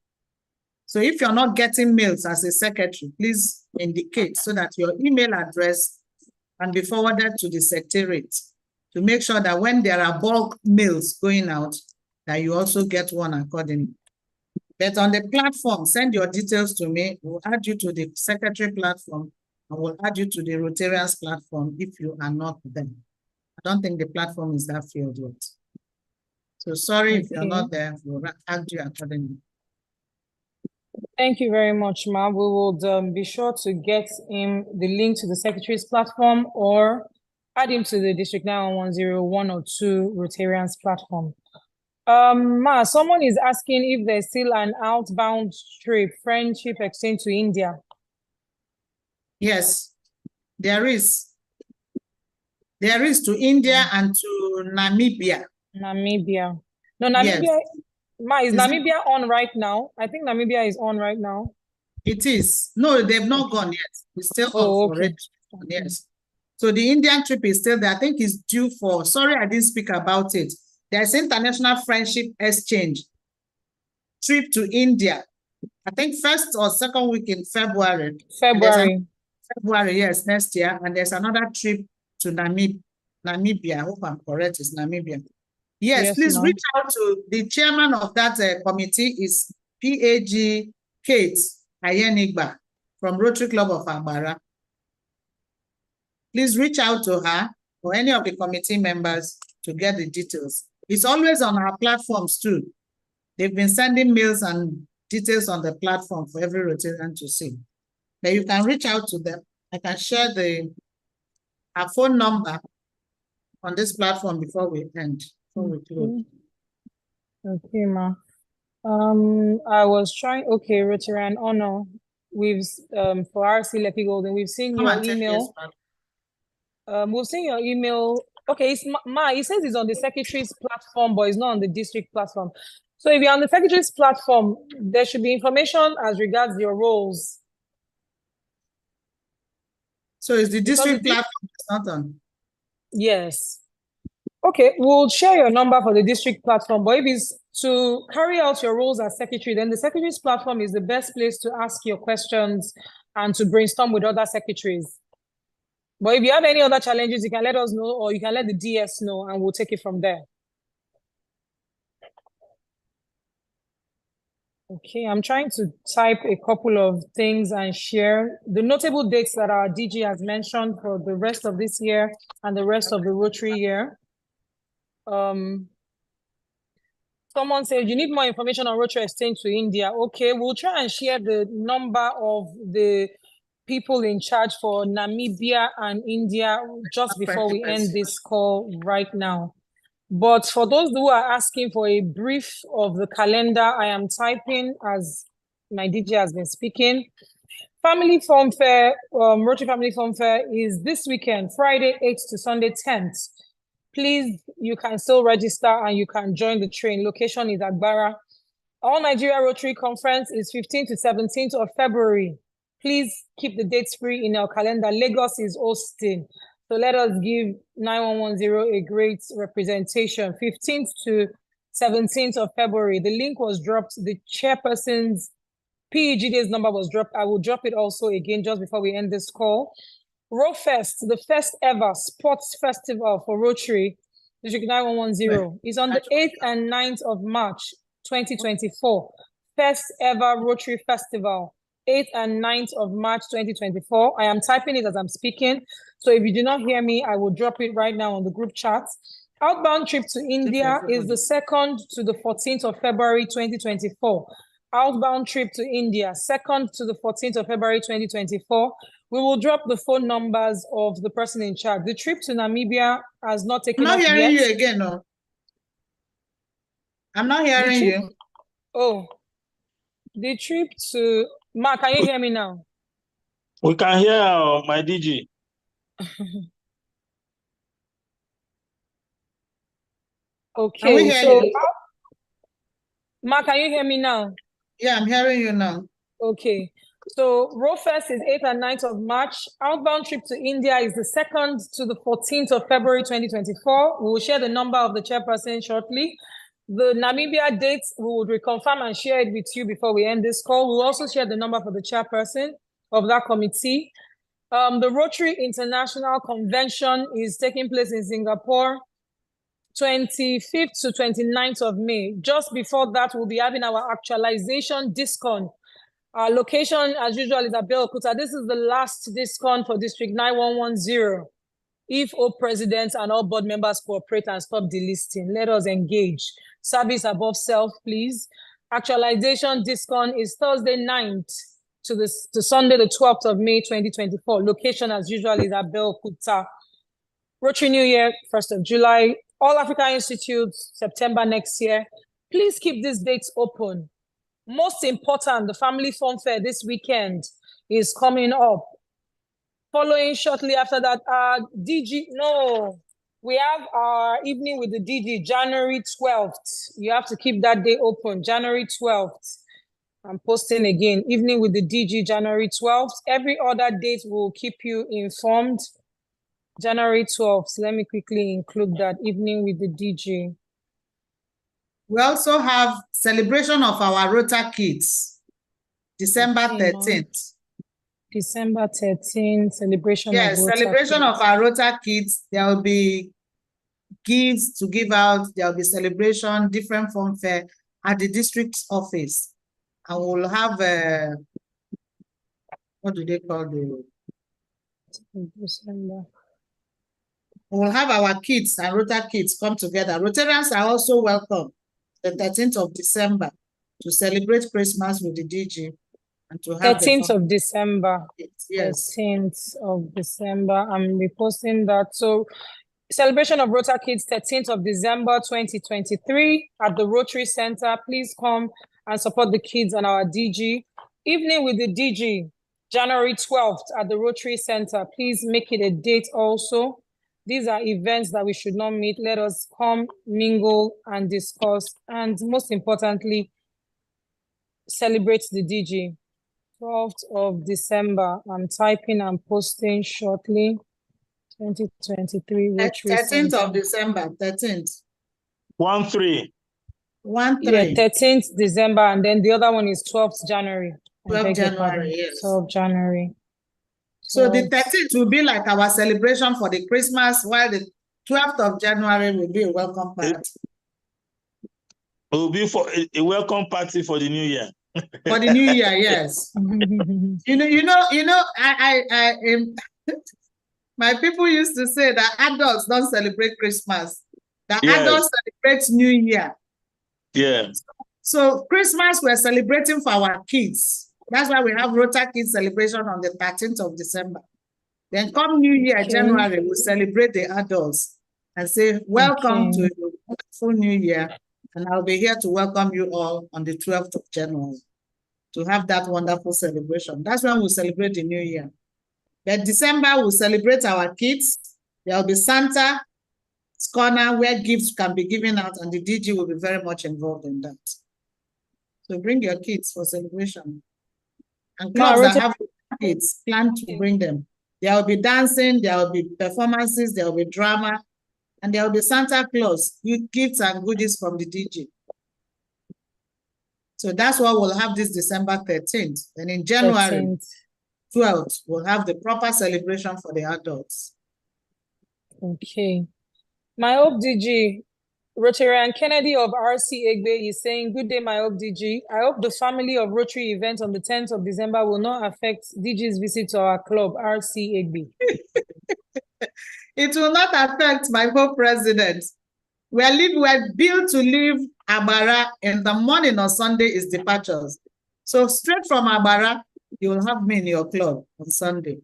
So if you're not getting mails as a secretary, please indicate so that your email address can be forwarded to the secretariat to make sure that when there are bulk mails going out, that you also get one accordingly. But on the platform, send your details to me. We'll add you to the secretary platform, and we'll add you to the Rotarians platform if you are not there. I don't think the platform is that filled yet. So sorry if you're not there, we'll add you accordingly.
Thank you very much, Ma. We will be sure to get him the link to the secretary's platform or add him to the District 9110 or 2 Rotarians platform. Ma, someone is asking if there's still an outbound trip, friendship exchange to India.
Yes, there is. There is to India and to Namibia.
Namibia. No, Namibia. Yes. Ma, is Namibia on right now? I think Namibia is on right now.
It is. No, they've not gone yet. It's still on for it. Yes. So the Indian trip is still there. I think it's due for, sorry, I didn't speak about it. There's International Friendship Exchange trip to India. I think first or second week in February.
February,
yes, next year. And there's another trip to Namibia. I hope I'm correct. It's Namibia. Yes, please reach out to the chairman of that committee is PAG Kate Ayenigba from Rotary Club of Agbara. Please reach out to her or any of the committee members to get the details. It's always on our platforms too. They've been sending mails and details on the platform for every Rotarian to see. Then you can reach out to them. I can share our phone number on this platform before we end.
Okay, Ma. I was trying. Okay, Rotarian Honor. We've for RC Lekki Golden. We've seen your email. We've seen your email. Okay, it's Ma. It says it's on the secretary's platform, but it's not on the district platform. So if you're on the secretary's platform, there should be information as regards your roles.
So is the district platform not on?
Yes. Okay, we'll share your number for the district platform, but if it's to carry out your roles as secretary, then the secretary's platform is the best place to ask your questions and to brainstorm with other secretaries. But if you have any other challenges, you can let us know, or you can let the DS know, and we'll take it from there. Okay, I'm trying to type a couple of things and share the notable dates that our DG has mentioned for the rest of this year and the rest of the Rotary year. Someone said, you need more information on Rotary Exchange to India. Okay, we'll try and share the number of the people in charge for Namibia and India just before we end this call right now. But for those who are asking for a brief of the calendar, I am typing as my DJ has been speaking. Family Fun Fair, Rotary Family Fun Fair is this weekend, Friday 8th to Sunday 10th. Please, you can still register and you can join the train. Location is Agbara. All Nigeria Rotary Conference is 15th to 17th of February. Please keep the dates free in our calendar. Lagos is hosting. So let us give 9110 a great representation. 15th to 17th of February. The link was dropped. The chairperson's PEG Days number was dropped. I will drop it also again just before we end this call. RoFest, the first ever sports festival for Rotary, District 9110, is on the 8th and 9th of March, 2024. First ever Rotary Festival, 8th and 9th of March, 2024. I am typing it as I'm speaking. So if you do not hear me, I will drop it right now on the group chat. Outbound trip to India is the 2nd to the 14th of February, 2024. Outbound trip to India, 2nd to the 14th of February, 2024. We will drop the phone numbers of the person in charge. The trip to Namibia has not taken off yet.
I'm not hearing you again, no. I'm not hearing you.
Oh, the trip to... Mark, can you hear me now?
We can hear my DG.
Okay, so... Mark, can you hear me now?
Yeah, I'm hearing you now.
Okay. So RoFest is 8th and 9th of March. Outbound trip to India is the 2nd to the 14th of February 2024. We will share the number of the chairperson shortly. The Namibia dates, we will reconfirm and share it with you before we end this call. We'll also share the number for the chairperson of that committee. The Rotary International Convention is taking place in Singapore, 25th to 29th of May. Just before that, we'll be having our actualization DISCON. Our location, as usual, is Abeokuta. This is the last DISCON for District 9110. If all presidents and all board members cooperate and stop delisting, let us engage. Service above self, please. Actualization DISCON is Thursday 9th to Sunday the 12th of May 2024. Location, as usual, is Abeokuta. Rotary New Year, 1st of July. All Africa Institute, September next year. Please keep these dates open. Most important, the Family Fun Fair this weekend is coming up. Following shortly after that, we have our evening with the DG, January 12th. You have to keep that day open, January 12th. I'm posting again, evening with the DG, January 12th. Every other date will keep you informed. January 12th, let me quickly include that, evening with the DG.
We also have celebration of our Rota Kids, December 13th.
December 13th, celebration of Rota
celebration
Kids.
Of our Rota Kids. There will be gifts to give out. There will be celebration, different fun fair at the district office. And we'll have, what do they call the?
December.
We'll have our kids and Rota Kids come together. Rotarians are also welcome the 13th of December to celebrate Christmas with the DG and to have
13th of December.
Yes.
13th of December. I'm reposting that. So celebration of Rota Kids, 13th of December 2023 at the Rotary Center. Please come and support the kids and our DG. Evening with the DG, January 12th at the Rotary Center. Please make it a date also. These are events that we should not meet. Let us come, mingle, and discuss. And most importantly, celebrate the DG. 12th of December. I'm typing and posting shortly. 2023.
13th of December. 13th.
1-3.
1-3.
Yeah, 13th December. And then the other one is 12th January.
12th January, yes.
12th January.
So the 13th will be like our celebration for the Christmas, while the 12th of January will be a welcome party.
It will be for a welcome party for the new year.
For the new year, yes. My people used to say that adults don't celebrate Christmas. The adults celebrate New Year.
Yeah.
So Christmas, we're celebrating for our kids. That's why we have Rota Kids celebration on the 13th of December. Then come New Year, January, we'll celebrate the adults and say, welcome to a full New Year. And I'll be here to welcome you all on the 12th of January to have that wonderful celebration. That's when we'll celebrate the New Year. Then December, we'll celebrate our kids. There'll be Santa's corner where gifts can be given out, and the DG will be very much involved in that. So bring your kids for celebration. And clubs that have kids, plan to bring them. There will be dancing, there will be performances, there will be drama, and there will be Santa Claus, gifts and goodies from the DG. So that's what we'll have this December 13th. And in January 12th, we'll have the proper celebration for the adults.
Okay. My Hope DG, Rotarian Kennedy of RC Egbe is saying, good day, my Hope DG. I hope the family of Rotary event on the 10th of December will not affect DG's visit to our club, RC Egbe.
It will not affect my co-president. We're built to leave Abara in the morning on Sunday is departures. So straight from Abara, you will have me in your club on Sunday.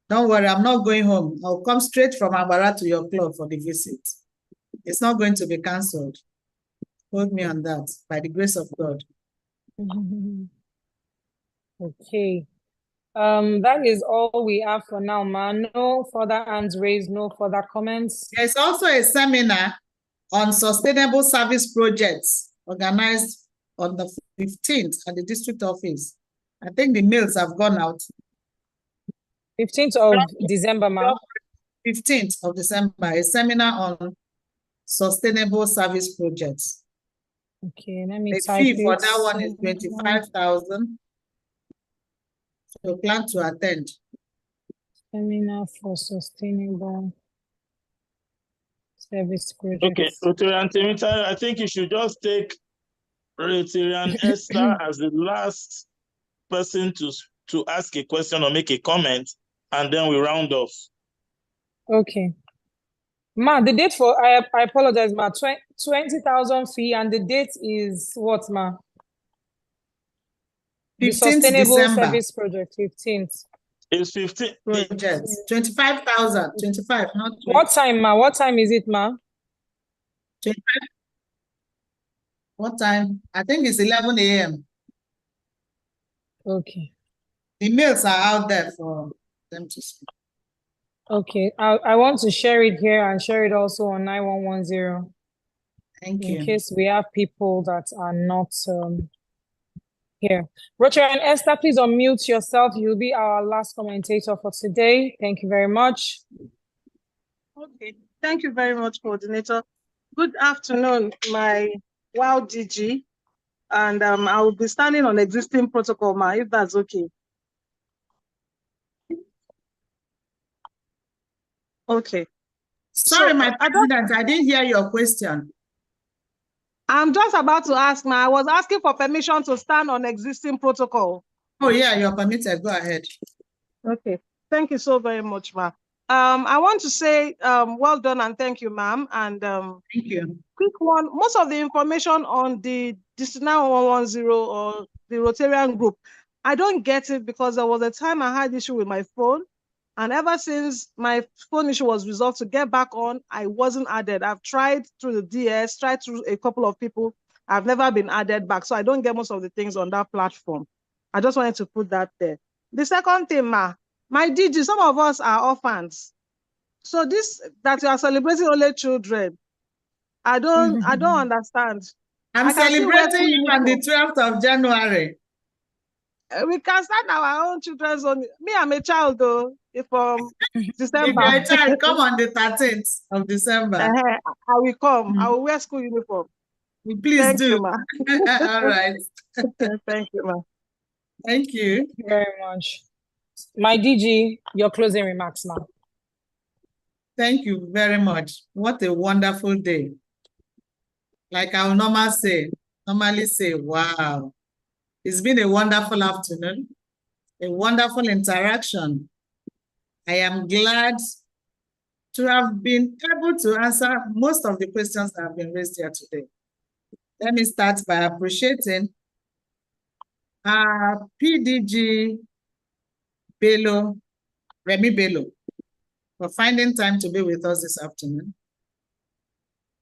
Don't worry, I'm not going home. I'll come straight from Abara to your club for the visit. It's not going to be cancelled. Hold me on that, by the grace of God.
Okay. That is all we have for now, man. No further hands raised, no further comments.
There's also a seminar on sustainable service projects organized on the 15th at the district office. I think the mails have gone out.
15th of December, ma'am.
15th of December, a seminar on sustainable service projects.
Okay, let me
the
type
fee
it.
for that one is 25,000. So plan to attend.
Seminar for sustainable service projects.
Okay, Rotarian Temita, I think you should just take Rotarian Esther as the last person to ask a question or make a comment, and then we round off.
Okay. Ma, the date for, I apologize, ma, 20,000 fee, and the date is what, ma? The sustainable
December.
service project, 15th.
It's 15.
Projects, 25,000, 25, not 20.
What time, ma? What time is it, ma?
25. What time? I think it's 11 a.m.
Okay.
The mails are out there for them to see.
Okay, I want to share it here and share it also on 9110.
Thank you.
In case we have people that are not here. Rotarian Esther, please unmute yourself. You'll be our last commentator for today. Thank you very much.
Okay, thank you very much, coordinator. Good afternoon, my WOW DG. And I will be standing on existing protocol, ma, if that's okay. Okay.
Sorry, my president, I didn't hear your question.
I'm just about to ask, ma. I was asking for permission to stand on existing protocol.
Oh, yeah, you're permitted. Go ahead.
Okay. Thank you so very much, ma. I want to say well done and thank you, ma'am. And
thank you.
Quick one. Most of the information on the District 9110 or the Rotarian group, I don't get it because there was a time I had issue with my phone. And ever since my phone issue was resolved to get back on, I wasn't added. I've tried through the DS, tried through a couple of people. I've never been added back. So I don't get most of the things on that platform. I just wanted to put that there. The second thing, ma, my DG, some of us are orphans. So this, that you are celebrating only children, I don't understand.
I'm celebrating you on the 12th of January.
We can start our own children's only. Me, I'm a child though. From December.
If you're a child, come on the 13th of December.
I will come. I will wear school uniform.
Please
Thank
do.
You, ma.
All right.
Thank you, ma.
Thank you.
Thank you very much. My DG, your closing remarks, ma.
Thank you very much. What a wonderful day. Like I will normally say, wow. It's been a wonderful afternoon, a wonderful interaction. I am glad to have been able to answer most of the questions that have been raised here today. Let me start by appreciating our PDG Bello, Remy Bello, for finding time to be with us this afternoon.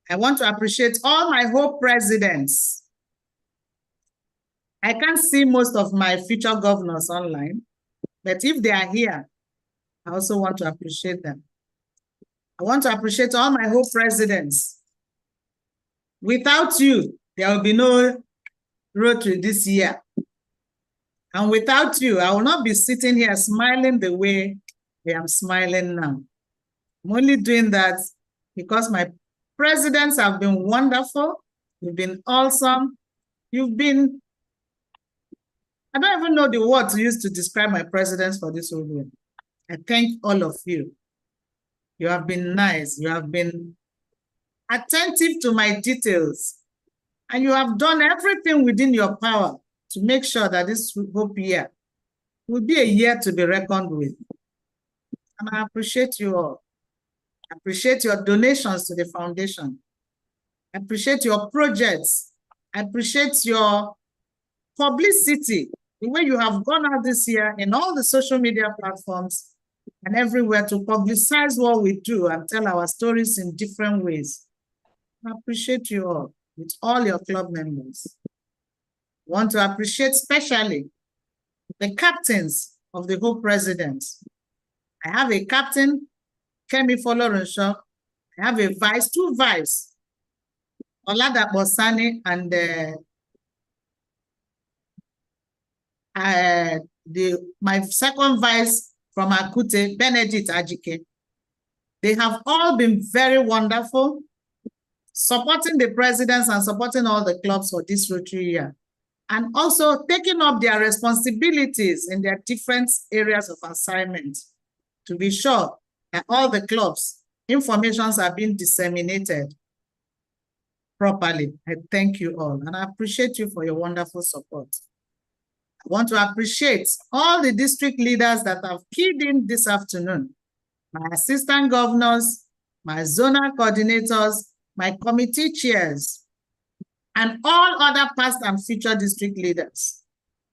I want to appreciate all my Hope presidents. I can't see most of my future governors online, but if they are here, I also want to appreciate them. I want to appreciate all my Hope presidents. Without you, there will be no Rotary this year. And without you, I will not be sitting here smiling the way I am smiling now. I'm only doing that because my presidents have been wonderful. You've been awesome. You've been, I don't even know the word to use to describe my presidents for this whole year. I thank all of you. You have been nice. You have been attentive to my details. And you have done everything within your power to make sure that this Hope year will be a year to be reckoned with. And I appreciate you all. I appreciate your donations to the foundation. I appreciate your projects. I appreciate your publicity, the way you have gone out this year in all the social media platforms and everywhere to publicize what we do and tell our stories in different ways. I appreciate you all, with all your club members. I want to appreciate especially the captains of the Hope presidents. I have a captain, Kemi Folorunso. I have a vice, two vice, Oladapo Sani and my second vice from Akute, Benedict Ajike. They have all been very wonderful, supporting the presidents and supporting all the clubs for this Rotary year, and also taking up their responsibilities in their different areas of assignment to be sure that all the clubs, informations are being disseminated properly. I thank you all, and I appreciate you for your wonderful support. I want to appreciate all the district leaders that have keyed in this afternoon, my assistant governors, my zonal coordinators, my committee chairs, and all other past and future district leaders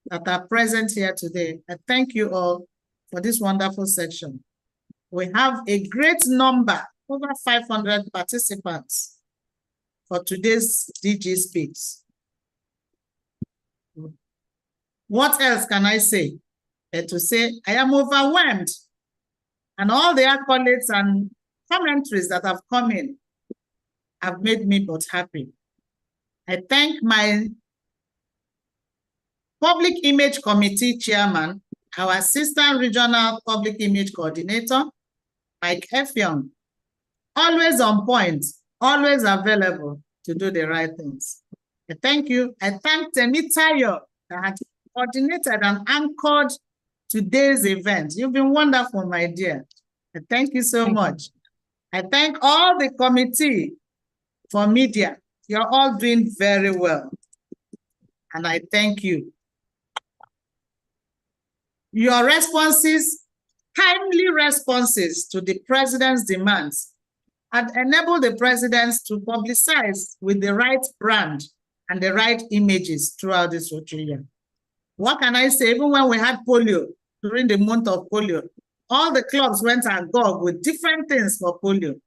that are present here today. I thank you all for this wonderful section. We have a great number, over 500 participants for today's DG Speaks. What else can I say? To say I am overwhelmed, and all the accolades and commentaries that have come in have made me but happy. I thank my Public Image Committee Chairman, our Assistant Regional Public Image Coordinator, Mike Effiong, always on point, always available to do the right things. I thank you. I thank Temi Tayo that had coordinated and anchored today's event. You've been wonderful, my dear. I thank you so much. I thank all the committee for media. You're all doing very well. And I thank you. Your responses, timely responses to the president's demands, had enabled the presidents to publicize with the right brand and the right images throughout this Rotary year. What can I say? Even when we had polio, during the month of polio, all the clubs went agog with different things for polio.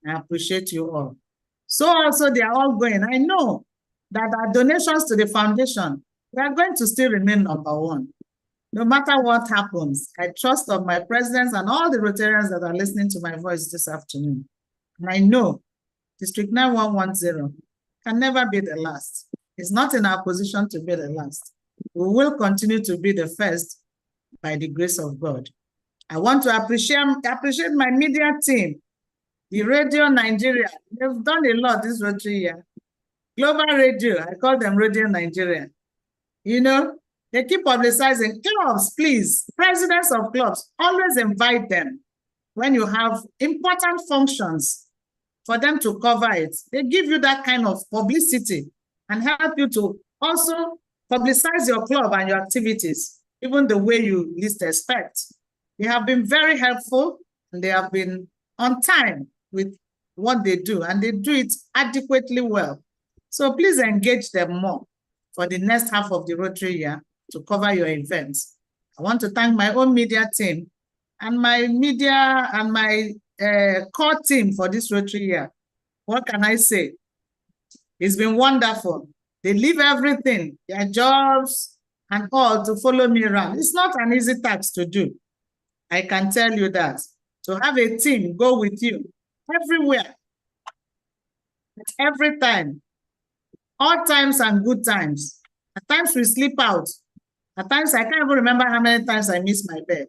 I appreciate you all. So also they are all going. I know that our donations to the foundation, we are going to still remain #1. No matter what happens, I trust of my presidents and all the Rotarians that are listening to my voice this afternoon. And I know District 9110 can never be the last. It's not in our position to be the last. We will continue to be the first by the grace of God. I want to appreciate my media team, the Radio Nigeria. They've done a lot this Rotary year. Global Radio, I call them Radio Nigeria. You know, they keep publicizing. Clubs, please, presidents of clubs, always invite them when you have important functions for them to cover it. They give you that kind of publicity and help you to also publicize your club and your activities, even the way you least expect. They have been very helpful, and they have been on time with what they do, and they do it adequately well. So please engage them more for the next half of the Rotary year to cover your events. I want to thank my own media team and my media and my core team for this Rotary year. What can I say? It's been wonderful. They leave everything, their jobs and all, to follow me around. It's not an easy task to do. I can tell you that. To have a team go with you everywhere, at every time, all times and good times. At times we sleep out. At times I can't even remember how many times I miss my bed.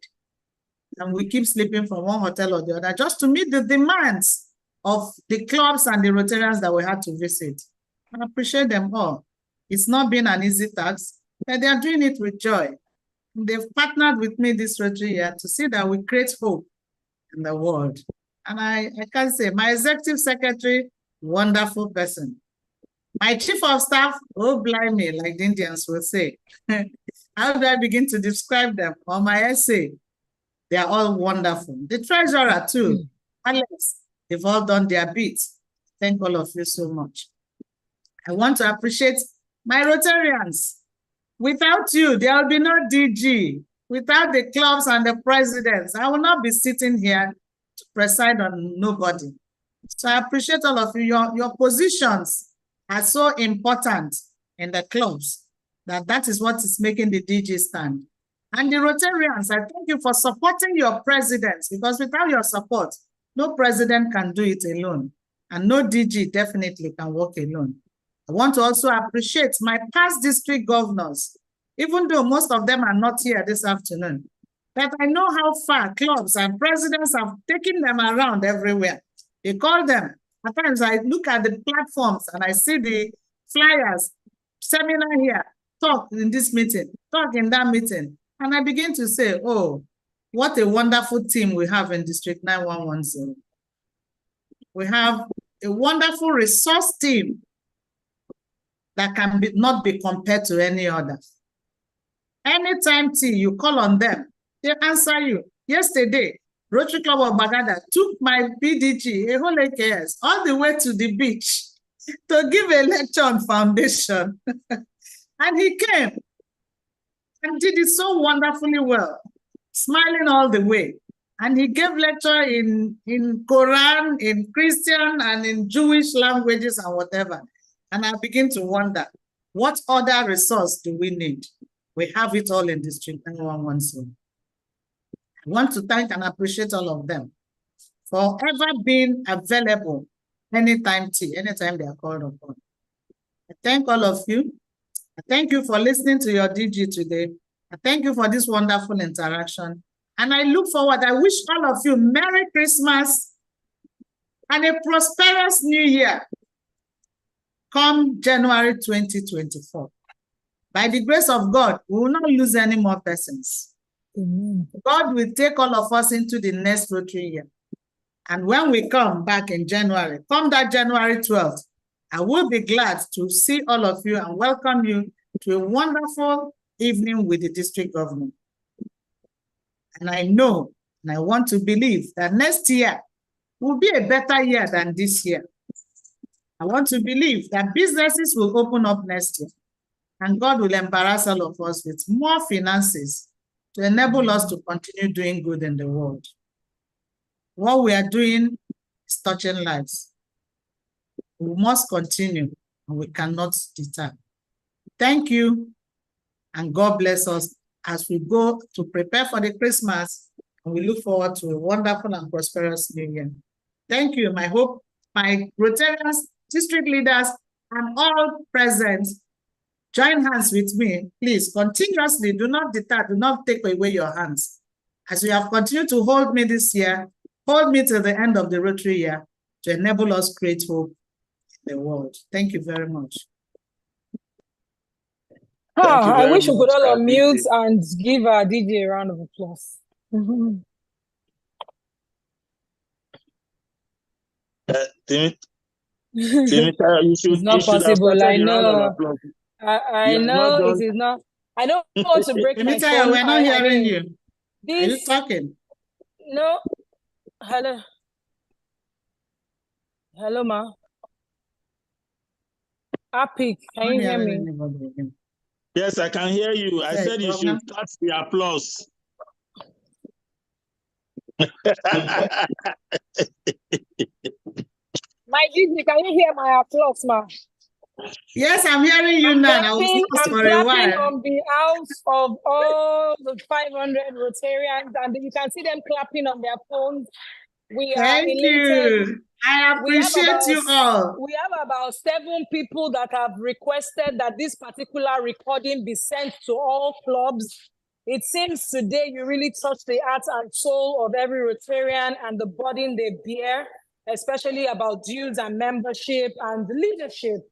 And we keep sleeping from one hotel or the other just to meet the demands of the clubs and the Rotarians that we had to visit. I appreciate them all. It's not been an easy task, but they are doing it with joy. They've partnered with me this Rotary year to see that we create hope in the world. And I can say, my executive secretary, wonderful person. My chief of staff, oh, blimey, like the Indians will say. How do I begin to describe them? Or my essay, they are all wonderful. The treasurer too, Alex, they've all done their bit. Thank all of you so much. I want to appreciate my Rotarians. Without you, there will be no DG. Without the clubs and the presidents, I will not be sitting here to preside on nobody. So I appreciate all of you. Your positions are so important in the clubs that is what is making the DG stand. And the Rotarians, I thank you for supporting your presidents, because without your support, no president can do it alone. And no DG definitely can work alone. I want to also appreciate my past district governors, even though most of them are not here this afternoon. But I know how far clubs and presidents have taken them around everywhere. They call them. At times I look at the platforms and I see the flyers, seminar here, talk in this meeting, talk in that meeting. And I begin to say, oh, what a wonderful team we have in District 9110. We have a wonderful resource team that can not be compared to any other. Anytime you call on them, they answer you. Yesterday, Rotary Club of Bagada took my PDG, a whole AKS, all the way to the beach to give a lecture on foundation. And he came and did it so wonderfully well, smiling all the way. And he gave lecture in Quran, in Christian, and in Jewish languages and whatever. And I begin to wonder, what other resource do we need? We have it all in District 9110. I want to thank and appreciate all of them for ever being available anytime they are called upon. I thank all of you. I thank you for listening to your DG today. I thank you for this wonderful interaction. And I look forward, I wish all of you Merry Christmas and a prosperous New Year come January 2024. By the grace of God, we will not lose any more persons. God will take all of us into the next Rotary year. And when we come back in January, come that January 12th, I will be glad to see all of you and welcome you to a wonderful evening with the district government. And I know, and I want to believe that next year will be a better year than this year. I want to believe that businesses will open up next year, and God will embarrass all of us with more finances to enable us to continue doing good in the world. What we are doing is touching lives. We must continue, and we cannot deter. Thank you, and God bless us as we go to prepare for the Christmas, and we look forward to a wonderful and prosperous New Year. Thank you. I hope my Rotarians, district leaders, and all present join hands with me. Please continuously do not deter, do not take away your hands. As you have continued to hold me this year, hold me till the end of the Rotary year to enable us create hope in the world. Thank you very much.
I wish we could all unmute and give our DJ a round of applause. It's not possible. I know. I know it is not. I don't want to break my phone.
We're not hearing you. Are you talking?
No. Hello. Hello, ma. Apik, can you hear me?
Yes, I can hear you. I said you should start the applause.
My DG, can you hear my applause, ma?
Yes, I'm hearing you now. I was lost for a while.
On behalf of all the 500 Rotarians, and you can see them clapping on their phones. We are elated.
You. I appreciate you all.
We have about 7 people that have requested that this particular recording be sent to all clubs. It seems today you really touched the heart and soul of every Rotarian and the burden they bear, especially about dues and membership and leadership.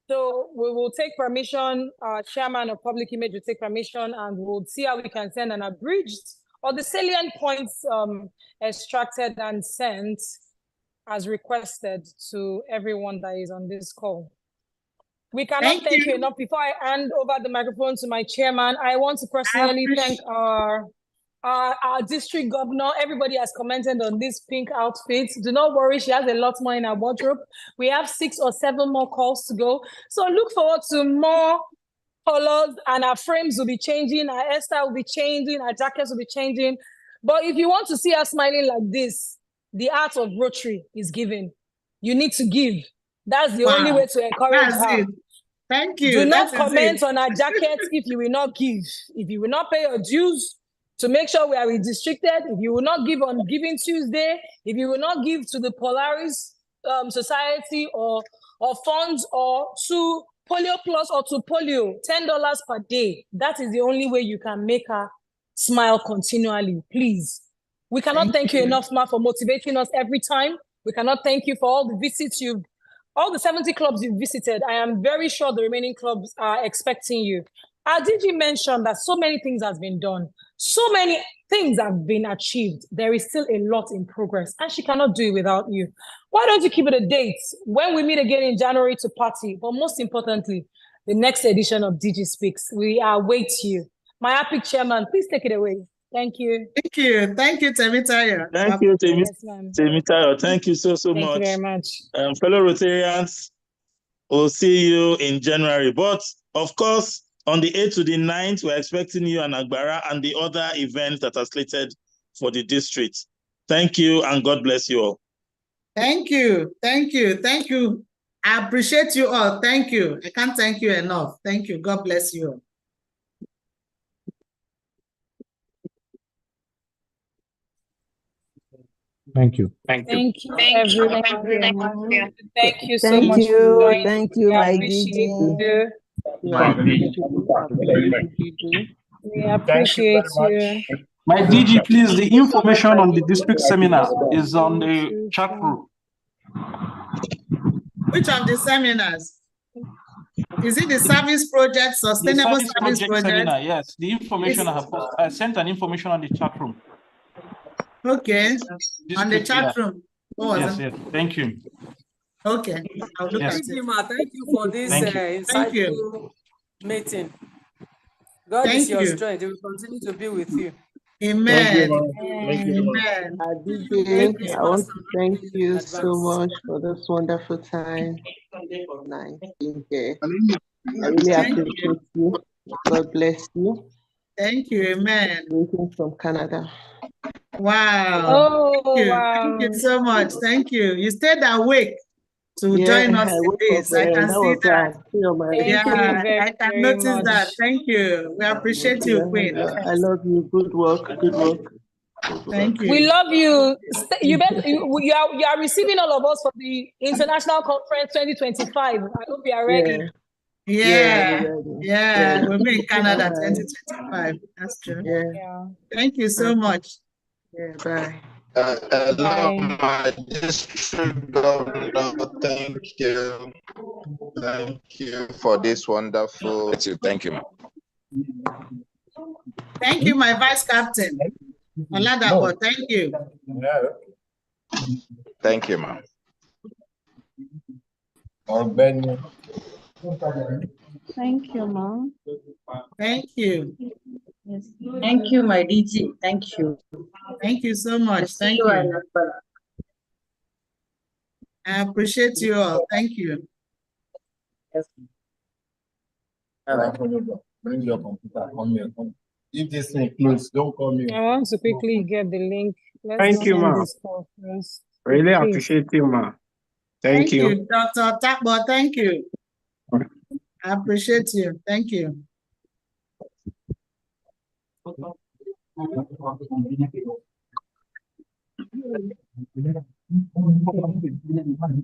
So we will take permission, Chairman of Public Image will take permission, and we'll see how we can send an abridged or the salient points extracted and sent as requested to everyone that is on this call. We cannot thank you enough. Before I hand over the microphone to my chairman, I want to personally thank our district governor. Everybody has commented on this pink outfit. Do not worry, she has a lot more in her wardrobe. We have 6 or 7 more calls to go. So look forward to more colors, and our frames will be changing, our hairstyle will be changing, our jackets will be changing. But if you want to see us smiling like this, the art of Rotary is giving. You need to give. That's the only way to encourage her.
Thank you.
Do not comment on our jackets if you will not give. If you will not pay your dues to make sure we are redistricted, if you will not give on Giving Tuesday, if you will not give to the Polaris Society or funds or to Polio Plus or to Polio, $10 per day. That is the only way you can make her smile continually, please. We cannot thank you enough, Ma, for motivating us every time. We cannot thank you for all the visits all the 70 clubs you've visited. I am very sure the remaining clubs are expecting you. Did you mention that so many things have been done? So many things have been achieved. There is still a lot in progress, and she cannot do it without you. Why don't you keep it a date when we meet again in January to party? But most importantly, the next edition of DG Speaks. We await you. My happy chairman, please take it away. Thank you.
Thank you. Thank you, Temitayo.
Thank you, Temitayo. Thank you so much.
Thank you very much.
Fellow Rotarians, we'll see you in January. But of course, on the 8th to the 9th, we're expecting you and Agbara and the other events that are slated for the district. Thank you, and God bless you all.
Thank you. Thank you. Thank you. I appreciate you all. Thank you. I can't thank you enough. Thank you. God bless you all.
Thank you.
Thank you, everyone. Thank you so much.
Thank you, my DG.
We appreciate you.
My DG, please, the information on the district seminar is on the chat room.
Which of the seminars? Is it the service project, sustainable service project?
Seminar, yes, the information I sent an information on the chat room.
Okay, on the chat room.
Yes, thank you.
Okay, I'll look at it.
Thank you for this insightful meeting. God is your strength. He will continue to be with you.
Amen.
Amen. I want to thank you so much for this wonderful time. Nice being here. I really appreciate you. God bless you.
Thank you. Amen.
Greetings from Canada.
Wow. Thank you so much. Thank you. You stayed awake to join us today. So I can see that. I can notice that. Thank you. We appreciate you, Queen.
I love you. Good work. Good work.
Thank you.
We love you. You are receiving all of us for the International Conference 2025. I hope you are ready.
We'll be in Canada 2025. That's true. Thank you so much.
Bye.
Hello, my district governor. Thank you. Thank you for this wonderful.
Thank you, ma'am.
Thank you, my vice captain. Oladapo, thank you.
Thank you, ma'am.
Thank you, ma'am.
Thank you.
Yes. Thank you, my DG. Thank you.
Thank you so much. Thank you. I appreciate you all. Thank you.
Bring your computer. Come here. If this thing close, don't call me.
I want to quickly get the link. Let's
Thank you,
end
ma.
this call first.
Really
Please.
appreciate you, ma. Thank you.
Dr. Takbo. Thank you. I appreciate you. Thank you.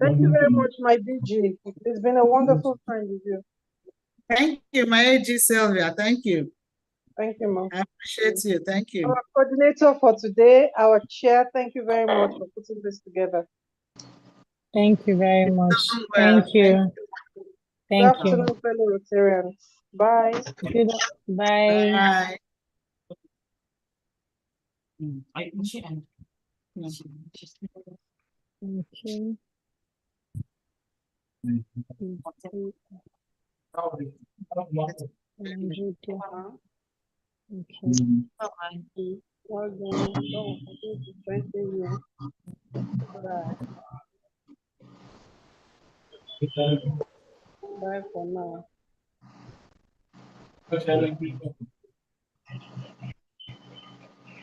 Thank you very much, my DG. It's been a wonderful time with you.
Thank you, my AG Sylvia. Thank you.
Thank you, ma'am.
I appreciate you. Thank you.
Our coordinator for today, our chair, thank you very much for putting this together.
Thank you very much. Thank you. Thank
Good afternoon, fellow Rotarians. Bye.
Bye. Okay.
Bye for now.